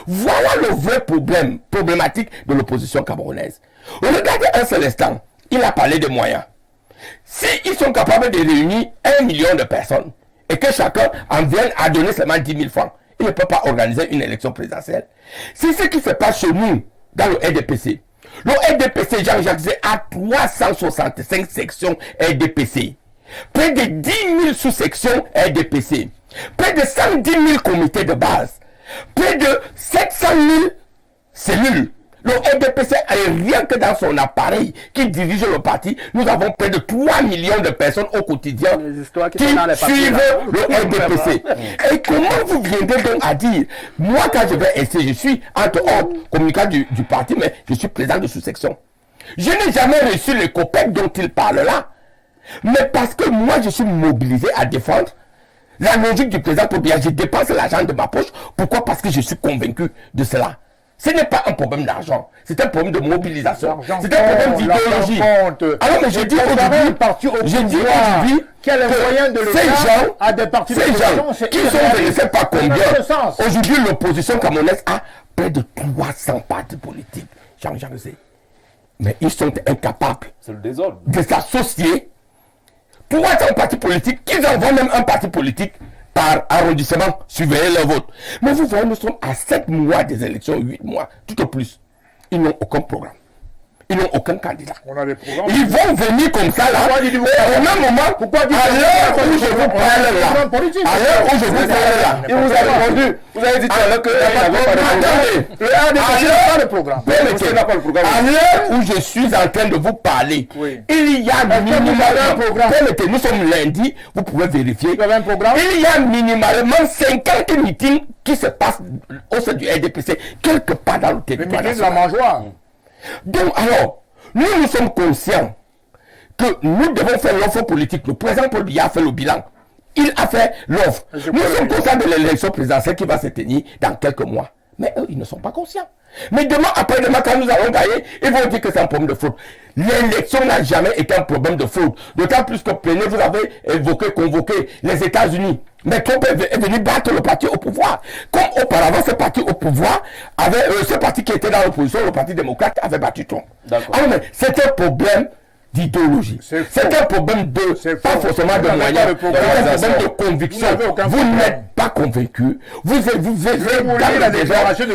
S5: Voilà le vrai problématique de l'opposition camerounaise. Regardez un seul instant. Il a parlé de moyens. S'ils sont capables de réunir 1 million de personnes et que chacun en vienne à donner seulement 10 000 francs, il ne peut pas organiser une élection présidentielle. C'est ce qui se passe chez nous dans le RDPC. Le RDPC, Jean-Jacques, a 365 sections RDPC. Près de 10 000 sous-sections RDPC. Près de 110 000 comités de base. Près de 700 000 cellules. Le RDPC, rien que dans son appareil qui dirige le parti, nous avons près de 3 millions de personnes au quotidien qui suivent le RDPC. Et comment vous viendrez donc à dire, moi quand je vais essayer, je suis entre autres communicant du parti, mais je suis président de sous-section. Je n'ai jamais reçu les COPEC dont il parle là. Mais parce que moi je suis mobilisé à défendre la logique du président Paul Biya, je dépense l'argent de ma poche. Pourquoi? Parce que je suis convaincu de cela. Ce n'est pas un problème d'argent, c'est un problème de mobilisation, c'est un problème d'idéologie. Alors mais je dis aujourd'hui,
S4: quel est le moyen de
S5: ces gens,
S4: à des partis
S5: qui sont je ne sais pas combien, aujourd'hui l'opposition camerounaise a près de 300 partis politiques, Jean-Jacques. Mais ils sont incapables de s'associer. 300 partis politiques, qu'ils envoient même un parti politique par arrondissement, surveiller leur vote. Mais vous voyez, nous sommes à 7 mois des élections, 8 mois, tout au plus. Ils n'ont aucun programme. Ils n'ont aucun candidat.
S4: On a des programmes.
S5: Ils vont venir comme ça là. Au même moment, à l'heure où je vous parle là,
S1: il vous a répondu. Vous avez dit tout à l'heure qu'il n'avait pas de programme.
S5: À l'heure où je suis en train de vous parler, il y a minimalement, nous sommes lundi, vous pouvez vérifier, il y a minimalement 50 meetings qui se passent au sein du RDPC, quelque part dans le territoire national. Donc alors, nous sommes conscients que nous devons faire l'offre politique. Le président Paul Biya a fait le bilan. Il a fait l'offre. Nous sommes conscients de l'élection présidentielle qui va se tenir dans quelques mois. Mais eux, ils ne sont pas conscients. Mais demain, après-demain, quand nous allons gagner, ils vont dire que c'est un problème de fraude. L'élection n'a jamais été un problème de fraude. D'autant plus que vous avez convoqué les États-Unis. Mais Trump est venu battre le parti au pouvoir. Comme auparavant, ce parti au pouvoir avait, ce parti qui était dans l'opposition, le parti démocrate, avait battu Trump. Alors, mais c'est un problème d'idéologie. C'est un problème pas forcément de moyens, c'est un problème de conviction. Vous n'êtes pas convaincu. Vous avez la déclaration de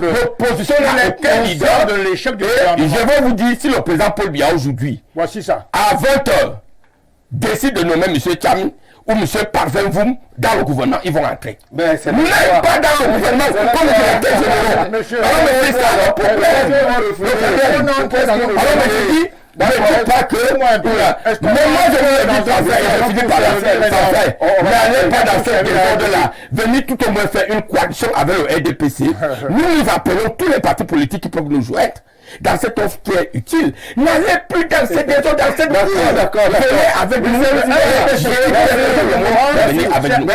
S5: l'opposition n'a aucun leader de l'échec du gouvernement. Je vais vous dire, si le président Paul Biya aujourd'hui,
S4: voici ça,
S5: à 20h, décide de nommer M. Tchambili où monsieur Parvin-Voum, dans le gouvernement, ils vont entrer.
S1: Mais c'est
S5: Même pas dans le gouvernement, comme directeur général.
S4: Monsieur,
S5: Alors, mais c'est ça le problème. Alors, mais je dis, ne dites pas que moi, moi je vous ai dit Parvin, je finis par la faire Parvin. N'allez pas dans cette méthode-là. Venez tout au moins faire une coalition avec le RDPC. Nous appelons tous les partis politiques qui peuvent nous joindre dans cette offre qui est utile. N'allez plus dans cette maison, dans cette cour.
S1: D'accord.
S5: Venez avec nous. Venez avec nous.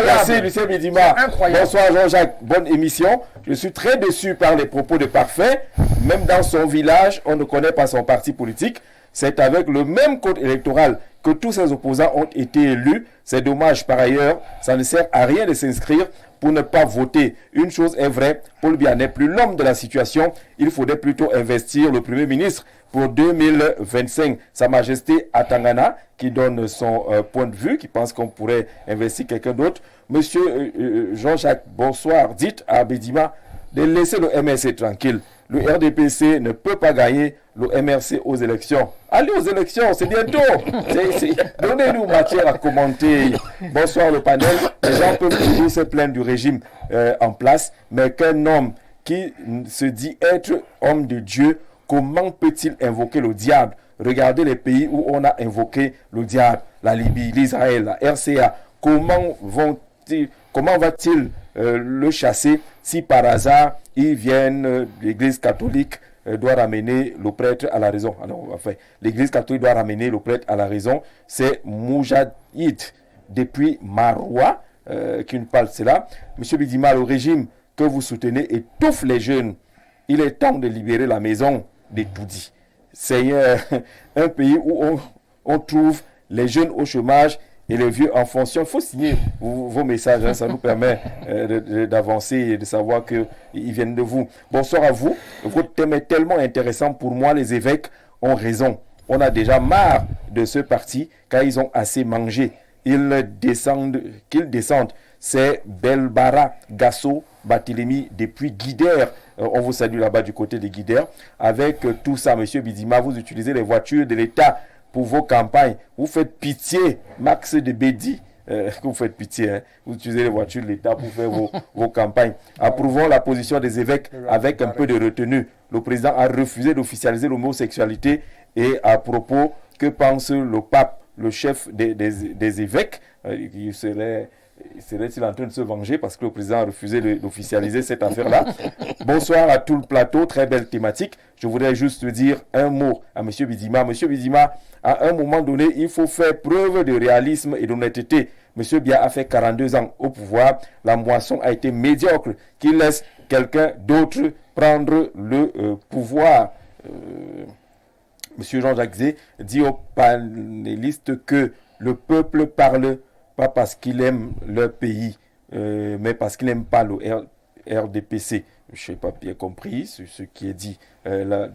S1: Merci Lucien Bidima. Bonsoir Jean-Jacques, bonne émission. Je suis très déçu par les propos de Parfait. Même dans son village, on ne connaît pas son parti politique. C'est avec le même code électoral que tous ses opposants ont été élus. C'est dommage par ailleurs, ça ne sert à rien de s'inscrire pour ne pas voter. Une chose est vraie, Paul Biya n'est plus l'homme de la situation. Il faudrait plutôt investir le Premier ministre pour 2025. Sa Majesté Atangana, qui donne son point de vue, qui pense qu'on pourrait investir quelqu'un d'autre. Monsieur Jean-Jacques, bonsoir. Dites à Bidima de laisser le MRC tranquille. Le RDPC ne peut pas gagner le MRC aux élections. Allez aux élections, c'est bientôt. Donnez-nous matière à commenter. Bonsoir le panel. Les gens peuvent toujours se plaindre du régime en place, mais qu'un homme qui se dit être homme de Dieu, comment peut-il invoquer le diable? Regardez les pays où on a invoqué le diable, la Libye, l'Israël, la RCA. Comment va-t-il le chasser si par hasard ils viennent, l'Église catholique doit ramener le prêtre à la raison. Alors, enfin, l'Église catholique doit ramener le prêtre à la raison. C'est Moujahid depuis Maroua qui nous parle de cela. Monsieur Bidima, le régime que vous soutenez étouffe les jeunes. Il est temps de libérer la maison des Toudis. C'est un pays où on trouve les jeunes au chômage et les vieux en fonction. Il faut signer vos messages, hein, ça nous permet d'avancer et de savoir qu'ils viennent de vous. Bonsoir à vous. Votre thème est tellement intéressant pour moi. Les évêques ont raison. On a déjà marre de ce parti car ils ont assez mangé. Qu'ils descendent. C'est Belbara, Gasso, Barthélemy depuis Guidère. On vous salue là-bas du côté de Guidère. Avec tout ça, monsieur Bidima, vous utilisez les voitures de l'État pour vos campagnes. Vous faites pitié, Max de Bédi. Vous faites pitié, hein. Vous utilisez les voitures de l'État pour faire vos campagnes. Approuvons la position des évêques avec un peu de retenue. Le président a refusé d'officialiser l'homosexualité. Et à propos, que pense le pape, le chef des évêques? Serait-il en train de se venger parce que le président a refusé d'officialiser cette affaire-là? Bonsoir à tout le plateau, très belle thématique. Je voudrais juste dire un mot à M. Bidima. M. Bidima, à un moment donné, il faut faire preuve de réalisme et d'honnêteté. M. Biya a fait 42 ans au pouvoir. La moisson a été médiocre. Qu'il laisse quelqu'un d'autre prendre le pouvoir. M. Jean-Jacques Zé dit aux panélistes que le peuple parle pas parce qu'il aime leur pays, mais parce qu'il n'aime pas le RDPC. Je n'ai pas bien compris ce qui est dit là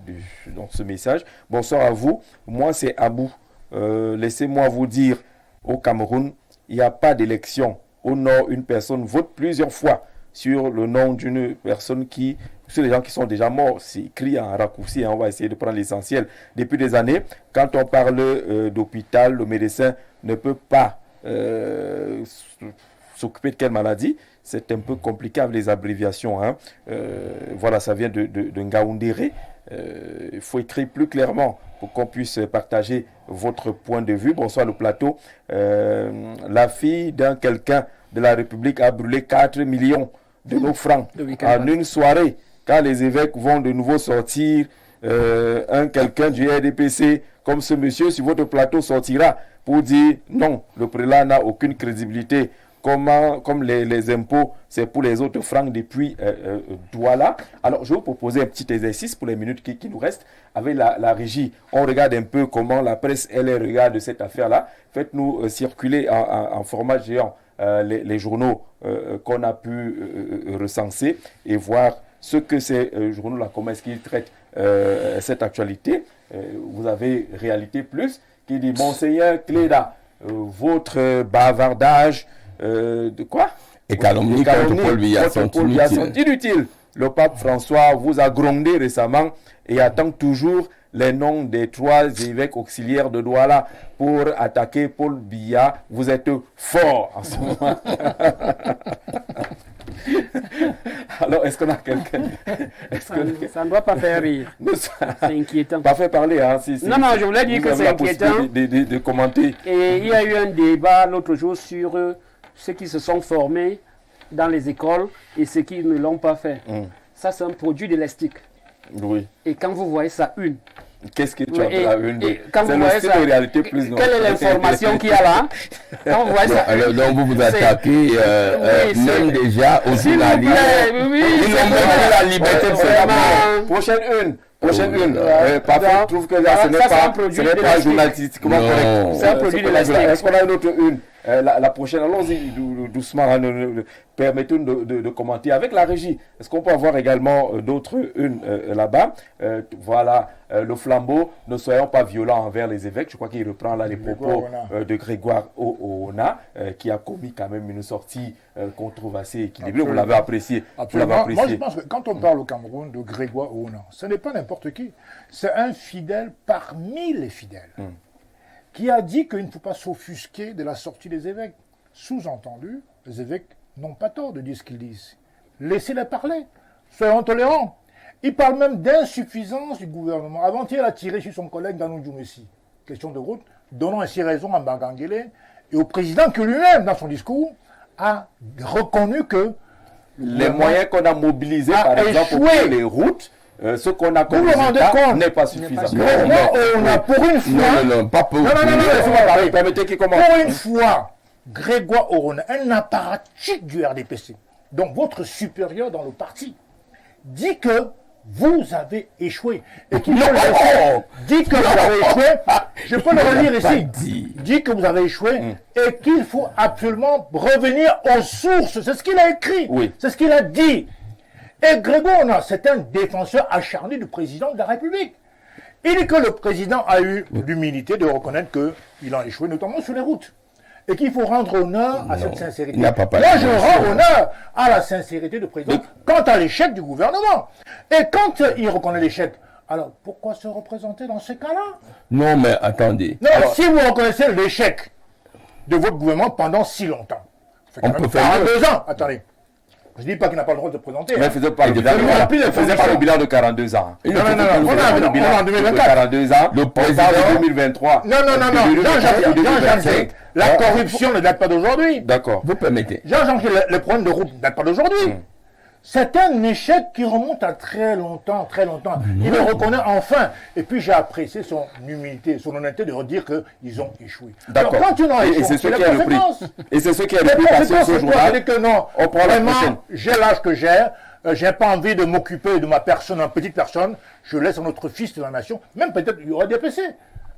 S1: dans ce message. Bonsoir à vous. Moi, c'est Abou. Laissez-moi vous dire, au Cameroun, il n'y a pas d'élection. Au nord, une personne vote plusieurs fois sur le nom d'une personne sur les gens qui sont déjà morts. C'est écrit en raccourci, hein, on va essayer de prendre l'essentiel. Depuis des années, quand on parle d'hôpital, le médecin ne peut pas s'occuper de quelle maladie. C'est un peu compliqué avec les abréviations, hein. Voilà, ça vient de Ngaoundéré. Il faut écrire plus clairement pour qu'on puisse partager votre point de vue. Bonsoir le plateau. La fille d'un quelqu'un de la République a brûlé 4 millions de nos francs en une soirée. Quand les évêques vont de nouveau sortir, un quelqu'un du RDPC comme ce monsieur sur votre plateau sortira pour dire non, le prélat n'a aucune crédibilité. Comme les impôts, c'est pour les autres francs depuis Douala. Alors, je vais vous proposer un petit exercice pour les minutes qui nous restent. Avec la régie, on regarde un peu comment la presse, elle regarde cette affaire-là. Faites-nous circuler en format géant les journaux qu'on a pu recenser et voir ce que ces journaux-là, comment est-ce qu'ils traitent cette actualité. Vous avez Réalité Plus qui dit « Monseigneur Cléda, votre bavardage... de quoi?
S5: Et calomnie contre Paul Biya sont inutiles.
S1: le pape François vous a grondé récemment et attend toujours les noms des 3 évêques auxiliaires de Douala pour attaquer Paul Biya. Vous êtes fort en ce moment. Alors, est-ce qu'on a quelqu'un
S3: Ça ne doit pas faire rire. C'est inquiétant.
S1: Pas fait parler, hein,
S3: Non, je voulais dire que c'est inquiétant.
S1: De commenter.
S3: Et il y a eu un débat l'autre jour sur ceux qui se sont formés dans les écoles et ceux qui ne l'ont pas fait. Ça, c'est un produit de l'estique.
S1: Oui.
S3: Et quand vous voyez ça,
S1: qu'est-ce que tu appelles la une?
S3: C'est
S1: le réalité plus non.
S3: Quelle est l'information qu'il y a là? Quand vous voyez ça,
S5: alors, donc vous attaquez même déjà aux journalistes.
S3: Oui,
S5: ils ont même la liberté de se
S1: Prochaine une. Parfois, je trouve que là, ce n'est pas journalistiquement correct.
S3: C'est un produit de l'estique.
S1: Est-ce qu'on a une autre une? La prochaine, allons-y doucement, hein, permettons de commenter avec la régie. Est-ce qu'on peut avoir également d'autres unes là-bas? Voilà, le flambeau, ne soyons pas violents envers les évêques. Je crois qu'il reprend là les propos de Grégoire Oona, qui a commis quand même une sortie controversée, équilibrée. Vous l'avez apprécié.
S4: Moi, je pense que quand on parle au Cameroun de Grégoire Oona, ce n'est pas n'importe qui. C'est un fidèle parmi les fidèles. Qui a dit qu'il ne faut pas s'offusquer de la sortie des évêques. Sous-entendu, les évêques n'ont pas tort de dire ce qu'ils disent. Laissez-les parler. Soyons tolérants. Il parle même d'insuffisance du gouvernement. Avant-hier, il a tiré sur son collègue Danou Djoumessi. Question de route, donnant ainsi raison à Mbangangele et au président que lui-même, dans son discours, a reconnu que
S1: les moyens qu'on a mobilisés, par exemple, pour faire les routes, ce qu'on a comme
S4: résultat
S1: n'est pas suffisant.
S4: On a pour une fois...
S5: Non, pas pour...
S1: laissez-moi parler, permettez qu'il commence.
S4: Pour une fois, Grégoire Oona, un apparatchik du RDPC, donc votre supérieur dans le parti, dit que vous avez échoué. Et qu'il dit que vous avez échoué, je peux le relire ici, dit que vous avez échoué et qu'il faut absolument revenir aux sources. C'est ce qu'il a écrit, c'est ce qu'il a dit. Et Grégoire, c'est un défenseur acharné du président de la République. Il dit que le président a eu l'humilité de reconnaître qu'il a échoué, notamment sur les routes. Et qu'il faut rendre honneur à cette sincérité. Moi, je rends honneur à la sincérité du président quant à l'échec du gouvernement. Et quand il reconnaît l'échec, alors pourquoi se représenter dans ce cas-là?
S5: Non, mais attendez.
S4: Non, alors, si vous reconnaissez l'échec de votre gouvernement pendant si longtemps, ça fait quand même 42 ans, attendez. Je ne dis pas qu'il n'a pas le droit de se présenter.
S1: Mais faisait pas le bilan de 42 ans.
S4: Non, on a un bilan en 2024.
S1: 42 ans, le président de 2023.
S4: Non. Jean-Jean, la corruption ne date pas d'aujourd'hui.
S1: D'accord.
S5: Vous permettez.
S4: Jean-Jean, le problème de route ne date pas d'aujourd'hui. C'est un échec qui remonte à très longtemps. Il le reconnaît enfin. Et puis j'ai apprécié son humilité, son honnêteté de redire qu'ils ont échoué.
S1: D'accord.
S4: Alors, quand tu n'as échoué,
S1: c'est ce qui est repris. Et c'est ce qui est repris par ce journal.
S4: C'est que non,
S1: on prend la prochaine.
S4: J'ai l'âge que j'ai pas envie de m'occuper de ma personne, une petite personne. Je laisse à notre fils de la nation, même peut-être il y aura des PC,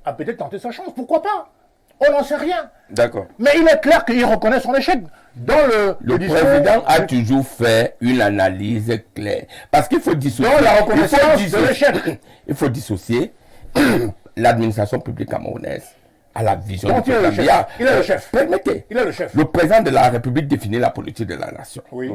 S4: à peut-être tenter sa chance. Pourquoi pas? On n'en sait rien.
S1: D'accord.
S4: Mais il est clair qu'il reconnaît son échec. Dans le
S5: président a toujours fait une analyse claire. Parce qu'il faut dissocier.
S4: Dans la reconnaissance de l'échec.
S5: Il faut dissocier l'administration publique camerounaise à la vision du
S4: président. Il est le chef.
S5: Permettez.
S4: Il est le chef.
S5: Le président de la République définit la politique de la nation.
S4: Oui.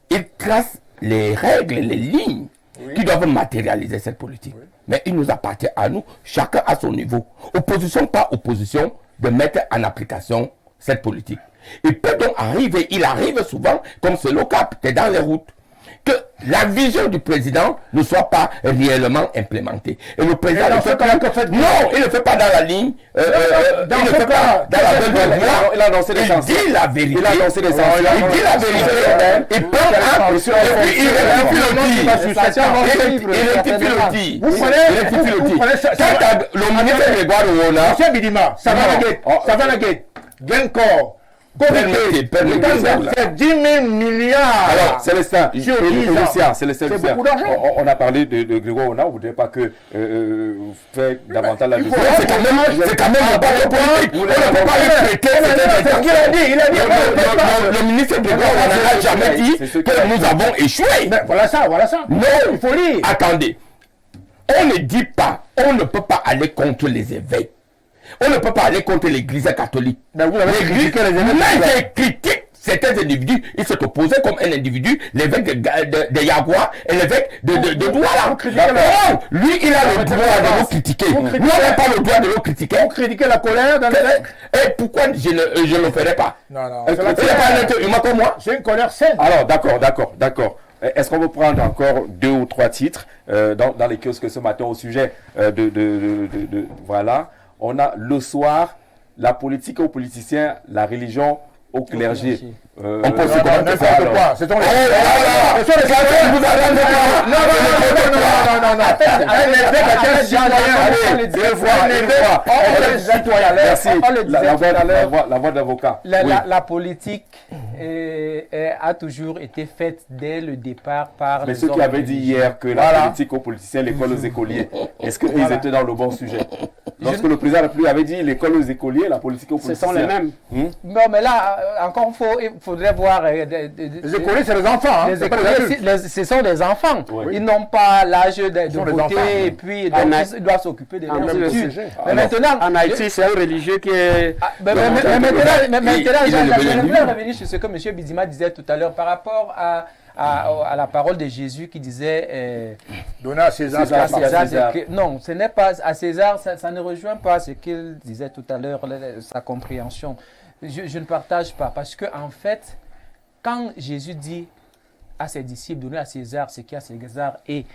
S5: Il trace les règles, les lignes qui doivent matérialiser cette politique. Oui. Mais il nous appartient à nous, chacun à son niveau, opposition par opposition, de mettre en application cette politique. Il peut donc arriver, il arrive souvent, comme c'est le cas, peut-être dans les routes, que la vision du président ne soit pas réellement implémentée. Et le président ne fait pas... Non, il ne fait pas dans la ligne. Il ne fait pas dans la bonne voie.
S1: Il a annoncé des sanctions.
S5: Il dit la vérité.
S1: Il a annoncé des sanctions.
S5: Il dit la vérité. Il prend un... Et puis il rectifie le tir. Vous prenez... Quand le ministre Grégoire Oona...
S4: Monsieur Bidima, ça va la guette. Gain-corps. C'est 10 000 milliards.
S1: Alors, Célestin,
S4: c'est beaucoup d'argent.
S1: On a parlé de Grégoire Oona, vous ne voudrez pas que faire davantage la vision.
S5: C'est quand même un bateau politique. On ne peut pas répéter.
S4: C'est ce qu'il a dit. Il a dit.
S5: Le ministre Grégoire Oona n'a jamais dit que nous avons échoué.
S4: Voilà ça.
S5: Non,
S4: il faut lire.
S5: Attendez. On ne dit pas, on ne peut pas aller contre les évêques. On ne peut pas aller contre l'église catholique.
S4: Mais vous avez critiqué les évêques.
S5: Mais je critique certains individus, ils sont opposés comme un individu, l'évêque de Yagua et l'évêque de Douala. Lui, il a le droit de nous critiquer. Nous, on n'a pas le droit de nous critiquer.
S4: Vous critiquez la colère d'un évêque.
S5: Et pourquoi je ne le ferai pas?
S4: Non.
S5: Il n'est pas un être humain comme moi.
S4: C'est une colère saine.
S1: Alors, d'accord. Est-ce qu'on peut prendre encore 2 ou 3 titres dans les kiosques ce matin au sujet voilà, on a le soir, la politique aux politiciens, la religion au clergé.
S5: On peut se commenter ça.
S4: N'importe quoi. C'est ton
S5: Non.
S1: Merci. La voix d'avocat.
S2: La politique a toujours été faite dès le départ par
S1: Mais
S2: les
S1: ceux qui
S2: hommes
S1: avaient dit
S2: religieux.
S1: hier que la politique aux politiciens, l'école aux écoliers, est-ce qu'ils étaient dans le bon sujet? Lorsque le président de la République avait dit l'école aux écoliers, la politique aux politiciens.
S3: Ce sont les mêmes.
S2: Non, mais là, encore il faudrait voir.
S4: Les écoliers, c'est les enfants. Hein,
S2: les écoliers, ce sont des enfants.
S1: Oui.
S2: Ils n'ont pas l'âge de
S4: sont des
S2: voter
S4: enfants.
S2: et puis donc, ils doivent s'occuper de leur
S3: même
S2: études.
S4: sujet.
S2: Mais maintenant,
S3: En Haïti, c'est un religieux qui est...
S2: mais maintenant, je voulais revenir sur ce que M. Bidima disait tout à l'heure par rapport à la parole de Jésus qui disait
S4: Donner à César.
S2: à César,
S1: César.
S2: non, ce n'est pas à César, ça ne rejoint pas ce qu'il disait tout à l'heure, sa compréhension. Je ne partage pas parce que en fait, quand Jésus dit à ses disciples, donnez à César ce qui est à César et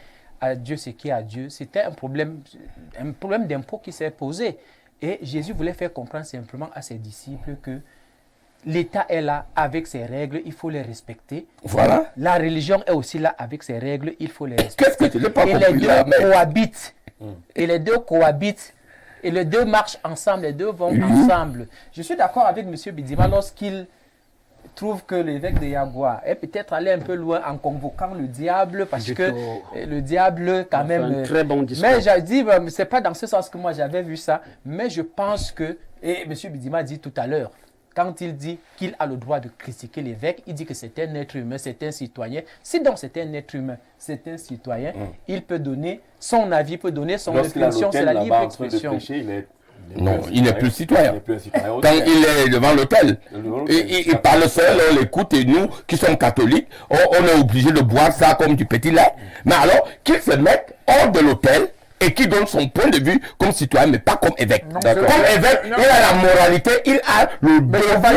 S2: à Dieu ce qui est à Dieu, c'était un problème d'impôt qui s'est posé. Et Jésus voulait faire comprendre simplement à ses disciples que l'État est là avec ses règles, il faut les respecter.
S5: Voilà.
S2: La religion est aussi là avec ses règles, il faut les respecter.
S5: Qu'est-ce que tu n'as pas
S2: Et
S5: compris
S2: les deux
S5: là, mec?
S2: cohabitent. Et les deux cohabitent. Et les deux marchent ensemble, les deux vont ensemble. Je suis d'accord avec M. Bidima lorsqu'il trouve que l'évêque de Yagua est peut-être allé un peu loin en convoquant le diable parce que le diable quand même...
S3: un très bon discours.
S2: Mais j'ai dit, c'est pas dans ce sens que moi j'avais vu ça, mais je pense que, et M. Bidima dit tout à l'heure, quand il dit qu'il a le droit de critiquer l'évêque, il dit que c'est un être humain, c'est un citoyen. Si donc c'est un être humain, c'est un citoyen, il peut donner son avis, peut donner son expression, c'est la libre expression.
S5: Non, il n'est plus citoyen.
S1: Il n'est plus un citoyen.
S5: Quand il est devant l'autel, il parle seul, on l'écoute et nous qui sommes catholiques, on est obligé de boire ça comme du petit lait. Mais alors, qu'il se mette hors de l'autel et qui donne son point de vue comme citoyen, mais pas comme évêque. Comme évêque, il a la moralité, il a le devoir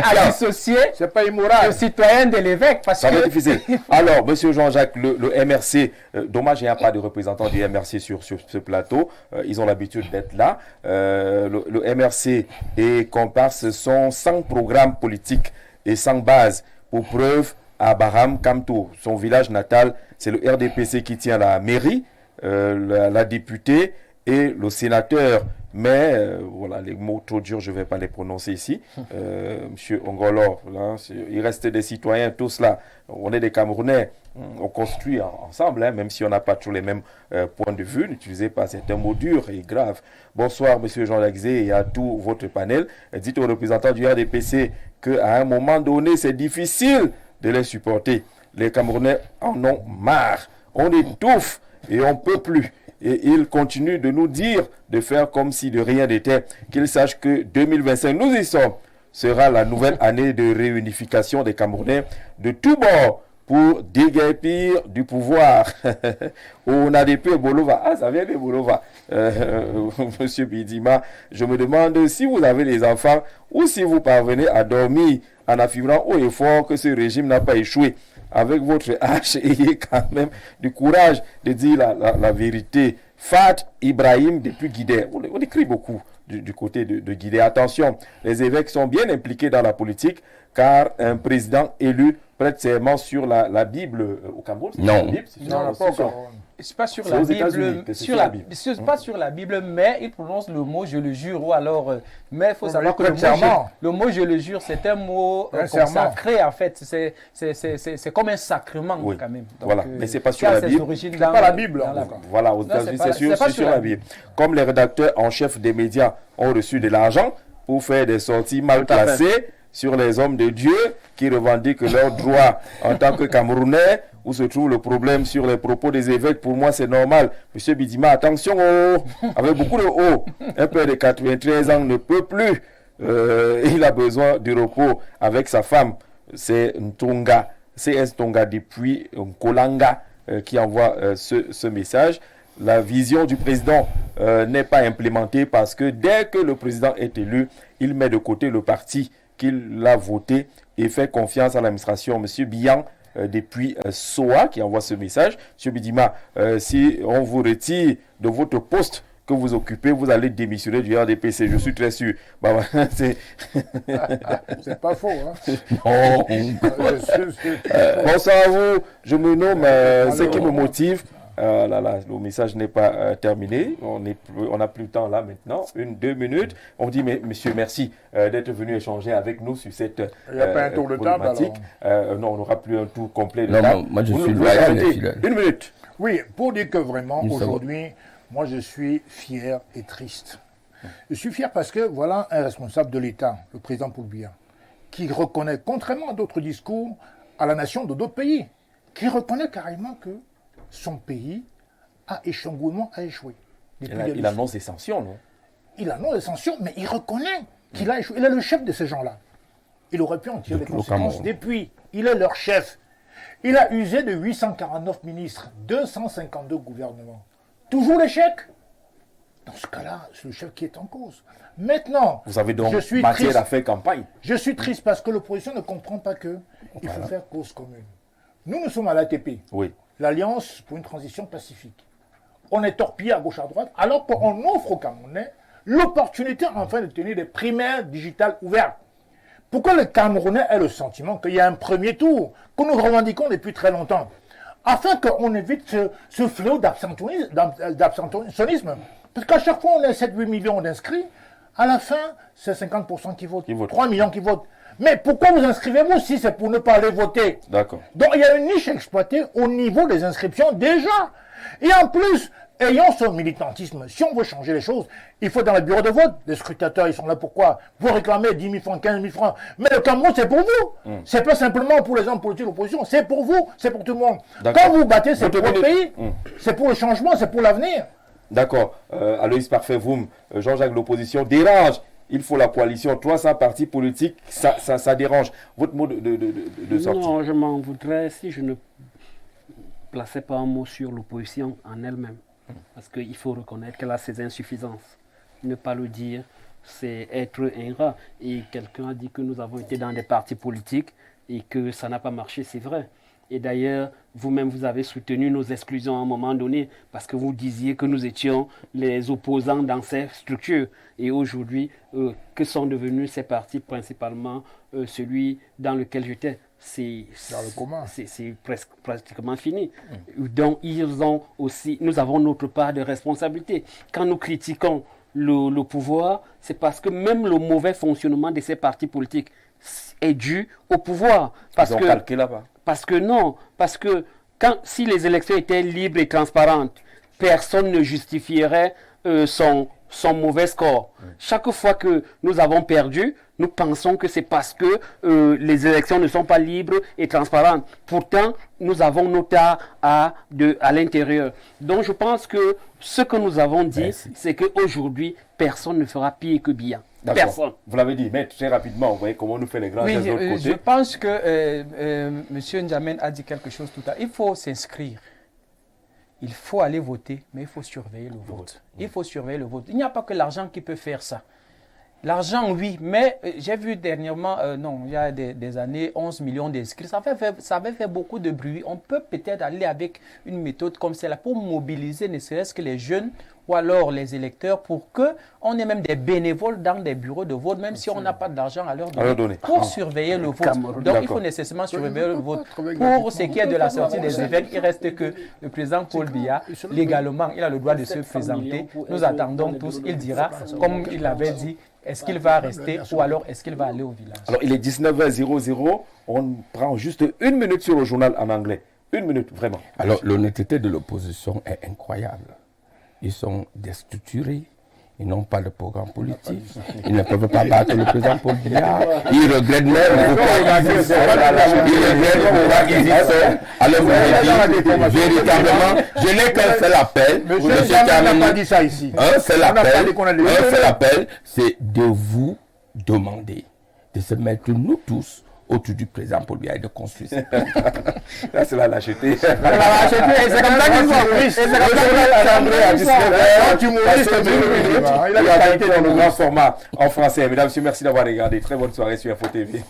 S2: à dissocier
S4: C'est pas immoral.
S2: le citoyen de l'évêque. Parce
S1: Ça va être
S2: que
S1: difficile. Alors, monsieur Jean-Jacques, le MRC, dommage, il n'y a pas de représentant du MRC sur ce plateau. Ils ont l'habitude d'être là. Le MRC et Comparse sont sans programme politique et sans base. Pour preuve, à Baham Kamto, son village natal, c'est le RDPC qui tient la mairie, la députée et le sénateur. Mais voilà, les mots trop durs, je ne vais pas les prononcer ici. Monsieur Ongolo, là, il reste des citoyens, tous là. On est des Camerounais, on construit ensemble, hein, même si on n'a pas toujours les mêmes points de vue. N'utilisez pas certains mots durs et graves. Bonsoir, monsieur Jean Laxé et à tout votre panel. Dites aux représentants du RDPC qu'à un moment donné, c'est difficile de les supporter. Les Camerounais en ont marre. On étouffe et on ne peut plus. Et ils continuent de nous dire de faire comme si de rien n'était. Qu'ils sachent que 2025, nous y sommes, sera la nouvelle année de réunification des Camerounais de tous bords pour déguerpir du pouvoir. On a des peu Bolova. Ah, ça vient de Bolova. Monsieur Bidima, je me demande si vous avez les enfants ou si vous parvenez à dormir en affirmant haut et fort que ce régime n'a pas échoué. Avec votre hache, ayez quand même du courage de dire la vérité. Fat Ibrahim depuis Guidé. On écrit beaucoup du côté de Guidé. Attention, les évêques sont bien impliqués dans la politique car un président élu prête serment sur la Bible au Cameroun.
S5: Non.
S4: Non, pas encore.
S2: C'est pas sur
S1: C'est
S2: la
S1: aux
S2: Bible,
S1: États-Unis que c'est sur la Bible.
S2: pas sur la Bible, mais il prononce le mot je le jure ou alors mais il faut savoir que le mot je le jure c'est un mot consacré en fait, c'est comme un sacrement quand même. Donc,
S1: voilà, mais c'est pas sur la Bible.
S4: C'est pas la Bible.
S1: Voilà, aux États-Unis c'est sur la Bible. Comme les rédacteurs en chef des médias ont reçu de l'argent pour faire des sorties mal placées sur les hommes de Dieu qui revendiquent leurs droits en tant que Camerounais. Où se trouve le problème sur les propos des évêques? Pour moi, c'est normal. Monsieur Bidima, attention, avec beaucoup de haut. Un père de 93 ans ne peut plus il a besoin de repos avec sa femme. C'est Ntonga, CS Ntonga depuis Nkolanga qui envoie ce message. La vision du président n'est pas implémentée parce que dès que le président est élu, il met de côté le parti qu'il a voté et fait confiance à l'administration. Monsieur Biyan, depuis SOA, qui envoie ce message. Monsieur Bidima, si on vous retire de votre poste que vous occupez, vous allez démissionner du RDPC. Je suis très sûr.
S4: C'est pas faux. Hein?
S1: Non. Bonsoir à vous. Je me nomme ce qui me motive. Le message n'est pas terminé. On n'a plus le temps là maintenant. 2 minutes. On dit, mais monsieur, merci d'être venu échanger avec nous sur cette
S4: Il n'y a pas un tour de table alors.
S1: non, on n'aura plus un tour complet de
S5: non,
S1: table.
S5: Moi, je suis loyal et fidèle.
S1: 1 minute.
S4: Oui, pour dire que vraiment, aujourd'hui, moi, je suis fier et triste. Je suis fier parce que voilà un responsable de l'État, le président Paul Biya, qui reconnaît, contrairement à d'autres discours, à la nation de d'autres pays, qui reconnaît carrément que son pays a échoué.
S1: Il annonce des sanctions, non?
S4: Il annonce des sanctions, mais il reconnaît qu'il a échoué. Il est le chef de ces gens-là. Il aurait pu en tirer les conséquences depuis. Il est leur chef. Il a usé de 849 ministres, 252 gouvernements. Toujours l'échec. Dans ce cas-là, c'est le chef qui est en cause. Maintenant,
S1: vous avez donc matière à faire campagne.
S4: Je suis triste parce que l'opposition ne comprend pas qu'il faut faire cause commune. Nous sommes à l'ATP.
S1: Oui.
S4: L'Alliance pour une transition pacifique. On est torpillé à gauche à droite, alors qu'on offre aux Camerounais l'opportunité enfin de tenir des primaires digitales ouvertes. Pourquoi les Camerounais aient le sentiment qu'il y a un premier tour que nous revendiquons depuis très longtemps, afin qu'on évite ce fléau d'abstentionnisme. Parce qu'à chaque fois, on a 7-8 millions d'inscrits, à la fin, c'est 50% qui votent, 3 millions qui votent. Mais pourquoi vous inscrivez-vous si c'est pour ne pas aller voter?
S1: D'accord.
S4: Donc il y a une niche exploitée au niveau des inscriptions déjà. Et en plus, ayant son militantisme, si on veut changer les choses, il faut dans le bureau de vote, les scrutateurs, ils sont là pourquoi? Vous réclamez 10 000 francs, 15 000 francs. Mais le Cameroun, c'est pour vous. C'est pas simplement pour les hommes politiques de l'opposition, c'est pour vous, c'est pour tout le monde. Quand vous battez, c'est pour le pays, c'est pour le changement, c'est pour l'avenir.
S1: D'accord. Aloïs Parfait Vroom, Jean-Jacques, l'opposition dérange. Il faut la coalition. 300 partis politiques, ça dérange. Votre mot de sortie?
S3: Non, je m'en voudrais si je ne plaçais pas un mot sur l'opposition en elle-même. Parce qu'il faut reconnaître qu'elle a ses insuffisances. Ne pas le dire, c'est être ingrat. Et quelqu'un a dit que nous avons été dans des partis politiques et que ça n'a pas marché, c'est vrai. Et d'ailleurs, vous-même, vous avez soutenu nos exclusions à un moment donné parce que vous disiez que nous étions les opposants dans ces structures. Et aujourd'hui, que sont devenus ces partis, principalement celui dans lequel j'étais? C'est pratiquement fini. Donc, nous avons notre part de responsabilité. Quand nous critiquons le pouvoir, c'est parce que même le mauvais fonctionnement de ces partis politiques est dû au pouvoir.
S1: Ils ont calqué là-bas.
S3: Parce que si les élections étaient libres et transparentes, personne ne justifierait son mauvais score. Chaque fois que nous avons perdu, nous pensons que c'est parce que les élections ne sont pas libres et transparentes. Pourtant, nous avons nos tas à l'intérieur. Donc, je pense que ce que nous avons dit, c'est qu'aujourd'hui, personne ne fera pire que bien. Personne.
S1: Vous l'avez dit, mais très rapidement, vous voyez comment on nous fait les grands gestes de l'autre côté.
S2: Je pense que M. N'Djamène a dit quelque chose tout à l'heure. Il faut s'inscrire. Il faut aller voter, mais il faut surveiller le vote. Il faut surveiller le vote. Il n'y a pas que l'argent qui peut faire ça. L'argent, oui, mais j'ai vu dernièrement, il y a des années, 11 millions d'inscrits. Ça avait fait beaucoup de bruit. On peut peut-être aller avec une méthode comme celle-là pour mobiliser ne serait-ce que les jeunes ou alors les électeurs pour qu'on ait même des bénévoles dans des bureaux de vote, même si on n'a pas d'argent à leur donner, pour surveiller le vote. Donc il faut nécessairement surveiller le vote. Pour ce qui est de la sortie des évêques, il reste que le président Paul Biya, légalement, il a le droit de se présenter. Nous attendons tous. Il dira, comme il l'avait dit, est-ce qu'il va rester ou alors est-ce qu'il va aller au village?
S1: Alors il est 19h00, on prend juste 1 minute sur le journal en anglais. 1 minute, vraiment.
S5: Alors l'honnêteté de l'opposition est incroyable. Ils sont déstructurés, ils n'ont pas de programme politique, ils ne peuvent pas battre le président Paul Biya, ils regrettent même pourquoi ils y sont. Alors vous me dites, véritablement, je n'ai qu'un seul appel.
S4: Monsieur n'a pas dit ça ici.
S5: Un seul appel, c'est de vous demander de se mettre nous tous autour du président pour lui de construire cette pays.
S1: Là, c'est la lâcheté.
S5: C'est comme ça qu'ils sont.
S1: Il a qualité dans le grand format en français. Mesdames et messieurs, merci d'avoir regardé. Très bonne soirée sur Info TV.